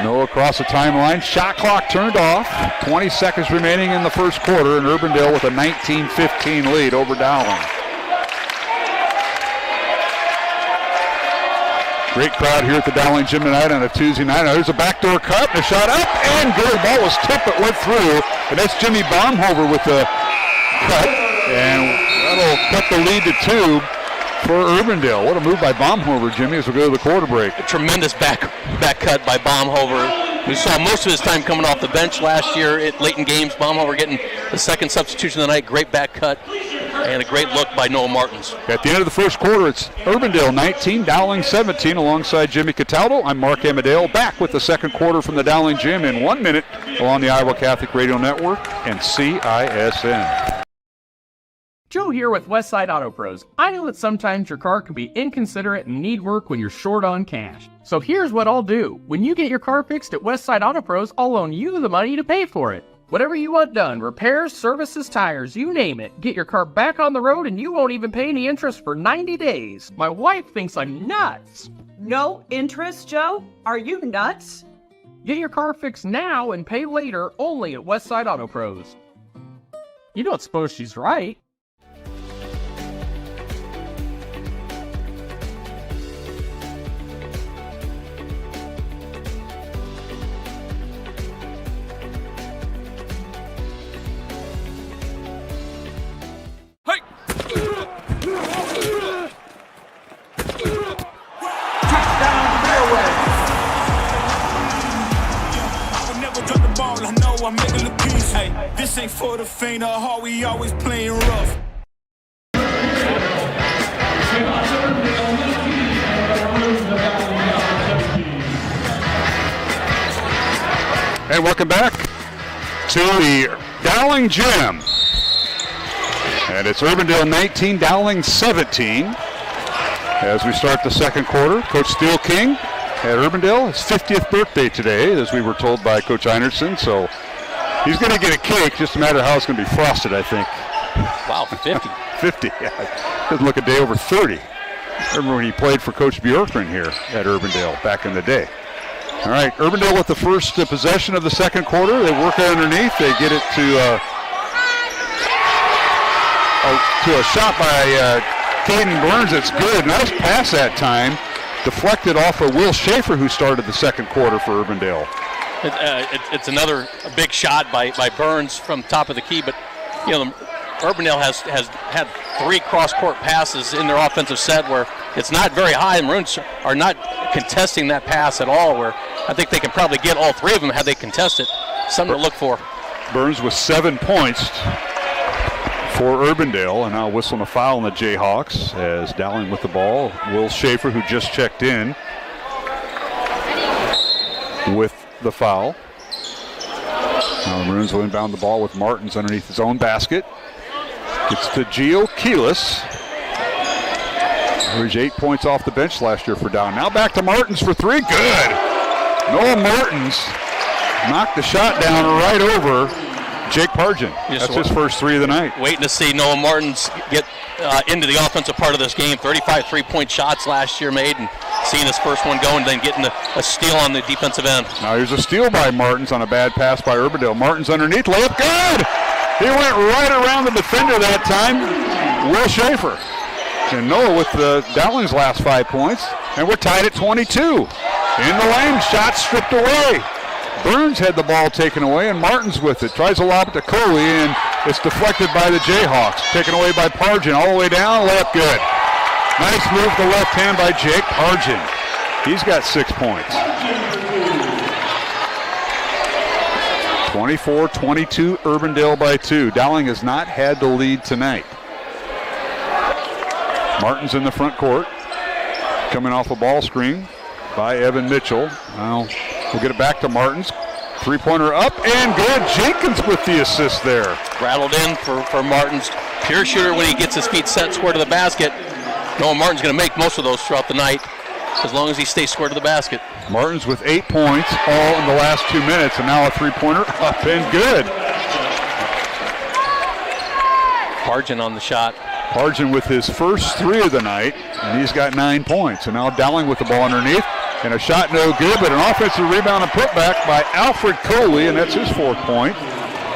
Noah across the timeline. Shot clock turned off. 20 seconds remaining in the first quarter, and Urbandale with a 19-15 lead over Dowling. Great crowd here at the Dowling Gym tonight on a Tuesday night. Now there's a backdoor cut, and a shot up, and good. Ball was tipped, but went through. And that's Jimmy Baumhover with the cut, and that'll cut the lead to 2 for Urbandale. What a move by Baumhover, Jimmy, as we go to the quarter break. A tremendous back cut by Baumhover. We saw most of his time coming off the bench last year late in games. Baumhover getting the second substitution of the night. Great back cut and a great look by Noah Martins. At the end of the first quarter, it's Urbandale 19, Dowling 17, alongside Jimmy Cataldo. I'm Mark Amadale, back with the second quarter from the Dowling Gym in 1 minute along the Iowa Catholic Radio Network and CISN. Joe here with Westside Auto Pros. I know that sometimes your car can be inconsiderate and need work when you're short on cash. So here's what I'll do. When you get your car fixed at Westside Auto Pros, I'll loan you the money to pay for it. Whatever you want done, repairs, services, tires, you name it. Get your car back on the road and you won't even pay any interest for 90 days. My wife thinks I'm nuts. No interest, Joe? Are you nuts? Get your car fixed now and pay later only at Westside Auto Pros. You don't suppose she's right? I'm making a piece. Hey, this ain't for the faint of heart. We always playing rough. And welcome back to the Dowling Gym. And it's Urbandale 19, Dowling 17. As we start the second quarter, Coach Steel King at Urbandale, his 50th birthday today, as we were told by Coach Einertson. So he's going to get a cake, just a matter of how it's going to be frosted, I think. Wow, 50. 50, yeah. Doesn't look a day over 30. Remember when he played for Coach Bjorkgren here at Urbandale back in the day. All right, Urbandale with the first possession of the second quarter. They work it underneath. They get it to a shot by Caden Burns. It's good. Nice pass that time. Deflected off of Will Schaefer, who started the second quarter for Urbandale. It's another big shot by Burns from top of the key, but you know, Urbandale has had 3 cross-court passes in their offensive set where it's not very high. The Maroons are not contesting that pass at all, where I think they can probably get all 3 of them had they contested. Something to look for. Burns with 7 points for Urbandale, and now whistling a foul on the Jayhawks as Dowling with the ball. Will Schaefer, who just checked in, with the foul. Now the Maroons will inbound the ball with Martins underneath his own basket. Gets to Gio Keelis. Averaged 8 points off the bench last year for Dowling. Now back to Martins for 3. Good. Noah Martins knocked the shot down right over Jake Pargin. That's his first 3 of the night. Waiting to see Noah Martins get into the offensive part of this game. 35 3-point shots last year made, and seeing his first one go and then getting a steal on the defensive end. Now here's a steal by Martins on a bad pass by Urbandale. Martins underneath, layup good! He went right around the defender that time, Will Schaefer. And Noah with Dowling's last 5 points, and we're tied at 22. In the lane, shot stripped away. Burns had the ball taken away, and Martins with it. Tries to lob it to Coley, and it's deflected by the Jayhawks. Taken away by Pargin, all the way down, layup good. Nice move to the left hand by Jake Pargin. He's got 6 points. 24-22, Urbandale by 2. Dowling has not had the lead tonight. Martins in the front court, coming off a ball screen by Evan Mitchell. Now we'll get it back to Martins. Three-pointer up and good. Jenkins with the assist there. Rattled in for Martins. Pure shooter when he gets his feet set square to the basket. Noah Martin's going to make most of those throughout the night as long as he stays square to the basket. Martins with 8 points all in the last 2 minutes, and now a three-pointer up and good. Pargin on the shot. Pargin with his first 3 of the night, and he's got 9 points. And now Dowling with the ball underneath, and a shot no good, but an offensive rebound and putback by Alfred Coley, and that's his 4th point.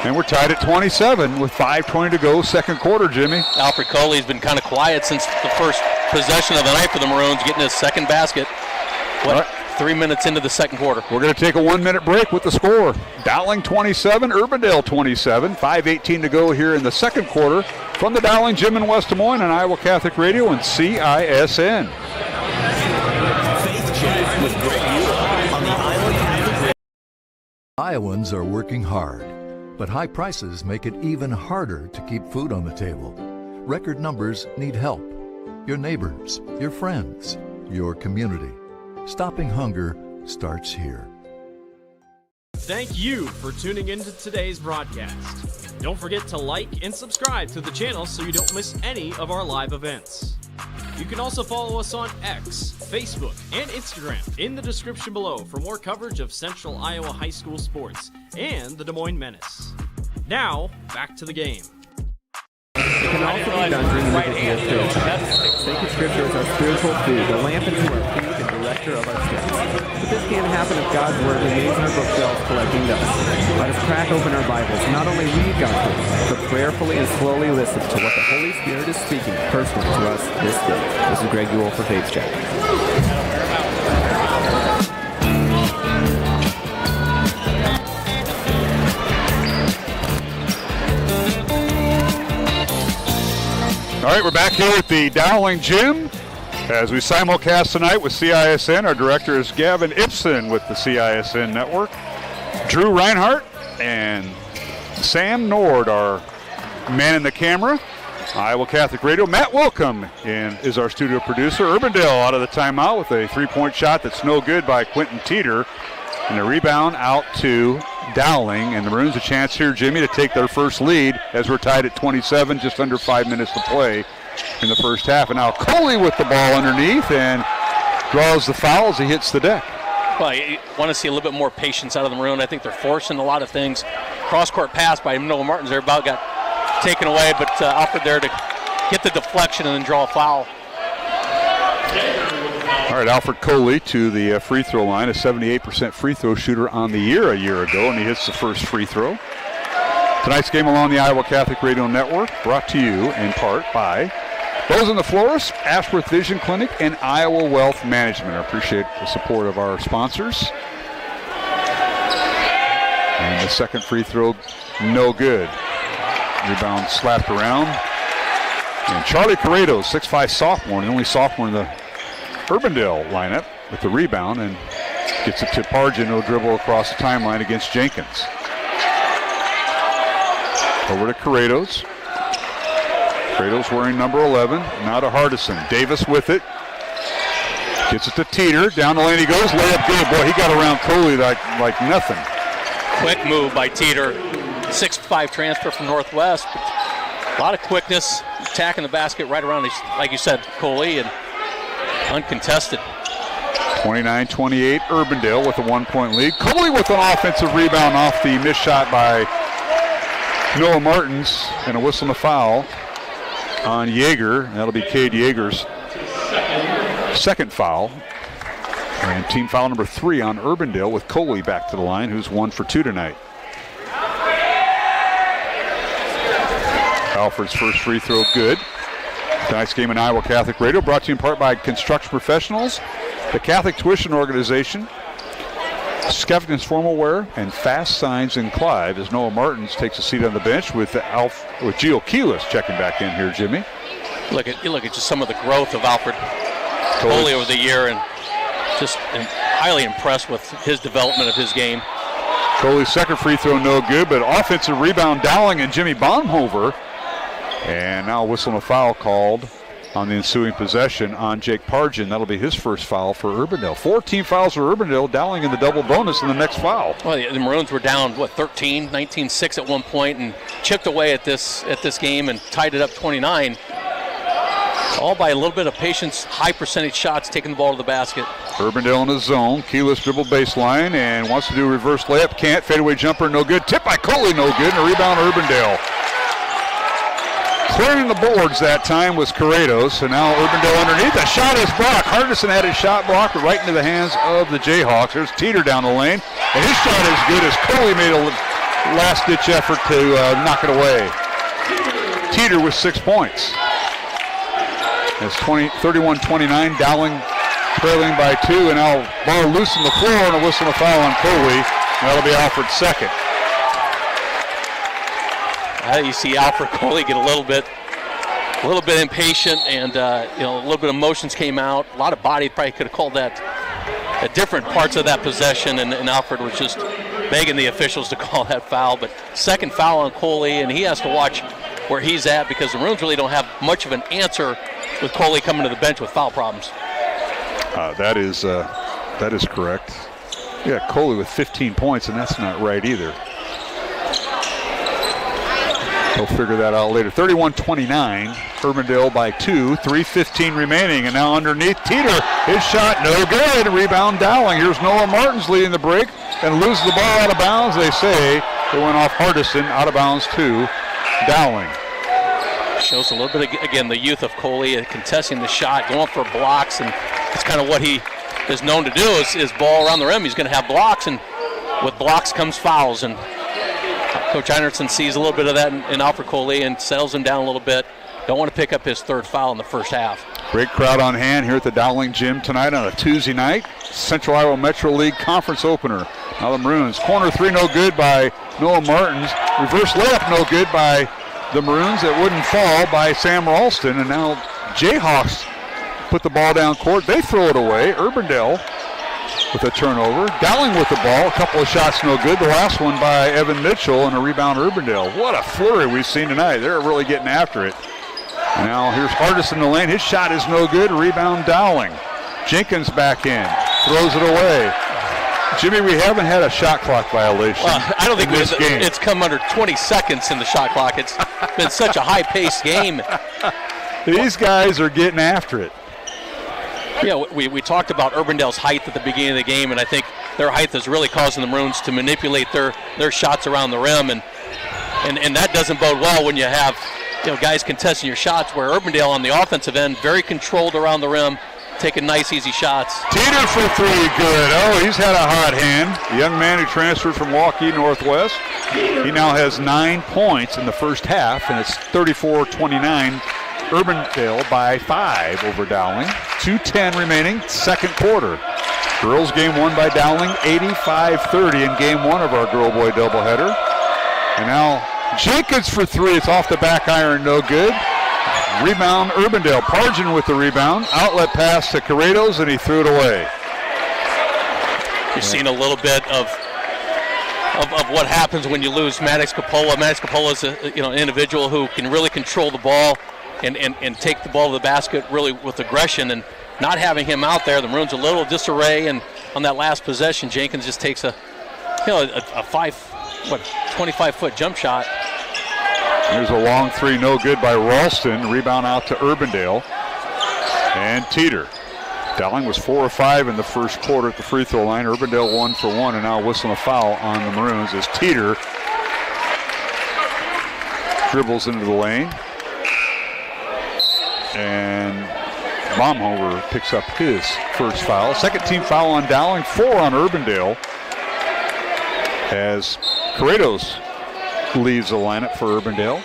And we're tied at 27 with 5:20 to go, second quarter, Jimmy. Alfred Coley's been kind of quiet since the first possession of the night for the Maroons, getting his second basket. 3 minutes into the second quarter. We're going to take a 1-minute break with the score. Dowling 27, Urbandale 27. 5:18 to go here in the second quarter from the Dowling Gym in West Des Moines on Iowa Catholic Radio and CISN. Faith Check with Greg Ewell on the Iowa Catholic Radio. Iowans are working hard, but high prices make it even harder to keep food on the table. Record numbers need help. Your neighbors, your friends, your community. Stopping hunger starts here. Thank you for tuning into today's broadcast. Don't forget to like and subscribe to the channel so you don't miss any of our live events. You can also follow us on X, Facebook, and Instagram in the description below for more coverage of Central Iowa High School sports and the Des Moines Menace. Now, back to the game. It can also be done during the liturgical service. Sacred Scripture is our spiritual food, the lamp into our feet and director of our steps. But this can't happen if God's Word remains in our bookshelves collecting dust. Let us crack open our Bibles, not only read God's Word, but prayerfully and slowly listen to what the Holy Spirit is speaking personally to us this day. This is Greg Ewell for Faith Check. All right, we're back here at the Dowling Gym as we simulcast tonight with CISN. Our director is Gavin Ibsen with the CISN network. Drew Reinhardt and Sam Nord are manning the camera. Iowa Catholic Radio. Matt Wilcomb is our studio producer. Urbandale out of the timeout with a three-point shot that's no good by Quentin Teeter. And a rebound out to Dowling, and the Maroons a chance here, Jimmy, to take their first lead as we're tied at 27, just under 5 minutes to play in the first half. And now Coley with the ball underneath and draws the foul as he hits the deck. Well, you want to see a little bit more patience out of the Maroon. I think they're forcing a lot of things. Cross-court pass by Noah Martins there about got taken away, but Alfred there to get the deflection and then draw a foul. All right, Alfred Coley to the free throw line, a 78% free throw shooter on the year a year ago, and he hits the first free throw. Tonight's game along the Iowa Catholic Radio Network, brought to you in part by Those in the Florist, Ashworth Vision Clinic, and Iowa Wealth Management. I appreciate the support of our sponsors. And the second free throw, no good. Rebound slapped around. And Charlie Corredo, 6'5" sophomore, the only sophomore in the Urbandale lineup with the rebound and gets it to Pargin, who'll dribble across the timeline against Jenkins. Over to Corredo's. Corredo's wearing number 11. Now to Hardison. Davis with it. Gets it to Teeter. Down the lane he goes. Layup good. Boy, he got around Coley like nothing. Quick move by Teeter. 6'5" transfer from Northwest. A lot of quickness. Attacking the basket right around, like you said, Coley, and uncontested. 29-28, Urbandale with a 1-point lead. Coley with an offensive rebound off the missed shot by Noah Martins, and a whistle and a foul on Yeager. That'll be Cade Yeager's second foul. And team foul number 3 on Urbandale with Coley back to the line, who's 1 for 2 tonight. Alfred's first free throw good. Tonight's game in Iowa Catholic Radio brought to you in part by Construction Professionals, the Catholic Tuition Organization, Skeffington's Formal Wear, and Fast Signs in Clive as Noah Martins takes a seat on the bench with Gio Keelis checking back in here, Jimmy. Look at just some of the growth of Alfred Coley over the year, and just highly impressed with his development of his game. Coley's second free throw no good, but offensive rebound Dowling and Jimmy Baumhover. And now whistling a foul called on the ensuing possession on Jake Pargin. That'll be his first foul for Urbandale. 14 fouls for Urbandale, Dowling in the double bonus in the next foul. Well, the Maroons were down, 19-6 at one point, and chipped away at this game and tied it up 29. All by a little bit of patience, high percentage shots, taking the ball to the basket. Urbandale in his zone. Keelis dribble baseline and wants to do a reverse layup. Can't. Fadeaway jumper, no good. Tip by Coley, no good. And a rebound, Urbandale. Clearing the boards that time was Corrados, and now Urbandale underneath. The shot is blocked. Hardison had his shot blocked right into the hands of the Jayhawks. There's Teeter down the lane, and his shot is good as Coley made a last-ditch effort to knock it away. Teeter with 6 points. It's 31-29, Dowling trailing by 2, and now ball loose on the floor and a whistle and a foul on Coley. That'll be Alfred's second. You see Alfred Coley get a little bit impatient, and a little bit of emotions came out. A lot of body, probably could have called that at different parts of that possession, and Alfred was just begging the officials to call that foul. But second foul on Coley, and he has to watch where he's at because the Maroons really don't have much of an answer with Coley coming to the bench with foul problems. That is correct. Yeah, Coley with 15 points, and that's not right either. He'll figure that out later. 31-29, Urbandale by 2, 3:15 remaining, and now underneath Teeter, his shot no good. Rebound Dowling. Here's Noah Martins leading the break and loses the ball out of bounds. They say it went off Hardison, out of bounds to Dowling. Shows a little bit, again, the youth of Coley, contesting the shot, going for blocks, and it's kind of what he is known to do is ball around the rim. He's going to have blocks, and with blocks comes fouls, and Coach Einertson sees a little bit of that in Alfred Coley and settles him down a little bit. Don't want to pick up his third foul in the first half. Great crowd on hand here at the Dowling Gym tonight on a Tuesday night. Central Iowa Metro League Conference opener. Now the Maroons. Corner 3 no good by Noah Martins. Reverse layup no good by the Maroons. It wouldn't fall by Sam Ralston. And now Jayhawks put the ball down court. They throw it away. Urbandale with a turnover. Dowling with the ball. A couple of shots no good. The last one by Evan Mitchell and a rebound Urbandale. What a flurry we've seen tonight. They're really getting after it. Now here's Hardison in the lane. His shot is no good. Rebound Dowling. Jenkins back in. Throws it away. Jimmy, we haven't had a shot clock violation. Well, I don't think in this game. It's come under 20 seconds in the shot clock. It's been such a high-paced game. These guys are getting after it. Yeah, we talked about Urbandale's height at the beginning of the game, and I think their height is really causing the Maroons to manipulate their shots around the rim, and that doesn't bode well when you have guys contesting your shots, where Urbandale on the offensive end, very controlled around the rim, taking nice, easy shots. Teeter for 3, good. Oh, he's had a hot hand. The young man who transferred from Waukee Northwest. He now has 9 points in the first half, and it's 34-29. Urbandale by 5 over Dowling. 2:10 remaining, second quarter. Girls game won by Dowling, 85-30 in game 1 of our girl-boy doubleheader. And now Jenkins for 3. It's off the back iron, no good. Rebound Urbandale. Pargin with the rebound. Outlet pass to Corrados, and he threw it away. You've seen a little bit of what happens when you lose Maddox Coppola. Maddox Coppola is an individual who can really control the ball and take the ball to the basket really with aggression, and not having him out there, the Maroons a little disarray, and on that last possession, Jenkins just takes a 25-foot jump shot. Here's a long 3, no good by Ralston. Rebound out to Urbandale and Teeter. Dowling was 4 of 5 in the first quarter at the free throw line. Urbandale 1 for 1, and now whistling a foul on the Maroons as Teeter dribbles into the lane. And Baumhofer picks up his first foul. Second team foul on Dowling, 4 on Urbandale. As Corrados leaves the lineup for Urbandale.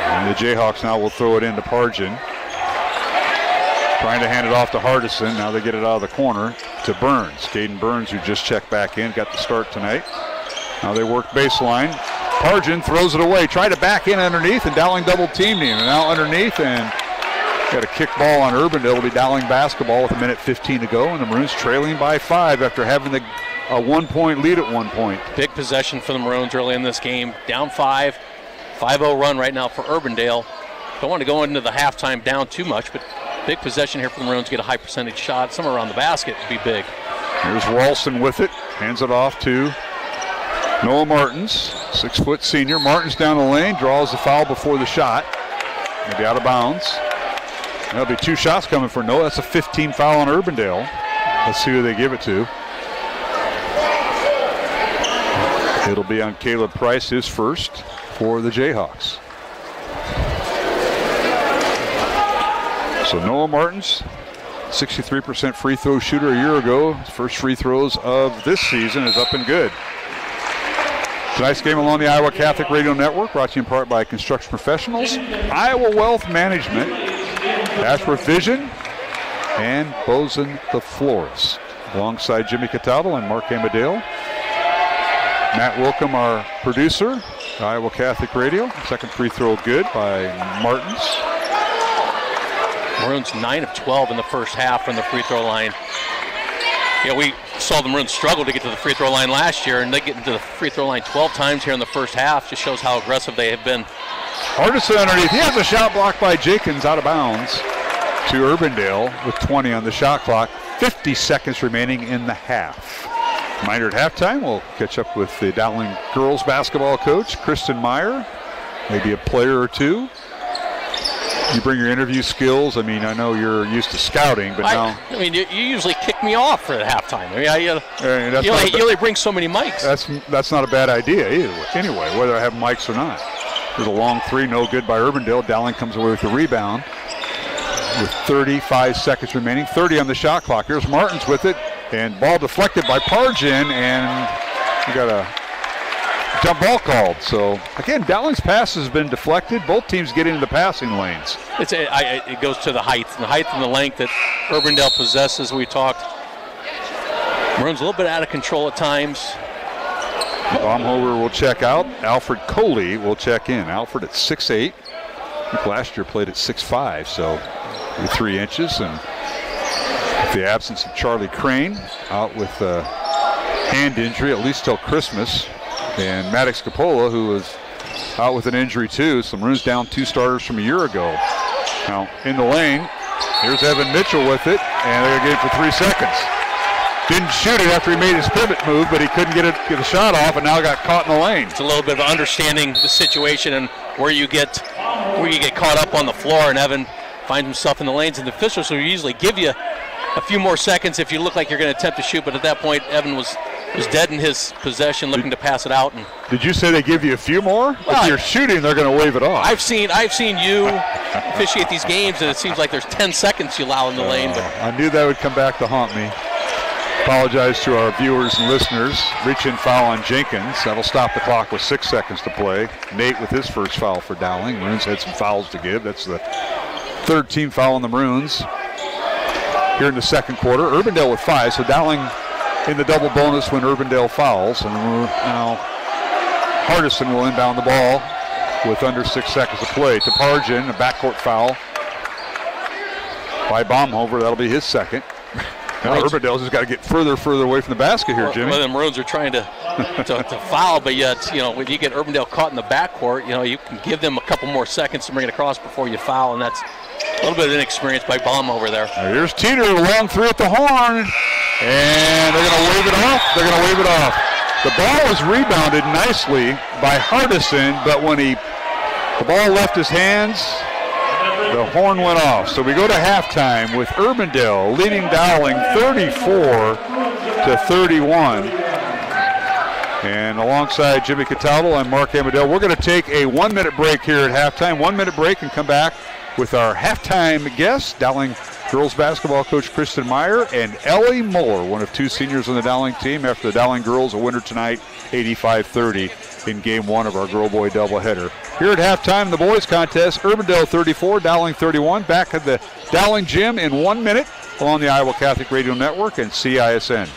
And the Jayhawks now will throw it into Pargin. Trying to hand it off to Hardison. Now they get it out of the corner to Burns. Caden Burns, who just checked back in, got the start tonight. Now they work baseline. Pargin throws it away. Tried to back in underneath, and Dowling double teamed him. And now underneath, and got a kick ball on Urbandale. It'll be Dowling basketball with 1:15 to go, and the Maroons trailing by 5 after having a 1-point lead at one point. Big possession for the Maroons early in this game. Down 5. 5-0 run right now for Urbandale. Don't want to go into the halftime down too much, but big possession here for the Maroons. Get a high percentage shot. Somewhere around the basket would be big. Here's Walson with it. Hands it off to Noah Martins, 6-foot senior. Martins down the lane, draws the foul before the shot. Maybe out of bounds. There'll be 2 shots coming for Noah. That's a 15 foul on Urbandale. Let's see who they give it to. It'll be on Caleb Price, his first for the Jayhawks. So Noah Martins, 63% free throw shooter a year ago. His first free throws of this season is up and good. Tonight's game along the Iowa Catholic Radio Network, brought to you in part by Construction Professionals, Iowa Wealth Management, Ashworth Vision, and Bozen the Florist. Alongside Jimmy Cataldo and Mark Amadale. Matt Wilkham, our producer, Iowa Catholic Radio. Second free throw good by Martins. Maroons 9 of 12 in the first half from the free throw line. Yeah, we saw the Maroons struggle to get to the free throw line last year, and they get into the free throw line 12 times here in the first half. Just shows how aggressive they have been. Hardison underneath. He has a shot blocked by Jenkins out of bounds to Urbandale with 20 on the shot clock. 50 seconds remaining in the half. Reminder at halftime, we'll catch up with the Dowling girls basketball coach, Kristen Meyer, maybe a player or two. You bring your interview skills. I mean, I know you're used to scouting, but now... I mean, you usually kick me off for the halftime. I mean, you only bring so many mics. That's not a bad idea either. Anyway, whether I have mics or not. There's a long 3, no good by Urbandale. Dowling comes away with the rebound with 35 seconds remaining. 30 on the shot clock. Here's Martins with it, and ball deflected by Pargin, and we got a jump ball called. So, again, Dowling's pass has been deflected. Both teams get into the passing lanes. It goes to the height and the length that Urbandale possesses. We talked. Maroons a little bit out of control at times. Baumhofer will check out. Alfred Coley will check in. Alfred at 6'8". I think last year played at 6'5", so 3 inches. And with the absence of Charlie Crane, out with a hand injury, at least till Christmas. And Maddox Capola, who was out with an injury too. So Maroons down 2 starters from a year ago. Now in the lane, here's Evan Mitchell with it, and they're going to get it for 3 seconds. Didn't shoot it after he made his pivot move, but he couldn't get a shot off, and now got caught in the lane. It's a little bit of understanding the situation and where you get caught up on the floor, and Evan finds himself in the lanes, and the officials will usually give you a few more seconds if you look like you're going to attempt to shoot, but at that point, Evan was dead in his possession, looking to pass it out. And did you say they give you a few more? Well, if you're shooting, they're going to wave it off. I've seen you officiate these games, and it seems like there's 10 seconds you allow in the lane. But I knew that would come back to haunt me. Apologize to our viewers and listeners. Reach-in foul on Jenkins. That'll stop the clock with 6 seconds to play. Nate with his first foul for Dowling. Maroons had some fouls to give. That's the 3rd team foul on the Maroons here in the second quarter. Urbandale with 5, so Dowling in the double bonus when Urbandale fouls. And now Hardison will inbound the ball with under 6 seconds to play. To Pargin, a backcourt foul by Baumhofer. That'll be his second. Now Urbandale's just got to get further away from the basket here, Jimmy. Well, the Maroons are trying to foul, but yet, when you get Urbandale caught in the backcourt, you can give them a couple more seconds to bring it across before you foul, and that's a little bit of inexperience by Baum over there. Here's Teeter, long 3 at the horn, and they're going to wave it off. The ball was rebounded nicely by Hardison, but when the ball left his hands, the horn went off. So we go to halftime with Urbandale leading Dowling 34-31. And alongside Jimmy Cataldo and Mark Amadale, we're going to take a 1-minute break here at halftime. 1-minute break and come back with our halftime guests, Dowling girls basketball coach Kristen Meyer and Ellie Muller, one of two seniors on the Dowling team, after the Dowling girls a winner tonight, 85-30 in game one of our girl-boy doubleheader. Here at halftime, the boys contest, Urbandale 34, Dowling 31. Back at the Dowling gym in 1 minute on the Iowa Catholic Radio Network and CISN.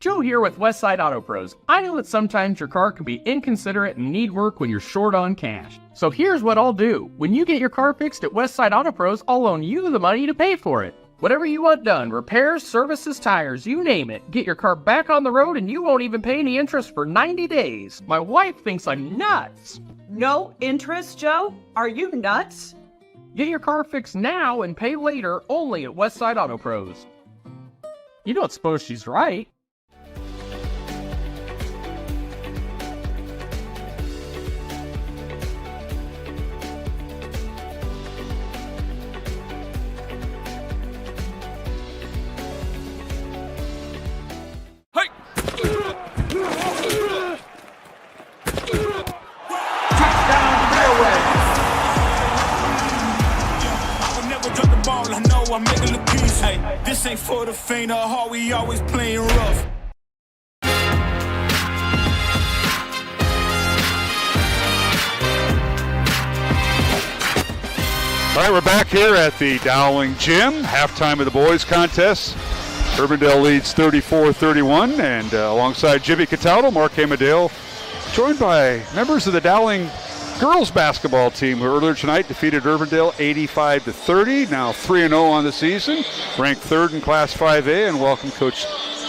Joe here with Westside Auto Pros. I know that sometimes your car can be inconsiderate and need work when you're short on cash. So here's what I'll do. When you get your car fixed at Westside Auto Pros, I'll loan you the money to pay for it. Whatever you want done, repairs, services, tires, you name it. Get your car back on the road and you won't even pay any interest for 90 days. My wife thinks I'm nuts. No interest, Joe? Are you nuts? Get your car fixed now and pay later only at Westside Auto Pros. You don't suppose she's right? I'm making a piece. Hey, this ain't for the faint of heart, we always playing rough. All right, we're back here at the Dowling gym, halftime of the boys contest. Urbandale leads 34-31, and alongside Jimmy Cataldo, Mark Amadale, joined by members of the Dowling girls basketball team, who earlier tonight defeated Urbandale 85-30, now 3-0 on the season, ranked third in Class 5A, and welcome Coach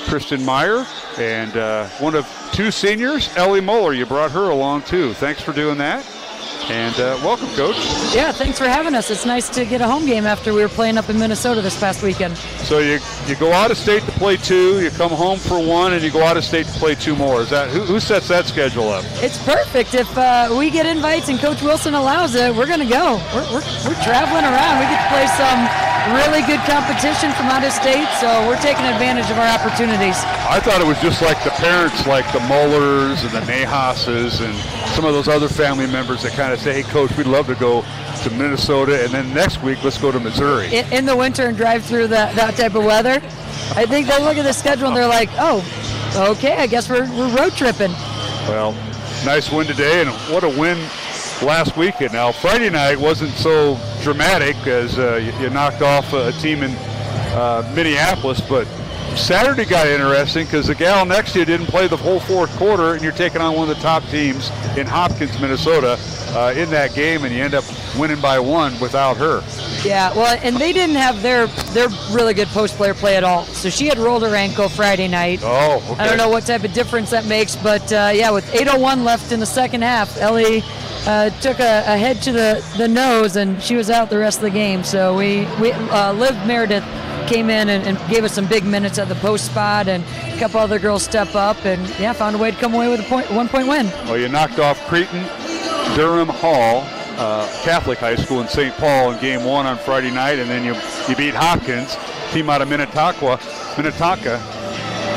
Kristen Meyer, and one of two seniors, Ellie Muller. You brought her along too. Thanks for doing that, and welcome, Coach. Yeah, thanks for having us. It's nice to get a home game after we were playing up in Minnesota this past weekend. So you go out of state to play two, you come home for one, and you go out of state to play two more. Is that who sets that schedule up? It's perfect. If we get invites and Coach Wilson allows it, we're going to go. We're traveling around. We get to play some really good competition from out of state, so we're taking advantage of our opportunities. I thought it was just like the parents, like the Mullers and the Nahasses and some of those other family members that kind of say, hey, Coach, we'd love to go to Minnesota, and then next week let's go to Missouri. In the winter and drive through that type of weather. I think they look at the schedule and they're like, oh, okay, I guess we're road tripping. Well, nice win today, and what a win last weekend. Now, Friday night wasn't so dramatic as you knocked off a team in Minneapolis, but Saturday got interesting because the gal next to you didn't play the whole fourth quarter, and you're taking on one of the top teams in Hopkins, Minnesota, in that game, and you end up winning by one without her. Yeah, well, and they didn't have their really good post player play at all. So she had rolled her ankle Friday night. Oh, okay. I don't know what type of difference that makes, but yeah, with 8:01 left in the second half, Ellie took a head to the nose, and she was out the rest of the game. So we Liv Meredith came in and gave us some big minutes at the post spot, and a couple other girls step up, and yeah, found a way to come away with a 1-point win. Well, you knocked off Cretan, Durham Hall, Catholic High School in St. Paul in game one on Friday night, and then you beat Hopkins, team out of Minnetonka,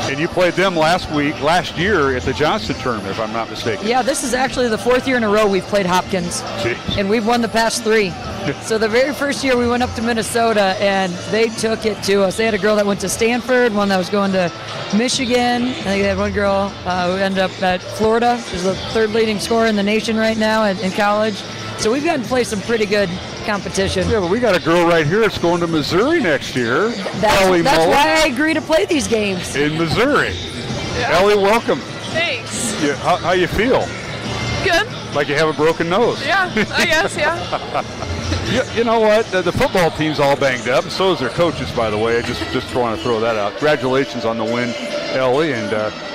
and you played them last year at the Johnston tournament, if I'm not mistaken. Yeah, this is actually the fourth year in a row we've played Hopkins. Jeez. And we've won the past three. So the very first year we went up to Minnesota, and they took it to us. They had a girl that went to Stanford, one that was going to Michigan. I think they had one girl who ended up at Florida. She's the third leading scorer in the nation right now in college. So we've gotten to play some pretty good competition. Yeah, but we got a girl right here that's going to Missouri next year. That's why I agree to play these games. In Missouri. Yeah. Ellie, welcome. Thanks. Yeah, how you feel? Good. Like you have a broken nose. Yeah, I guess, yeah. You know what? The football team's all banged up. So is their coaches, by the way. I just want to throw that out. Congratulations on the win, Ellie, and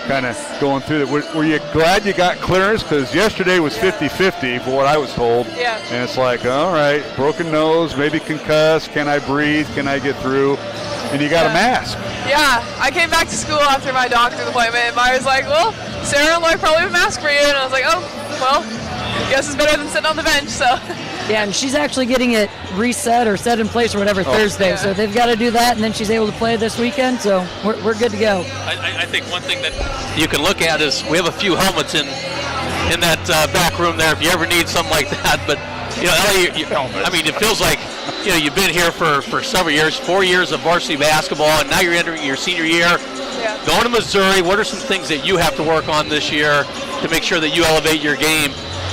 kind of going through that. Were you glad you got clearance? Because yesterday was 50-50 for what I was told. Yeah. And it's like, all right, broken nose, maybe concussed. Can I breathe? Can I get through? And you got a mask. Yeah, I came back to school after my doctor's appointment, and Myra's like, well, Sarah and Lloyd probably have a mask for you. And I was like, oh, well, I guess it's better than sitting on the bench, so. Yeah, and she's actually getting it reset or set in place or whatever Thursday. Yeah. So they've got to do that, and then she's able to play this weekend, so we're good to go. I think one thing that you can look at is we have a few helmets in that back room there if you ever need something like that. But Ellie, I mean, it feels like you've been here for several years, 4 years of varsity basketball, and now you're entering your senior year. Yeah. Going to Missouri, what are some things that you have to work on this year to make sure that you elevate your game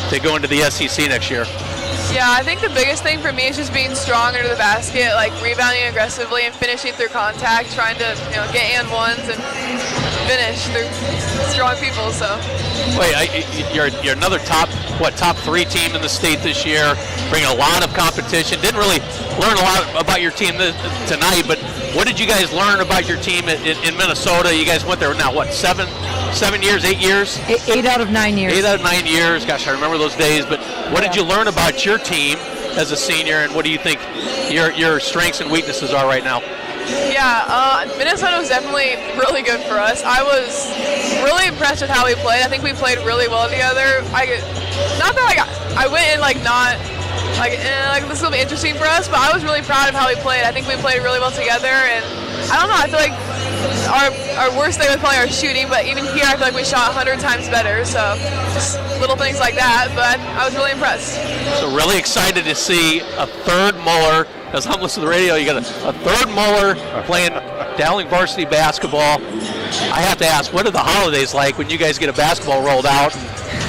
to go into the SEC next year? Yeah, I think the biggest thing for me is just being strong under the basket, like rebounding aggressively and finishing through contact, trying to get and ones and finish through strong people. So. Wait, you're another top 3 team in the state this year, bringing a lot of competition. Didn't really learn a lot about your team tonight, but what did you guys learn about your team in Minnesota? You guys went there now, what, 7 years, 8 years? 8 out of 9 years. 8 out of 9 years. Gosh, I remember those days. But what did you learn about your team as a senior, and what do you think your strengths and weaknesses are right now? Yeah, Minnesota was definitely really good for us. I was really impressed with how we played. I think we played really well together. I went in this will be interesting for us, but I was really proud of how we played. I think we played really well together, and I don't know, I feel like our worst thing was probably our shooting, but even here I feel like we shot 100 times better, so just little things like that, but I was really impressed. So really excited to see a third Muller. As I'm listening to the radio, you got a third Muller playing Dowling varsity basketball. I have to ask, what are the holidays like when you guys get a basketball rolled out?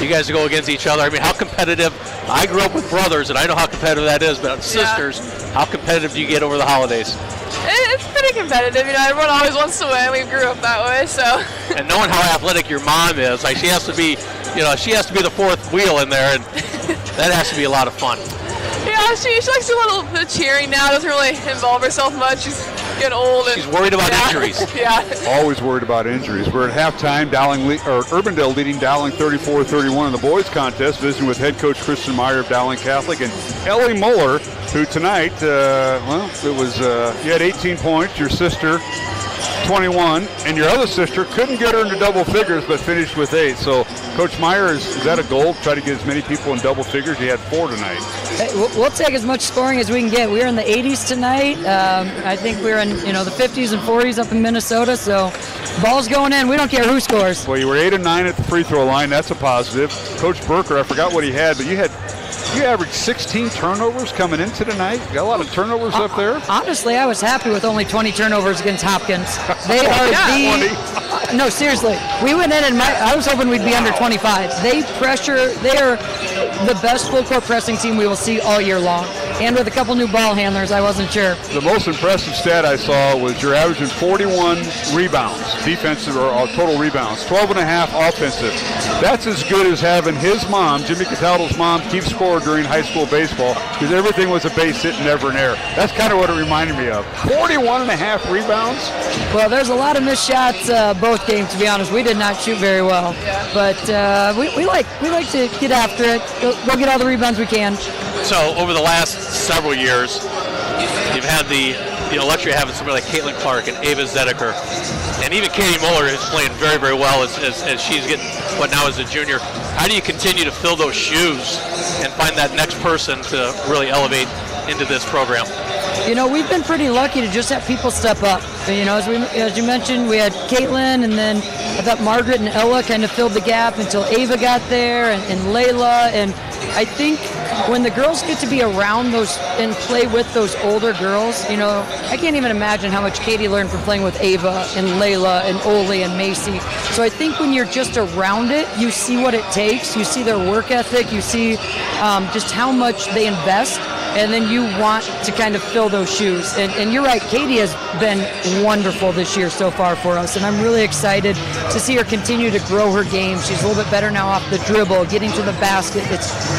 You guys go against each other. I mean, how competitive? I grew up with brothers, and I know how competitive that is, but sisters, how competitive do you get over the holidays? It's pretty competitive. Everyone always wants to win. We grew up that way, so. And knowing how athletic your mom is, like she has to be the fourth wheel in there, and that has to be a lot of fun. Yeah, she likes to do a little bit of cheering now. Doesn't really involve herself much. She's getting old. She's worried about injuries. Yeah. Always worried about injuries. We're at halftime. Urbandale leading Dowling 34-31 in the boys contest. Visiting with head coach Kristen Meyer of Dowling Catholic and Ellie Muller, who tonight, you had 18 points. Your sister 21, and your other sister couldn't get her into double figures, but finished with 8. So, Coach Meyer, is that a goal? Try to get as many people in double figures. He had 4 tonight. Hey, we'll take as much scoring as we can get. We're in the 80s tonight. I think we're in the 50s and 40s up in Minnesota. So, ball's going in. We don't care who scores. Well, you were 8 of 9 at the free throw line. That's a positive. Coach Berker, I forgot what he had, but you averaged 16 turnovers coming into tonight. Got a lot of turnovers up there. Honestly, I was happy with only 20 turnovers against Hopkins. They are no, seriously. We went in and I was hoping we'd be under 25. They are the best full court pressing team we will see all year long. And with a couple new ball handlers, I wasn't sure. The most impressive stat I saw was you're averaging 41 rebounds, defensive or total rebounds, 12.5 offensive. That's as good as having his mom, Jimmy Cataldo's mom, keep score during high school baseball, because everything was a base hit, never an error. That's kind of what it reminded me of. 41.5 rebounds. Well, there's a lot of missed shots both games, to be honest. We did not shoot very well. Yeah. But we like to get after it, go get all the rebounds we can. So over the last several years, you've had the luxury of having somebody like Caitlin Clark and Ava Zedeker, and even Katie Muller is playing very, very well as she's getting what now is a junior. How do you continue to fill those shoes and find that next person to really elevate into this program? We've been pretty lucky to just have people step up. As you mentioned, we had Caitlin, and then I thought Margaret and Ella kind of filled the gap until Ava got there, and Layla. And I think when the girls get to be around those and play with those older girls, I can't even imagine how much Katie learned from playing with Ava and Layla and Oli and Macy. So I think when you're just around it, you see what it takes. You see their work ethic. You see just how much they invest. And then you want to kind of fill those shoes. And you're right, Katie has been wonderful this year so far for us, and I'm really excited to see her continue to grow her game. She's a little bit better now off the dribble, getting to the basket.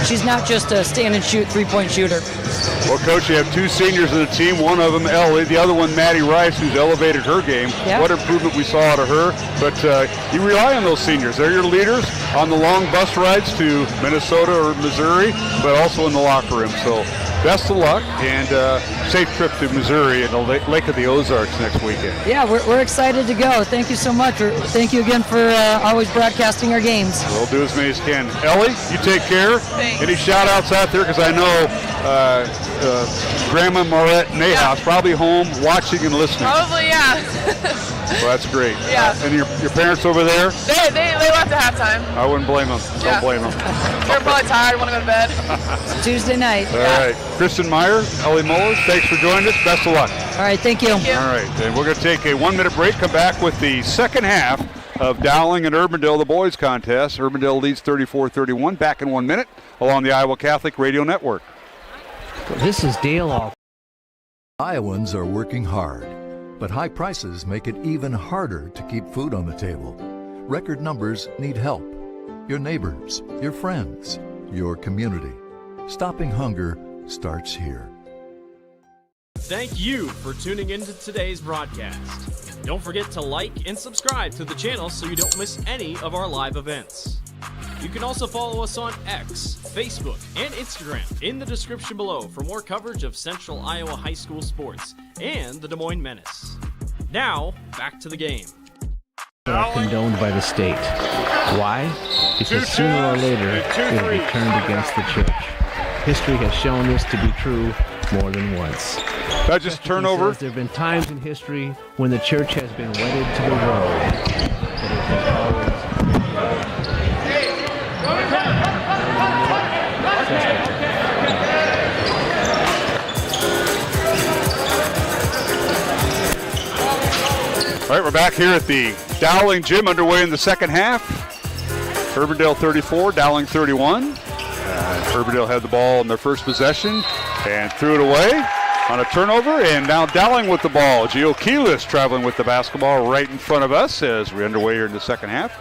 She's not just a stand-and-shoot three-point shooter. Well, Coach, you have 2 seniors in the team, one of them Ellie, the other one Maddie Rice, who's elevated her game. Yeah. What improvement we saw out of her. But you rely on those seniors. They're your leaders on the long bus rides to Minnesota or Missouri, but also in the locker room. So best of luck, and safe trip to Missouri and the Lake of the Ozarks next weekend. Yeah, we're excited to go. Thank you so much. Thank you again for always broadcasting our games. We'll do as many as can. Ellie, you take care. Thanks. Any shout-outs out there? Because I know Grandma Maurette Nahas probably home watching and listening. Probably, yeah. Well, that's great. Yeah. And your parents over there? They left at halftime. I wouldn't blame them. Yeah. Don't blame them. They're probably tired, want to go to bed. Tuesday night. All right. Kristen Meyer, Ellie Mullers, thanks for joining us. Best of luck. All right, thank you. All right, and we're going to take a 1-minute break, come back with the second half of Dowling and Urbandale, the boys contest. Urbandale leads 34-31, back in 1 minute, along the Iowa Catholic Radio Network. This is Dale Off. Iowans are working hard, but high prices make it even harder to keep food on the table. Record numbers need help. Your neighbors, your friends, your community. Stopping hunger starts here. Thank you for tuning into today's broadcast. Don't forget to like and subscribe to the channel so you don't miss any of our live events. You can also follow us on X, Facebook, and Instagram in the description below for more coverage of Central Iowa High School sports and the Des Moines Menace. Now, back to the game. Are condoned by the state. Why? Because sooner or later it will be turned against the church. History has shown this to be true more than once. That just turnover. There have been times in history when the church has been wedded to the road, but it has always All right, we're back here at the Dowling gym, underway in the second half. Urbandale 34, Dowling 31. Urbandale had the ball in their first possession and threw it away on a turnover, and now Dowling with the ball. Gio Keelis traveling with the basketball right in front of us as we're underway here in the second half.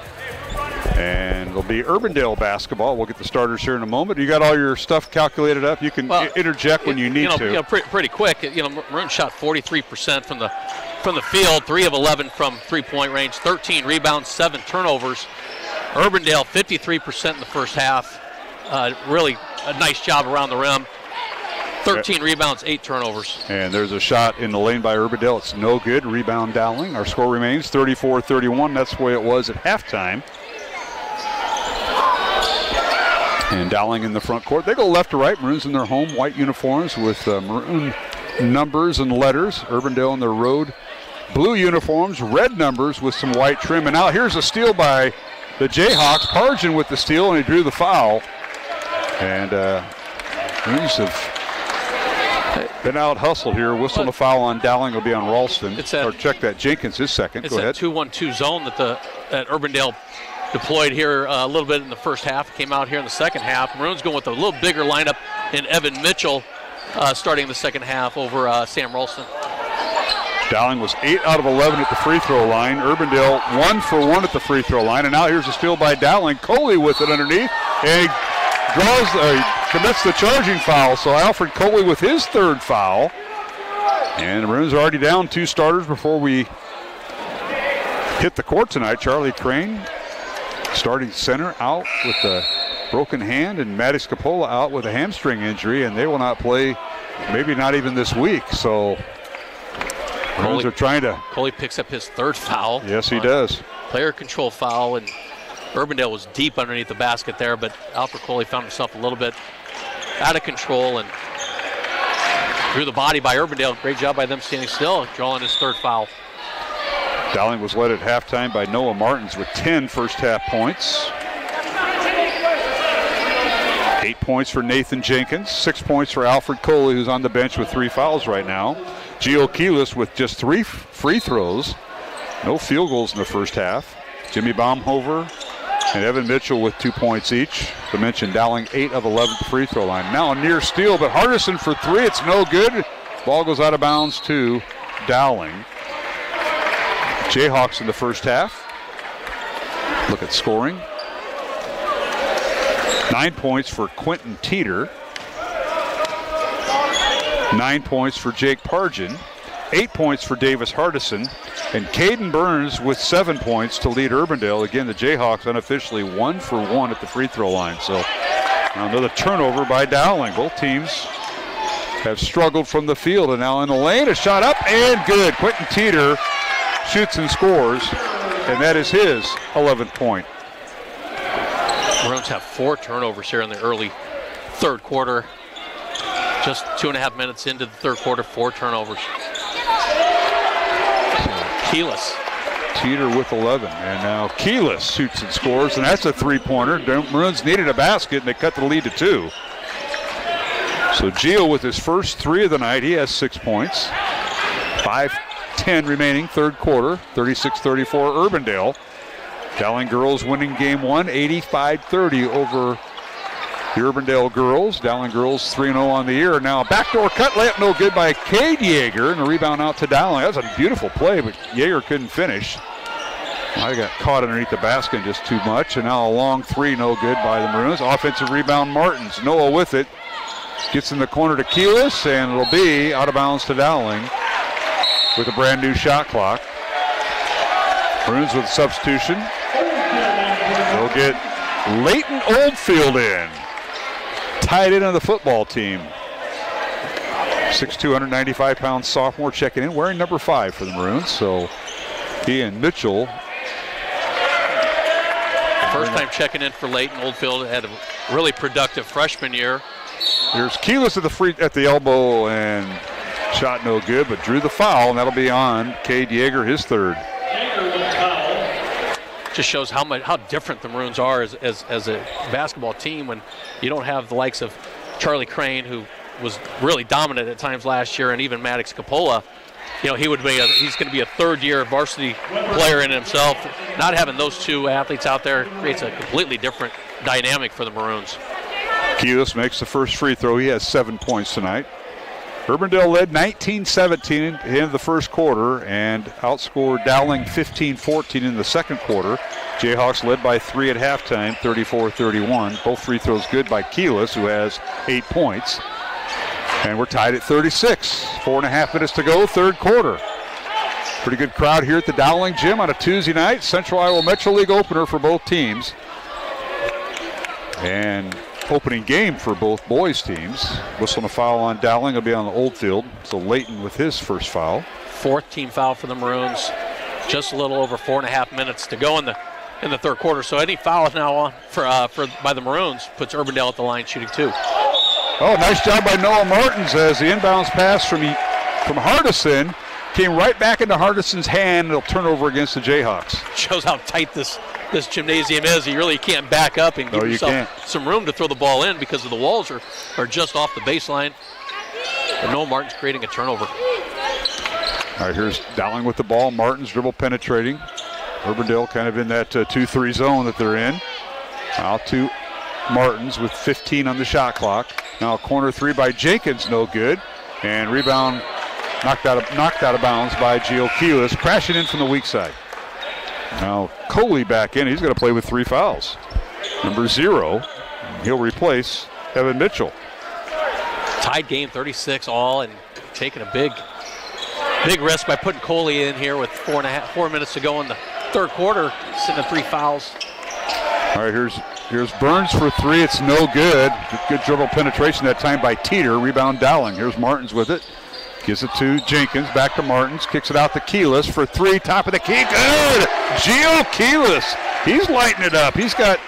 And it'll be Urbandale basketball. We'll get the starters here in a moment. You got all your stuff calculated up? You can interject when you need to. Pretty quick. Maroon shot 43% from the field, 3 of 11 from three-point range, 13 rebounds, 7 turnovers. Urbandale 53% in the first half. Really a nice job around the rim. 13 rebounds, 8 turnovers. And there's a shot in the lane by Urbandale. It's no good. Rebound Dowling. Our score remains 34-31. That's the way it was at halftime. And Dowling in the front court. They go left to right. Maroons in their home white uniforms with maroon numbers and letters. Urbandale in their road blue uniforms, red numbers with some white trim. And now here's a steal by the Jayhawks. Pargin with the steal, and he drew the foul. And Maroons have been out hustled here. Whistling a foul on Dowling will be on Ralston. Or check that. Jenkins, his second. It's Go ahead. It's that 2-1-2 zone that Urbandale deployed here a little bit in the first half. Came out here in the second half. Maroons going with a little bigger lineup in Evan Mitchell starting the second half over Sam Ralston. Dowling was 8 out of 11 at the free throw line. Urbandale 1 for 1 at the free throw line. And now here's a steal by Dowling. Coley with it underneath. And he commits the charging foul. So Alfred Coley with his third foul. And the Maroons are already down 2 starters before we hit the court tonight. Charlie Crane, starting center, out with a broken hand, and Matty Scapola out with a hamstring injury, and they will not play, maybe not even this week. So Maroons are trying to. Coley picks up his third foul. Yes, he does. Player control foul, and Urbandale was deep underneath the basket there, but Alfred Coley found himself a little bit out of control and through the body by Urbandale. Great job by them standing still, drawing his third foul. Dowling was led at halftime by Noah Martins with 10 first half points. 8 points for Nathan Jenkins, 6 points for Alfred Coley, who's on the bench with 3 fouls right now. Gio Keelis with just 3 free throws. No field goals in the first half. Jimmy Baumhover and Evan Mitchell with 2 points each. To mention Dowling 8 of 11 at the free throw line. Now a near steal, but Hardison for 3. It's no good. Ball goes out of bounds to Dowling. Jayhawks in the first half. Look at scoring. 9 points for Quentin Teeter. 9 points for Jake Pargin. 8 points for Davis Hardison. And Caden Burns with 7 points to lead Urbandale. Again, the Jayhawks unofficially 1 for 1 at the free throw line. So another turnover by Dowling. Both teams have struggled from the field, and now in the lane, a shot up and good. Quentin Teeter shoots and scores, and that is his 11th point. Maroons have 4 turnovers here in the early third quarter. Just 2.5 minutes into the third quarter, 4 turnovers. Keyless. Teeter with 11, and now Keyless shoots and scores, and that's a three-pointer. Maroons needed a basket, and they cut the lead to 2. So Gio with his first 3 of the night, he has 6 points. 5:10 remaining, third quarter, 36-34 Urbandale. Dowling girls winning game 1, 85-30 over the Urbandale girls. Dowling girls 3-0 on the year. Now a backdoor cut layup, no good by Cade Yeager, and a rebound out to Dowling. That was a beautiful play, but Yeager couldn't finish. I got caught underneath the basket just too much, and now a long 3, no good by the Maroons. Offensive rebound, Martins. Noah with it. Gets in the corner to Keyless, and it'll be out of bounds to Dowling with a brand new shot clock. Maroons with a substitution. They'll get Leighton Oldfield in. Tied in on the football team. 6'2", 195-pound sophomore checking in, wearing number 5 for the Maroons. So he and Mitchell. First time checking in for Leighton Oldfield. Had a really productive freshman year. Here's Keyless at the elbow, and shot no good, but drew the foul, and that'll be on Cade Yeager, his 3rd. Just shows how different the Maroons are as a basketball team when you don't have the likes of Charlie Crane, who was really dominant at times last year, and even Maddox Capola. You know, he's going to be a 3rd-year varsity player in himself. Not having those 2 athletes out there creates a completely different dynamic for the Maroons. Keyless makes the first free throw. He has 7 points tonight. Urbandale led 19-17 at the end of the first quarter and outscored Dowling 15-14 in the second quarter. Jayhawks led by 3 at halftime, 34-31. Both free throws good by Keyless, who has 8 points. And we're tied at 36. 4.5 minutes to go, third quarter. Pretty good crowd here at the Dowling Gym on a Tuesday night. Central Iowa Metro League opener for both teams. And opening game for both boys teams. Whistling a foul on Dowling will be on the Oldfield. So Leighton with his first foul. 4th team foul for the Maroons. Just a little over 4.5 minutes to go in the third quarter. So any foul now on by the Maroons puts Urbandale at the line shooting 2. Oh, nice job by Noah Martins as the inbounds pass from Hardison came right back into Hardison's hand. It'll turn over against the Jayhawks. Shows how tight this gymnasium is. You really can't back up and give yourself some room to throw the ball in because of the walls are just off the baseline. And Noah Martins creating a turnover. All right, here's Dowling with the ball. Martins dribble penetrating. Urbandale kind of in that 2-3 zone that they're in. Out to Martins with 15 on the shot clock. Now a corner 3 by Jenkins, no good. And rebound knocked out of bounds by Gio Keyless, crashing in from the weak side. Now Coley back in. He's going to play with 3 fouls. Number 0, he'll replace Evan Mitchell. Tied game 36 all, and taking a big risk by putting Coley in here with 4 minutes to go in the third quarter, sitting at 3 fouls. All right, here's Burns for 3. It's no good. Good dribble penetration that time by Teeter. Rebound Dowling. Here's Martins with it. Gives it to Jenkins. Back to Martins. Kicks it out to Keyless for 3. Top of the key. Good! Gio Keyless. He's lighting it up. He's got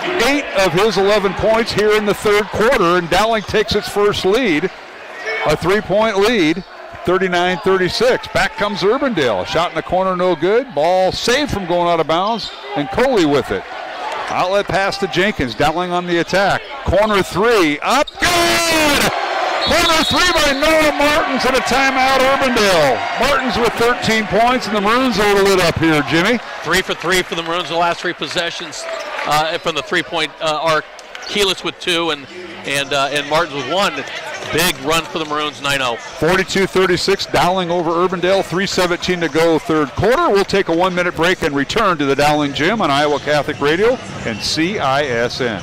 8 of his 11 points here in the third quarter, and Dowling takes its first lead. A 3-point lead. 39-36. Back comes Urbandale. Shot in the corner, no good. Ball saved from going out of bounds, and Coley with it. Outlet pass to Jenkins. Dowling on the attack. Corner 3. Up. Good! Corner 3 by Noah Martins and a timeout, Urbandale. Martins with 13 points, and the Maroons are lit up here, Jimmy. 3 for 3 for the Maroons the last 3 possessions from the 3-point arc. Keyless with 2 and Martins with 1. Big run for the Maroons, 9-0. 42-36, Dowling over Urbandale, 3:17 to go third quarter. We'll take a 1-minute break and return to the Dowling Gym on Iowa Catholic Radio and CISN.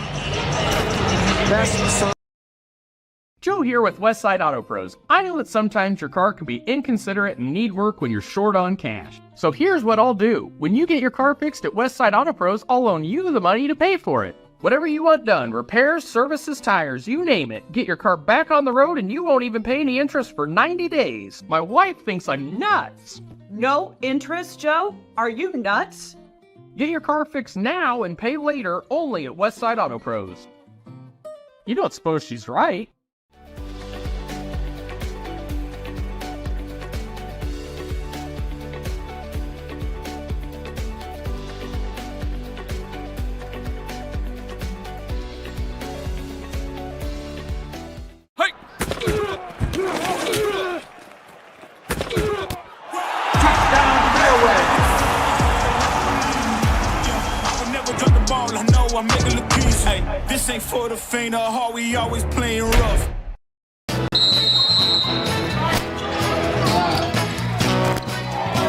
Joe here with Westside Auto Pros. I know that sometimes your car can be inconsiderate and need work when you're short on cash. So here's what I'll do. When you get your car fixed at Westside Auto Pros, I'll loan you the money to pay for it. Whatever you want done, repairs, services, tires, you name it. Get your car back on the road and you won't even pay any interest for 90 days. My wife thinks I'm nuts. No interest, Joe? Are you nuts? Get your car fixed now and pay later only at Westside Auto Pros. You don't suppose she's right? I'm making a piece. Hey, this ain't for the faint of heart, we always playing rough.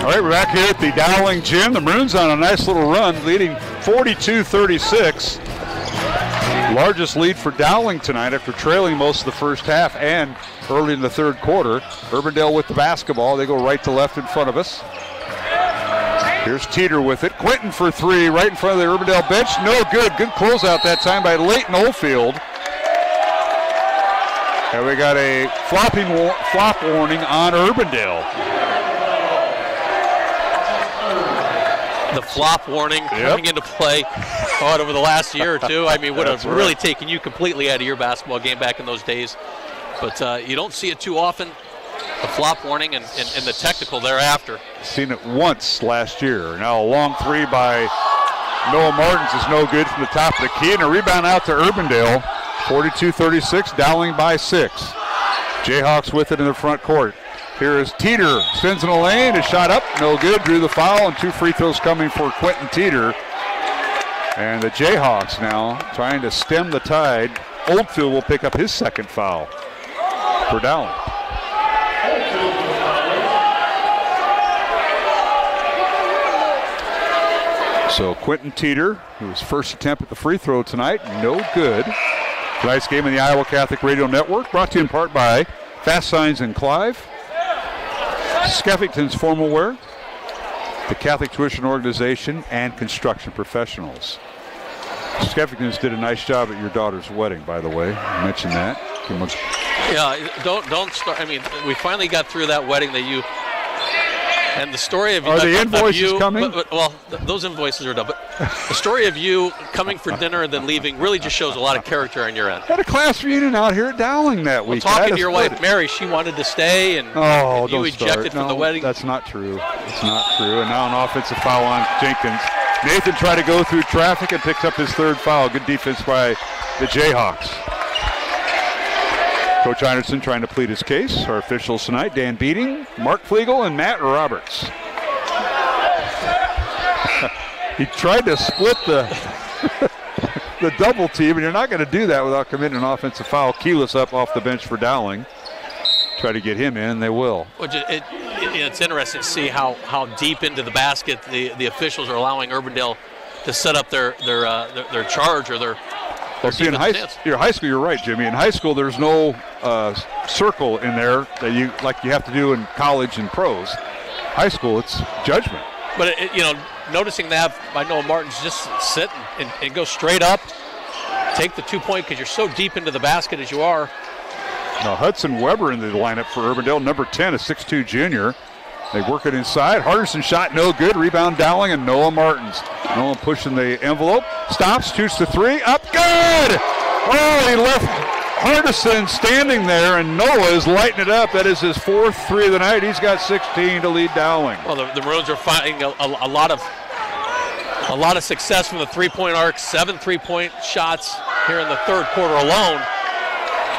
All right, we're back here at the Dowling Gym. The Maroons on a nice little run, leading 42-36. Largest lead for Dowling tonight after trailing most of the first half and early in the third quarter. Urbandale with the basketball. They go right to left in front of us. Here's Teeter with it. Quinton for three right in front of the Urbandale bench. No good. Good closeout that time by Leighton Oldfield. And we got a flop warning on Urbandale. The flop warning coming into play over the last year or two. I mean, would have really taken you completely out of your basketball game back in those days. But you don't see it too often. The flop warning and the technical thereafter. Seen it once last year. Now a long three by Noah Martins is no good from the top of the key, and a rebound out to Urbandale. 42-36, Dowling by 6. Jayhawks with it in the front court. Here is Teeter, spins in the lane, is shot up, no good, drew the foul, and 2 free throws coming for Quinton Teeter. And the Jayhawks now trying to stem the tide. Oldfield will pick up his second foul for Dowling. So Quinton Teeter, whose first attempt at the free throw tonight, no good. Tonight's game in the Iowa Catholic Radio Network, brought to you in part by Fast Signs in Clive, Skeffington's Formal Wear, the Catholic Tuition Organization, and Construction Professionals. Skeffington's did a nice job at your daughter's wedding, by the way. I mentioned that. Yeah, don't start. I mean, we finally got through that wedding that you. And the story of Are the invoices you, coming? Those invoices are done. But the story of you coming for dinner and then leaving really just shows a lot of character on your end. Had a class reunion out here at Dowling that week. Talking to your wife, Mary, she wanted to stay, and you ejected from the wedding. That's not true. It's not true. And now an offensive foul on Jenkins. Nathan tried to go through traffic and picks up his third foul. Good defense by the Jayhawks. Coach Einerson trying to plead his case. Our officials tonight, Dan Beating, Mark Flegel, and Matt Roberts. He tried to split the double team, and you're not going to do that without committing an offensive foul. Keyless up off the bench for Dowling. Try to get him in, and they will. It's interesting to see how deep into the basket the officials are allowing Urbandale to set up their charge or their see, in high school, you're right, Jimmy. In high school, there's no circle in there that you have to do in college and pros. High school, it's judgment. But noticing that by Noah Martins, just sit and go straight up, take the 2-point because you're so deep into the basket as you are. Now Hudson Weber in the lineup for Urbandale, number 10, a 6'2 junior. They work it inside. Hardison shot no good. Rebound Dowling and Noah Martins. Noah pushing the envelope. Stops, shoots the three. Up good! Oh, he left Hardison standing there, and Noah is lighting it up. That is his 4th three of the night. He's got 16 to lead Dowling. Well, the Maroons are finding a lot of success from the three-point arc. 7 3-point shots here in the third quarter alone.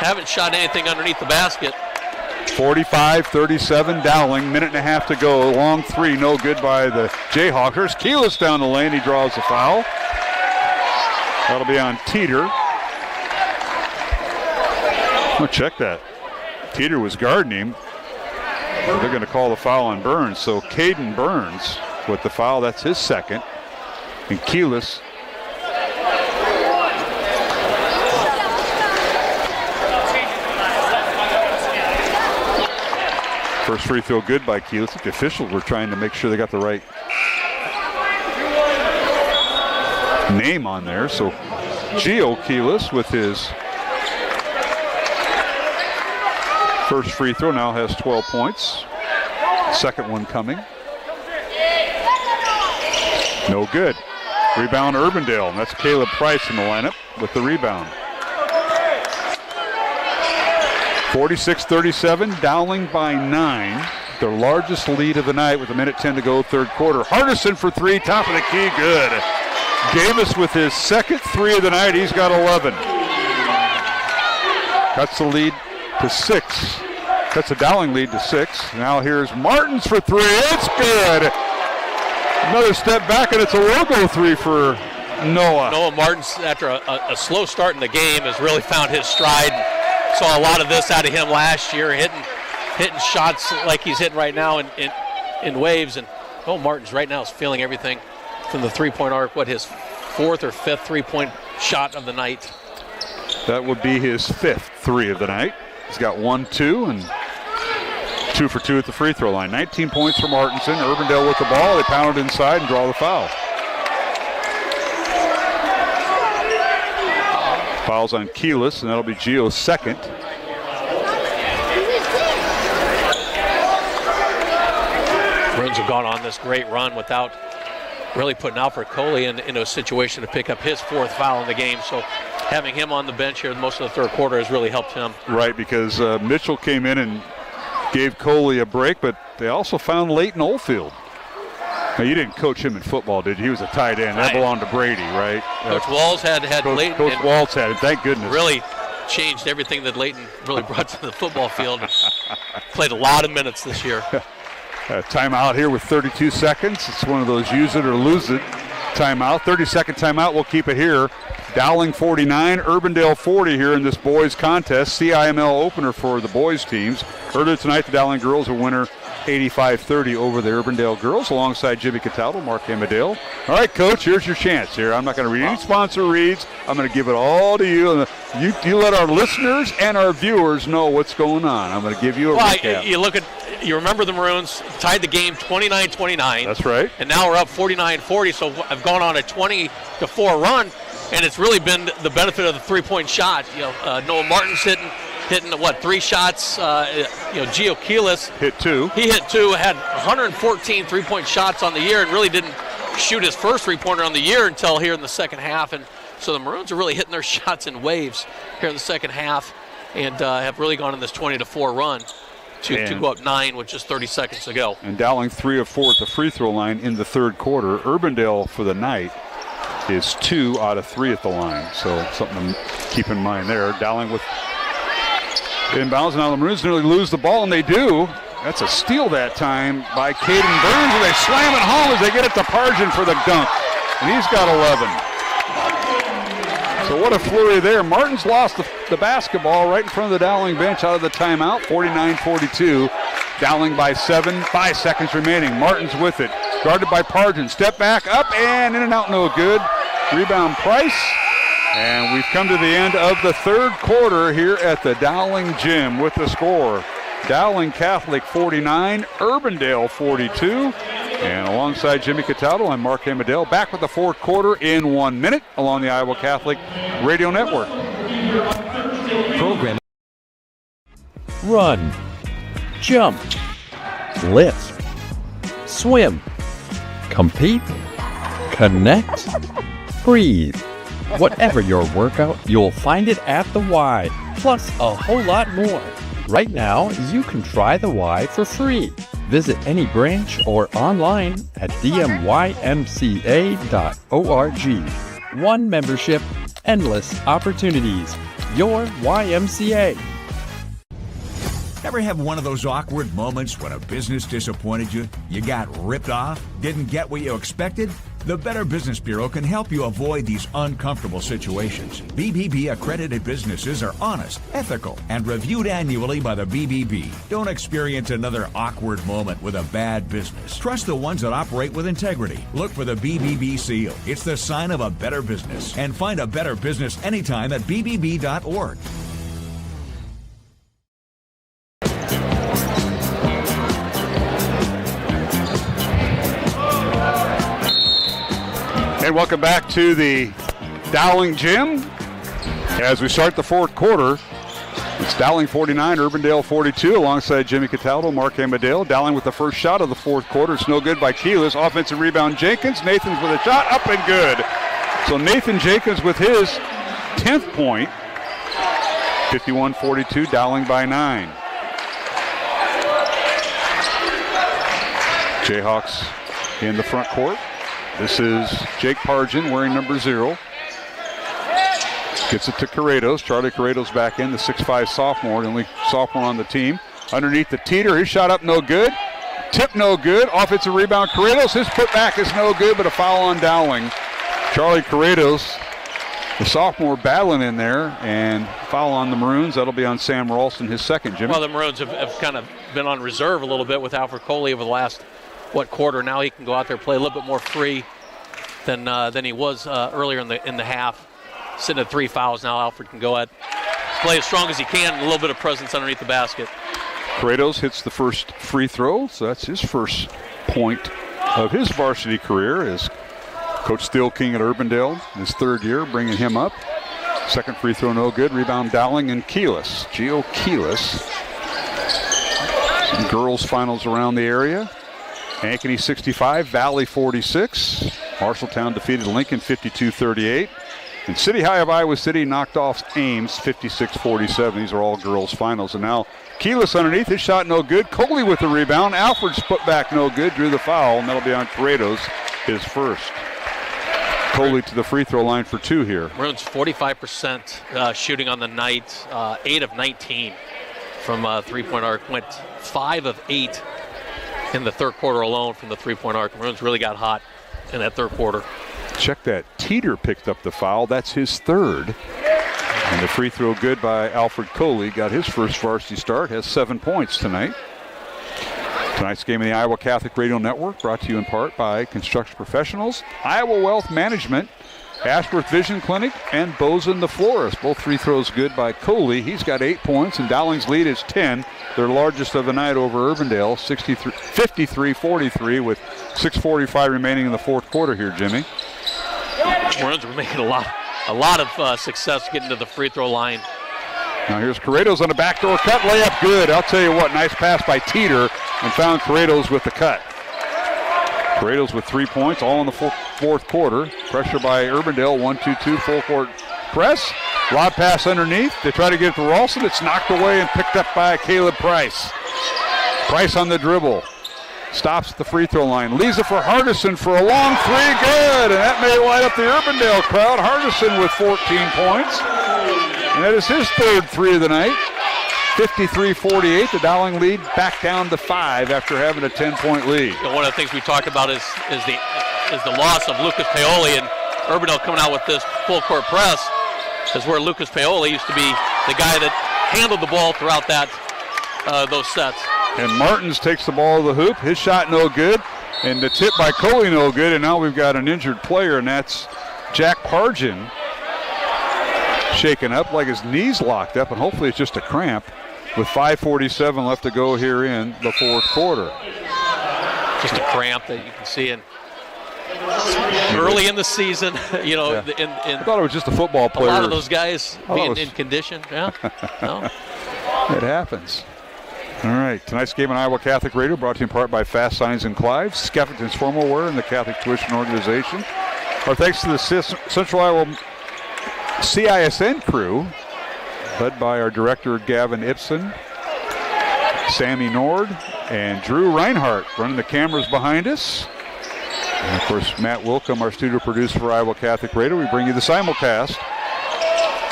Haven't shot anything underneath the basket. 45-37 Dowling, minute and a half to go. Long three, no good by the Jayhawkers. Keyless down the lane, he draws the foul. That'll be on Teeter. Oh, check that. Teeter was guarding him. They're going to call the foul on Burns. So Caden Burns with the foul, that's his second. And Keyless. First free throw good by Keyless. The officials were trying to make sure they got the right name on there. So Gio Keelis with his first free throw, now has 12 points. Second one coming. No good. Rebound Urbandale, and that's Caleb Price in the lineup with the rebound. 46-37, Dowling by 9. Their largest lead of the night with 1:10 to go, third quarter. Hardison for three, top of the key, good. Davis with his second three of the night, he's got 11. Cuts the lead to 6. Cuts the Dowling lead to 6. Now here's Martins for three, it's good. Another step back, and it's a logo three for Noah. Noah Martins, after a slow start in the game, has really found his stride. Saw a lot of this out of him last year, hitting shots like he's hitting right now in waves. And Noah Martins right now is feeling everything from the three-point arc. His fourth or fifth three-point shot of the night? That would be his fifth three of the night. He's got 1, 2, and 2 for 2 at the free throw line. 19 points for Martinson. Urbandale with the ball. They pound it inside and draw the foul. Fouls on Keelis, and that'll be Gio's second. Bruins have gone on this great run without really putting Alfred Coley in a situation to pick up his fourth foul in the game. So having him on the bench here most of the third quarter has really helped him. Right, because Mitchell came in and gave Coley a break, but they also found Leighton Oldfield. Now, you didn't coach him in football, did you? He was a tight end. That belonged to Brady, right? Coach Walls had Leighton. Coach Walls had it, thank goodness. Really changed everything that Leighton really brought to the football field. Played a lot of minutes this year. Timeout here with 32 seconds. It's one of those use it or lose it timeout. 30-second timeout. We'll keep it here. Dowling 49, Urbandale 40 here in this boys contest. CIML opener for the boys teams. Earlier tonight, the Dowling girls will winner 85-30 over the Urbandale girls alongside Jimmy Cataldo, Mark Amadale. All right, Coach, here's your chance here. I'm not going to read any sponsor reads. I'm going to give it all to you. You let our listeners and our viewers know what's going on. I'm going to give you a recap. You remember the Maroons tied the game 29-29. That's right. And now we're up 49-40, so I've gone on a 20-4 run, and it's really been the benefit of the three-point shot. Noah Martins hitting 3 shots. Gio Keelis hit 2. He hit 2, had 114 three-point shots on the year, and really didn't shoot his first three-pointer on the year until here in the second half. And so the Maroons are really hitting their shots in waves here in the second half, and have really gone on this 20-4 run. To go up 9 with just 30 seconds to go. And Dowling 3 of 4 at the free throw line in the third quarter. Urbandale for the night is 2 out of 3 at the line. So something to keep in mind there. Dowling with inbounds. Now the Maroons nearly lose the ball, and they do. That's a steal that time by Caden Burns, and they slam it home as they get it to Pargin for the dunk. And he's got 11. So what a flurry there. Martins lost the basketball right in front of the Dowling bench out of the timeout, 49-42. Dowling by 7, 5 seconds remaining. Martins with it, guarded by Pargin. Step back, up, and in and out, no good. Rebound Price. And we've come to the end of the third quarter here at the Dowling gym with the score. Dowling Catholic 49, Urbandale 42. And alongside Jimmy Cataldo, I'm Mark Amadale, back with the fourth quarter in 1 minute along the Iowa Catholic Radio Network. Program. Run, jump, lift, swim, compete, connect, breathe. Whatever your workout, you'll find it at the Y, plus a whole lot more. Right now, you can try the Y for free. Visit any branch or online at dmymca.org. One membership, endless opportunities. Your YMCA. Ever have one of those awkward moments when a business disappointed you? You got ripped off? Didn't get what you expected? The Better Business Bureau can help you avoid these uncomfortable situations. BBB accredited businesses are honest, ethical, and reviewed annually by the BBB. Don't experience another awkward moment with a bad business. Trust the ones that operate with integrity. Look for the BBB seal. It's the sign of a better business. And find a better business anytime at bbb.org. And welcome back to the Dowling Gym. As we start the fourth quarter, it's Dowling 49, Urbandale 42, alongside Jimmy Cataldo, Mark Amadale. Dowling with the first shot of the fourth quarter. It's no good by Keyless. Offensive rebound, Jenkins. Nathan's with a shot, up and good. So Nathan Jenkins with his 10th point. 51-42, Dowling by 9. Jayhawks in the front court. This is Jake Pargin wearing number 0. Gets it to Corrados. Charlie Corrados back in, the 6'5 sophomore, the only sophomore on the team. Underneath the teeter, his shot up no good. Tip no good. Offensive rebound, Corrados. His putback is no good, but a foul on Dowling. Charlie Corrados, the sophomore, battling in there, and foul on the Maroons. That'll be on Sam Ralston, his second, Jimmy. Well, the Maroons have kind of been on reserve a little bit with Alfred Coley over the last, quarter. Now he can go out there and play a little bit more free than he was earlier in the half. Sitting at 3 fouls now, Alfred can go ahead, play as strong as he can, a little bit of presence underneath the basket. Corrados hits the first free throw, so that's his first point of his varsity career as Coach Still King at Urbandale, his third year, bringing him up. Second free throw no good. Rebound Dowling and Keyless. Geo Keyless. Some girls finals around the area. Ankeny 65, Valley 46. Marshalltown defeated Lincoln 52-38. And City High of Iowa City knocked off Ames 56-47. These are all girls finals. And now Keyless underneath, his shot no good. Coley with the rebound. Alfred's put back no good, drew the foul, and that'll be on Corrados, his first. Coley to the free throw line for 2 here. Maroons 45% shooting on the night, 8 of 19 from three-point arc. Went 5 of 8 in the third quarter alone from the three-point arc. Maroons really got hot in that third quarter. Check that. Teeter picked up the foul. That's his third. And the free throw good by Alfred Coley. Got his first varsity start. Has 7 points tonight. Tonight's game in the Iowa Catholic Radio Network brought to you in part by Construction Professionals, Iowa Wealth Management, Ashworth Vision Clinic, and Bozen the Florist. Both free throws good by Coley. He's got 8 points, and Dowling's lead is 10. Their largest of the night over Urbandale, 53-43 with 6:45 remaining in the fourth quarter here, Jimmy. Maroons were making a lot of success getting to the free throw line. Now here's Corrados on the backdoor cut, layup good. I'll tell you what, nice pass by Teeter and found Corrados with the cut. Corrados with 3 points, all in the fourth quarter. Pressure by Urbandale, 1-2-2 full court press. Lob pass underneath. They try to get it to Ralston. It's knocked away and picked up by Caleb Price. Price on the dribble. Stops at the free throw line. Leaves it for Hardison for a long three. Good. And that may light up the Urbandale crowd. Hardison with 14 points. And that is his third three of the night. 53-48. The Dowling lead back down to 5 after having a 10-point lead. You know, one of the things we talked about is the loss of Lucas Paoli, and Urbandale coming out with this full court press is where Lucas Paoli used to be the guy that handled the ball throughout those sets. And Martins takes the ball to the hoop. His shot no good. And the tip by Coley no good. And now we've got an injured player, and that's Jack Pargin. Shaken up like his knees locked up, and hopefully it's just a cramp with 5:47 left to go here in the fourth quarter. Just a cramp that you can see in early in the season. You know, yeah. I thought it was just a football player. A lot of those guys being in condition. Yeah, no. It happens. All right, tonight's game on Iowa Catholic Radio brought to you in part by Fast Signs and Clive, Skeffington's Formal Wear, and the Catholic Tuition Organization. Our thanks to the Central Iowa CISN crew, led by our director Gavin Ibsen, Sammy Nord, and Drew Reinhardt running the cameras behind us. And of course, Matt Wilkham, our studio producer for Iowa Catholic Radio. We bring you the simulcast.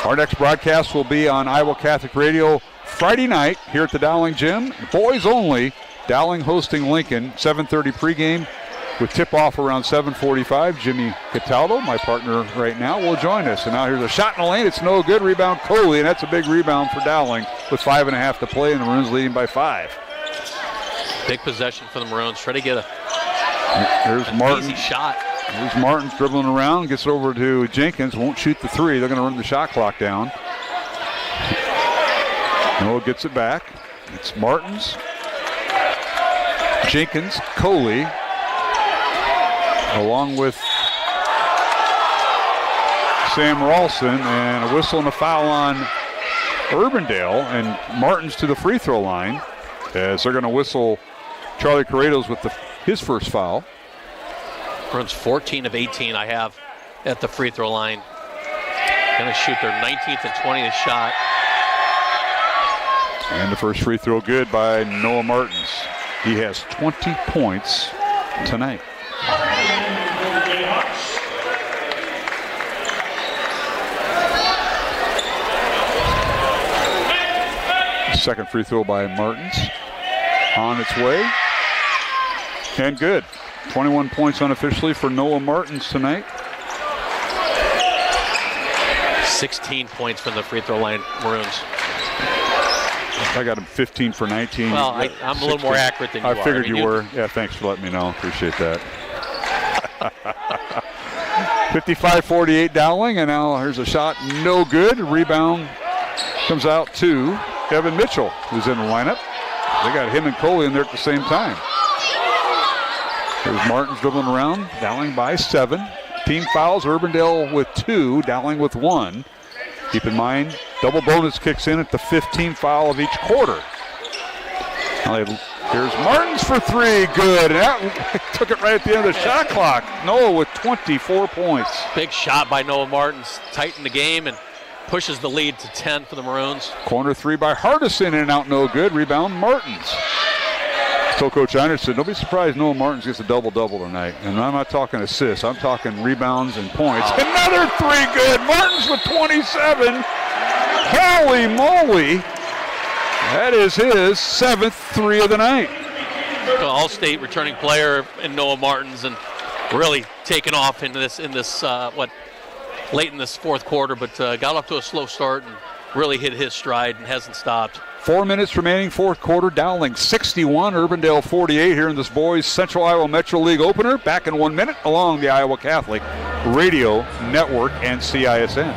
Our next broadcast will be on Iowa Catholic Radio Friday night here at the Dowling Gym. Boys only. Dowling hosting Lincoln, 7:30 pregame with tip-off around 7:45. Jimmy Cataldo, my partner right now, will join us. And now here's a shot in the lane. It's no good. Rebound Coley, and that's a big rebound for Dowling with 5.5 to play, and the Maroons leading by 5. Big possession for the Maroons. Try to get There's Martin. Easy shot. There's Martin dribbling around, gets over to Jenkins, won't shoot the three. They're going to run the shot clock down. Noah gets it back. It's Martins, Jenkins, Coley, along with Sam Ralston, and a whistle and a foul on Urbandale, and Martin's to the free throw line as they're going to whistle Charlie Corrados with his first foul. Runs 14 of 18 I have at the free throw line. Going to shoot their 19th and 20th shot. And the first free throw good by Noah Martins. He has 20 points tonight. Second free throw by Martins. On its way. And good. 21 points unofficially for Noah Martins tonight. 16 points from the free throw line, Maroons. I got him 15 for 19. Well, I'm a little more accurate than you are. I figured you were. Yeah, thanks for letting me know. Appreciate that. 55-48 Dowling, and now here's a shot. No good. Rebound comes out to Evan Mitchell, who's in the lineup. They got him and Coley in there at the same time. There's Martins dribbling around. Dowling by 7. Team fouls, Urbandale with 2, Dowling with 1. Keep in mind, double bonus kicks in at the 15th foul of each quarter. Here's Martins for 3, good. And that took it right at the end of the shot clock. Noah with 24 points. Big shot by Noah Martins. Tightened the game and pushes the lead to 10 for the Maroons. Corner 3 by Hardison, in and out, no good. Rebound, Martins. So Coach Anderson, don't be surprised Noah Martins gets a double-double tonight. And I'm not talking assists, I'm talking rebounds and points. Another 3 good. Martins with 27. Holy moly. That is his 7th 3 of the night. All-state returning player in Noah Martins, and really taken off into this late in this fourth quarter, but got off to a slow start and really hit his stride and hasn't stopped. 4 minutes remaining, fourth quarter. Dowling 61, Urbandale 48 here in this boys Central Iowa Metro League opener. Back in 1 minute along the Iowa Catholic Radio Network and CISN.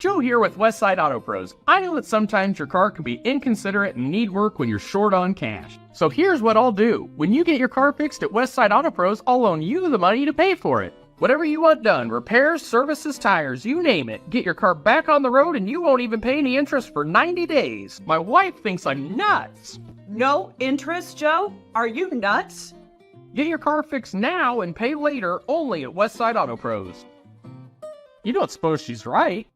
Joe here with Westside Auto Pros. I know that sometimes your car can be inconsiderate and need work when you're short on cash. So here's what I'll do. When you get your car fixed at Westside Auto Pros, I'll loan you the money to pay for it. Whatever you want done, repairs, services, tires, you name it. Get your car back on the road and you won't even pay any interest for 90 days. My wife thinks I'm nuts. No interest, Joe? Are you nuts? Get your car fixed now and pay later only at Westside Auto Pros. You don't suppose she's right?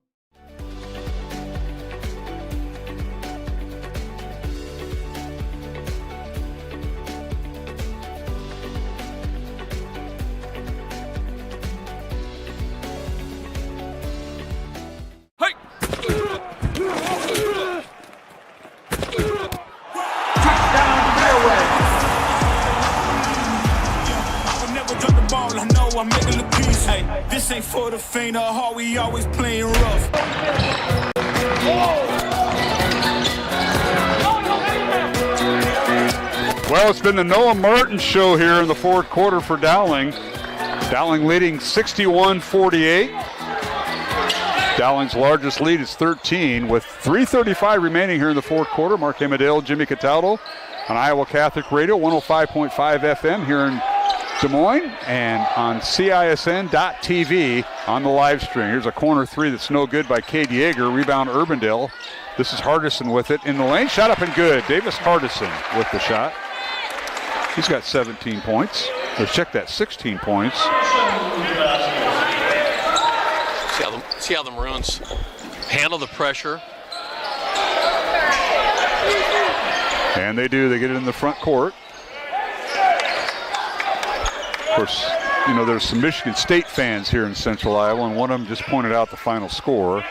I'm making a piece. Hey, this ain't for the faint of heart. We always playing rough. Well, it's been the Noah Martins show here in the fourth quarter for Dowling. Dowling leading 61-48. Dowling's largest lead is 13 with 3:35 remaining here in the fourth quarter. Mark Amadale, Jimmy Cataldo on Iowa Catholic Radio, 105.5 FM here in Des Moines and on CISN.TV on the live stream. Here's a corner 3 that's no good by Cade Yeager. Rebound Urbandale. This is Hardison with it in the lane. Shot up and good. Davis Hardison with the shot. He's got 17 points. Let's check that, 16 points. See how the Maroons handle the pressure. And they do. They get it in the front court. Of course, you know, there's some Michigan State fans here in Central Iowa, and one of them just pointed out the final score.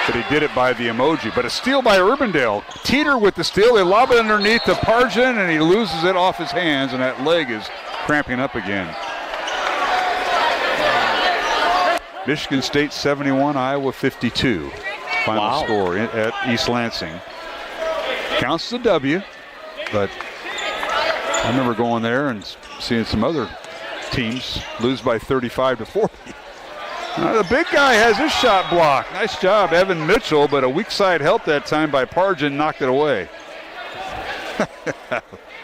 But he did it by the emoji. But a steal by Urbandale. Teeter with the steal. They lob it underneath to Pargin, and he loses it off his hands, and that leg is cramping up again. Michigan State 71, Iowa 52. Final score at East Lansing. Counts the W, but I remember going there and seeing some other teams lose by 35-40. The big guy has his shot blocked. Nice job, Evan Mitchell, but a weak side help that time by Pargin knocked it away.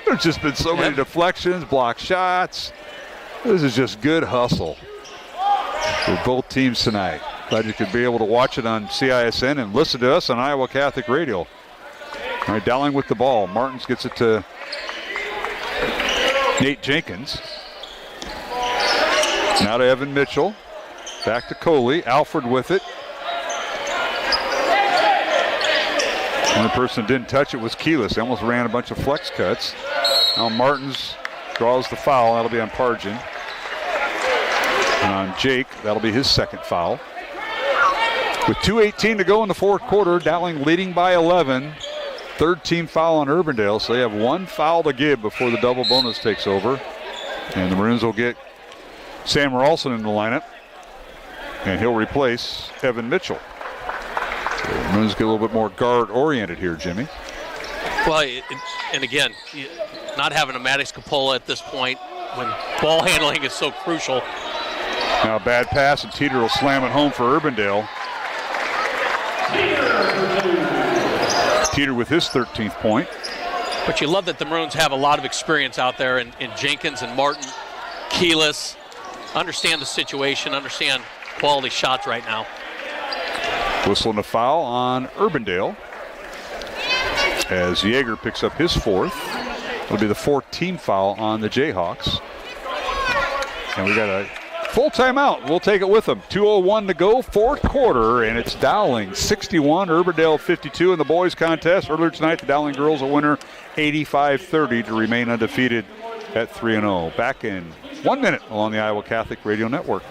There's just been so many deflections, blocked shots. This is just good hustle for both teams tonight. Glad you could be able to watch it on CISN and listen to us on Iowa Catholic Radio. All right, Dowling with the ball. Martins gets it to Nate Jenkins. Now to Evan Mitchell. Back to Coley. Alfred with it. The only person that didn't touch it was Keyless. They almost ran a bunch of flex cuts. Now Martins draws the foul. That'll be on Pargin. And on Jake, that'll be his second foul. With 2:18 to go in the fourth quarter, Dowling leading by 11. Third team foul on Urbandale, so they have one foul to give before the double bonus takes over. And the Maroons will get Sam Ralston in the lineup. And he'll replace Evan Mitchell. So the Maroons get a little bit more guard-oriented here, Jimmy. Well, and again, not having a Maddox Coppola at this point when ball handling is so crucial. Now a bad pass, and Teeter will slam it home for Urbandale. Teeter with his 13th point. But you love that the Maroons have a lot of experience out there in Jenkins and Martin, Keyless. Understand the situation, understand quality shots right now. Whistle and a foul on Urbandale as Yeager picks up his fourth. It'll be the fourth team foul on the Jayhawks. And we got a full timeout. We'll take it with them. 2:01 to go, fourth quarter, and it's Dowling 61, Urbandale 52 in the boys contest. Earlier tonight, the Dowling girls a winner 85-30 to remain undefeated at 3-0. Back in 1 minute along the Iowa Catholic Radio Network.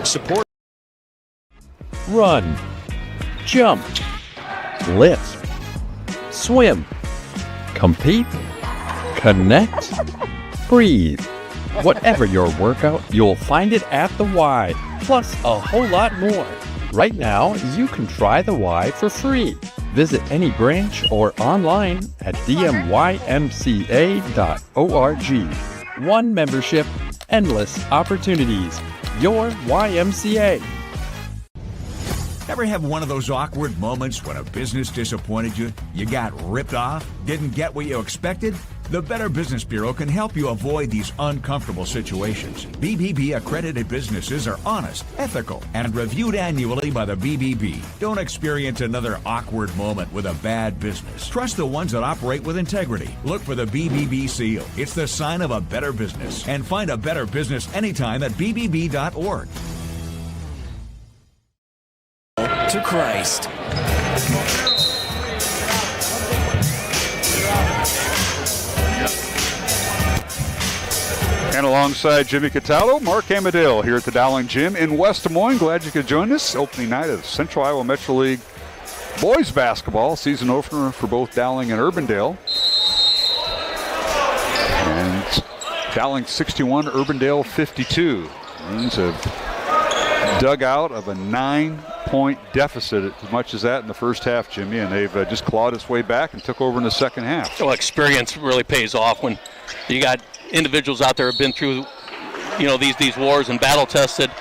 Support. Run, jump, lift, swim, compete, connect, breathe. Whatever your workout, you'll find it at the Y, plus a whole lot more. Right now, you can try the Y for free. Visit any branch or online at dmymca.org. One membership, endless opportunities. Your YMCA. Ever have one of those awkward moments when a business disappointed you? You got ripped off? Didn't get what you expected? The Better Business Bureau can help you avoid these uncomfortable situations. BBB accredited businesses are honest, ethical, and reviewed annually by the BBB. Don't experience another awkward moment with a bad business. Trust the ones that operate with integrity. Look for the BBB seal. It's the sign of a better business. And find a better business anytime at bbb.org. To Christ. And alongside Jimmy Cataldo, Mark Amadale here at the Dowling Gym in West Des Moines. Glad you could join us. Opening night of Central Iowa Metro League boys basketball. Season opener for both Dowling and Urbandale. And Dowling 61, Urbandale 52. Maroons have dug out of a 9-point deficit, as much as that in the first half, Jimmy, and they've just clawed its way back and took over in the second half. Well, experience really pays off when you got individuals out there who have been through, these wars and battle tested.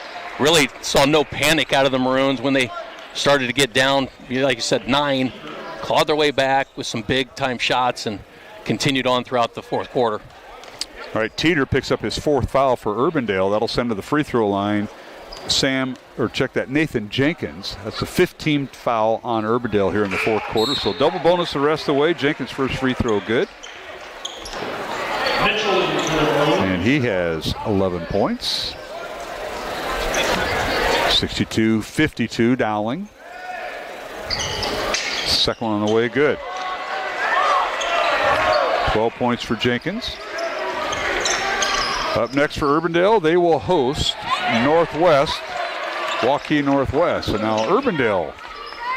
Really saw no panic out of the Maroons when they started to get down, like you said, 9, clawed their way back with some big time shots and continued on throughout the fourth quarter. All right, Teeter picks up his fourth foul for Urbandale. That'll send to the free throw line Nathan Jenkins. That's the 15th foul on Urbandale here in the fourth quarter. So double bonus the rest of the way. Jenkins' first free throw good. And he has 11 points. 62-52 Dowling. Second one on the way, good. 12 points for Jenkins. Up next for Urbandale, they will host Northwest, Waukee Northwest. So now Urbandale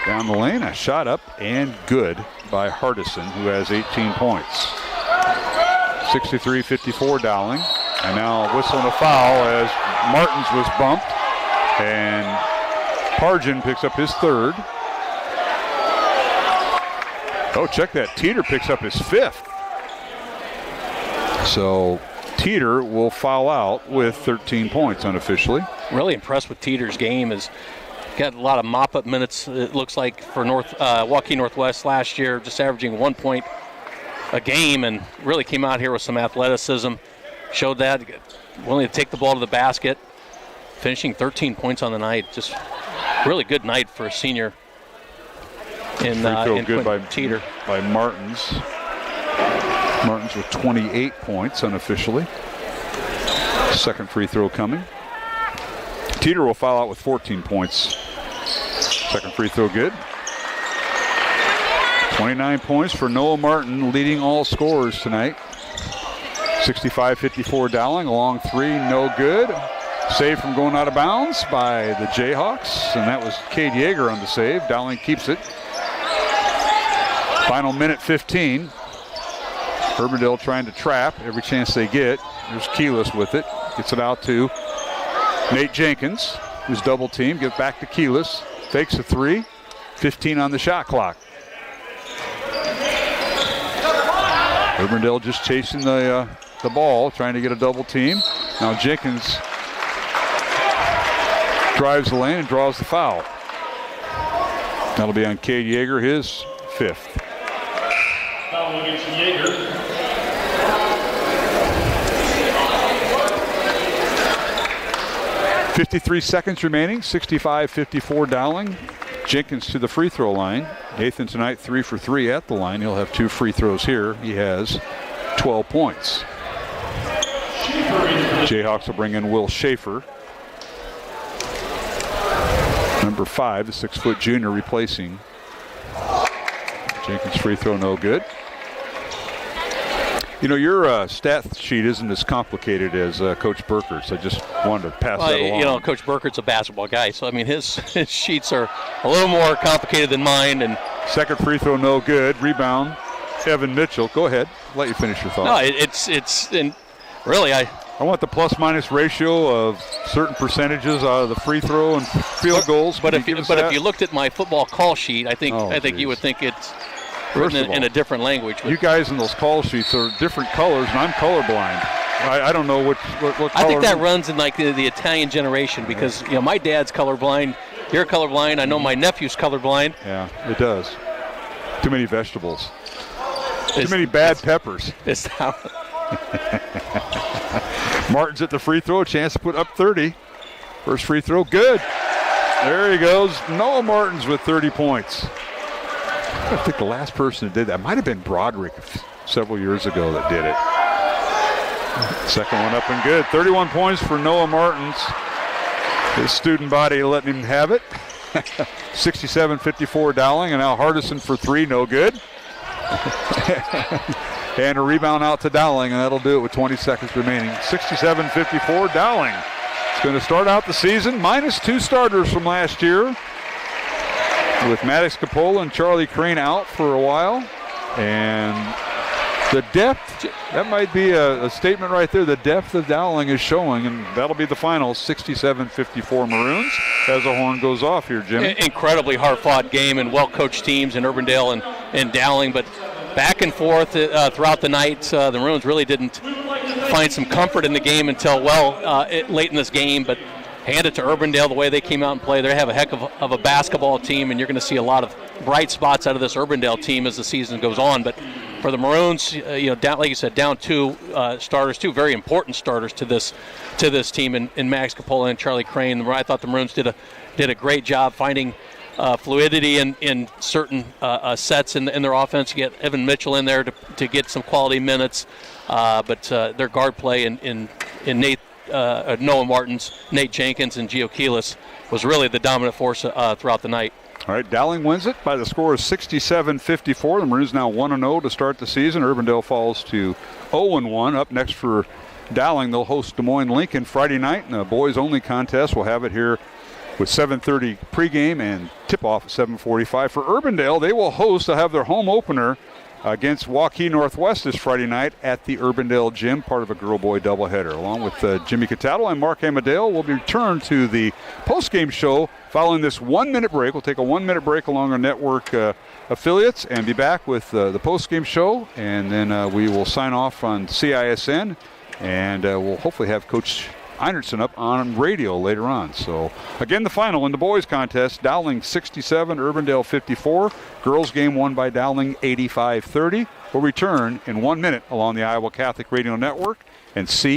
down the lane, a shot up and good by Hardison, who has 18 points. 63-54 Dowling. And now whistling a foul as Martins was bumped. And Pargin picks up his third. Oh, check that. Teeter picks up his fifth. So Teeter will foul out with 13 points unofficially. Really impressed with Teeter's game. Has got a lot of mop-up minutes, it looks like, for Waukee Northwest last year, just averaging 1 point a game, and really came out here with some athleticism. showed that, willing to take the ball to the basket, finishing 13 points on the night. Just really good night for a senior in good Teeter. By Martins. Martins with 28 points unofficially. Second free throw coming. Teeter will foul out with 14 points. Second free throw good. 29 points for Noah Martin, leading all scorers tonight. 65-54 Dowling. A long three, no good. Save from going out of bounds by the Jayhawks, and that was Cade Yeager on the save. Dowling keeps it. Final minute 15. Urbandale trying to trap every chance they get. There's Keyless with it. Gets it out to Nate Jenkins, who's double teamed. Get back to Keyless. Fakes a three. 15 on the shot clock. Urbandale just chasing the ball, trying to get a double team. Now Jenkins drives the lane and draws the foul. That'll be on Cade Yeager, his fifth. Foul against Yeager. 53 seconds remaining, 65-54 Dowling. Jenkins to the free throw line. Nathan tonight 3 for 3 at the line. He'll have 2 free throws here. He has 12 points. Jayhawks will bring in Will Schaefer. Number 5, the 6-foot junior replacing. Jenkins free throw no good. You know, your stat sheet isn't as complicated as Coach Burkert's. I just wanted to pass that along. You know, Coach Burkert's a basketball guy, so I mean his sheets are a little more complicated than mine. And second free throw no good. Rebound, Evan Mitchell. Go ahead. Let you finish your thought. No, it's and really I want the plus-minus ratio of certain percentages out of the free throw and field goals. But if you looked at my football call sheet, I think you would think it's written in a different language. You guys in those call sheets are different colors, and I'm colorblind. I don't know what color. I think that runs in like the Italian generation because you know my dad's colorblind. You're colorblind. I know my nephew's colorblind. Yeah, it does. Too many vegetables. Too many bad peppers. It's how. Martin's at the free throw, a chance to put up 30. First free throw, good. There he goes. Noah Martins with 30 points. I think the last person that did that might have been Broderick several years ago that did it. Second one up and good. 31 points for Noah Martins. His student body letting him have it. 67-54 Dowling, and now Hardison for 3, no good. And a rebound out to Dowling, and that'll do it with 20 seconds remaining. 67-54 Dowling. It's going to start out the season minus 2 starters from last year, with Maddox Capola and Charlie Crane out for a while. And the depth, that might be a statement right there. The depth of Dowling is showing, and that'll be the final. 67-54 Maroons as the horn goes off here, Jimmy. Incredibly hard-fought game and well-coached teams in Urbandale and Dowling, but back and forth throughout the night. The Maroons really didn't find some comfort in the game until late in this game, but hand it to Urbandale the way they came out and played. They have a heck of a basketball team, and you're going to see a lot of bright spots out of this Urbandale team as the season goes on. But for the Maroons, down, like you said, down 2 starters, 2 very important starters to this team in Max Capola and Charlie Crane. I thought the Maroons did a great job finding fluidity in certain sets in their offense. You get Evan Mitchell in there to get some quality minutes, but their guard play in Noah Martins, Nate Jenkins, and Gio Keyless was really the dominant force throughout the night. All right, Dowling wins it by the score of 67-54. The Maroons now 1-0 to start the season. Urbandale falls to 0-1. Up next for Dowling, they'll host Des Moines Lincoln Friday night in a boys-only contest. We'll have it here with 7:30 pregame and tip-off at 7:45. For Urbandale, they will they'll have their home opener against Waukee Northwest this Friday night at the Urbandale Gym, part of a girl-boy doubleheader. Along with Jimmy Cataldo and Mark Amadale, we'll return to the postgame show following this 1-minute break. We'll take a 1-minute break along our network affiliates and be back with the postgame show, and then we will sign off on CISN, and we'll hopefully have Coach Einertson up on radio later on. So again, the final in the boys contest, Dowling 67, Urbandale 54. Girls game won by Dowling 85-30. We'll return in 1 minute along the Iowa Catholic Radio Network and see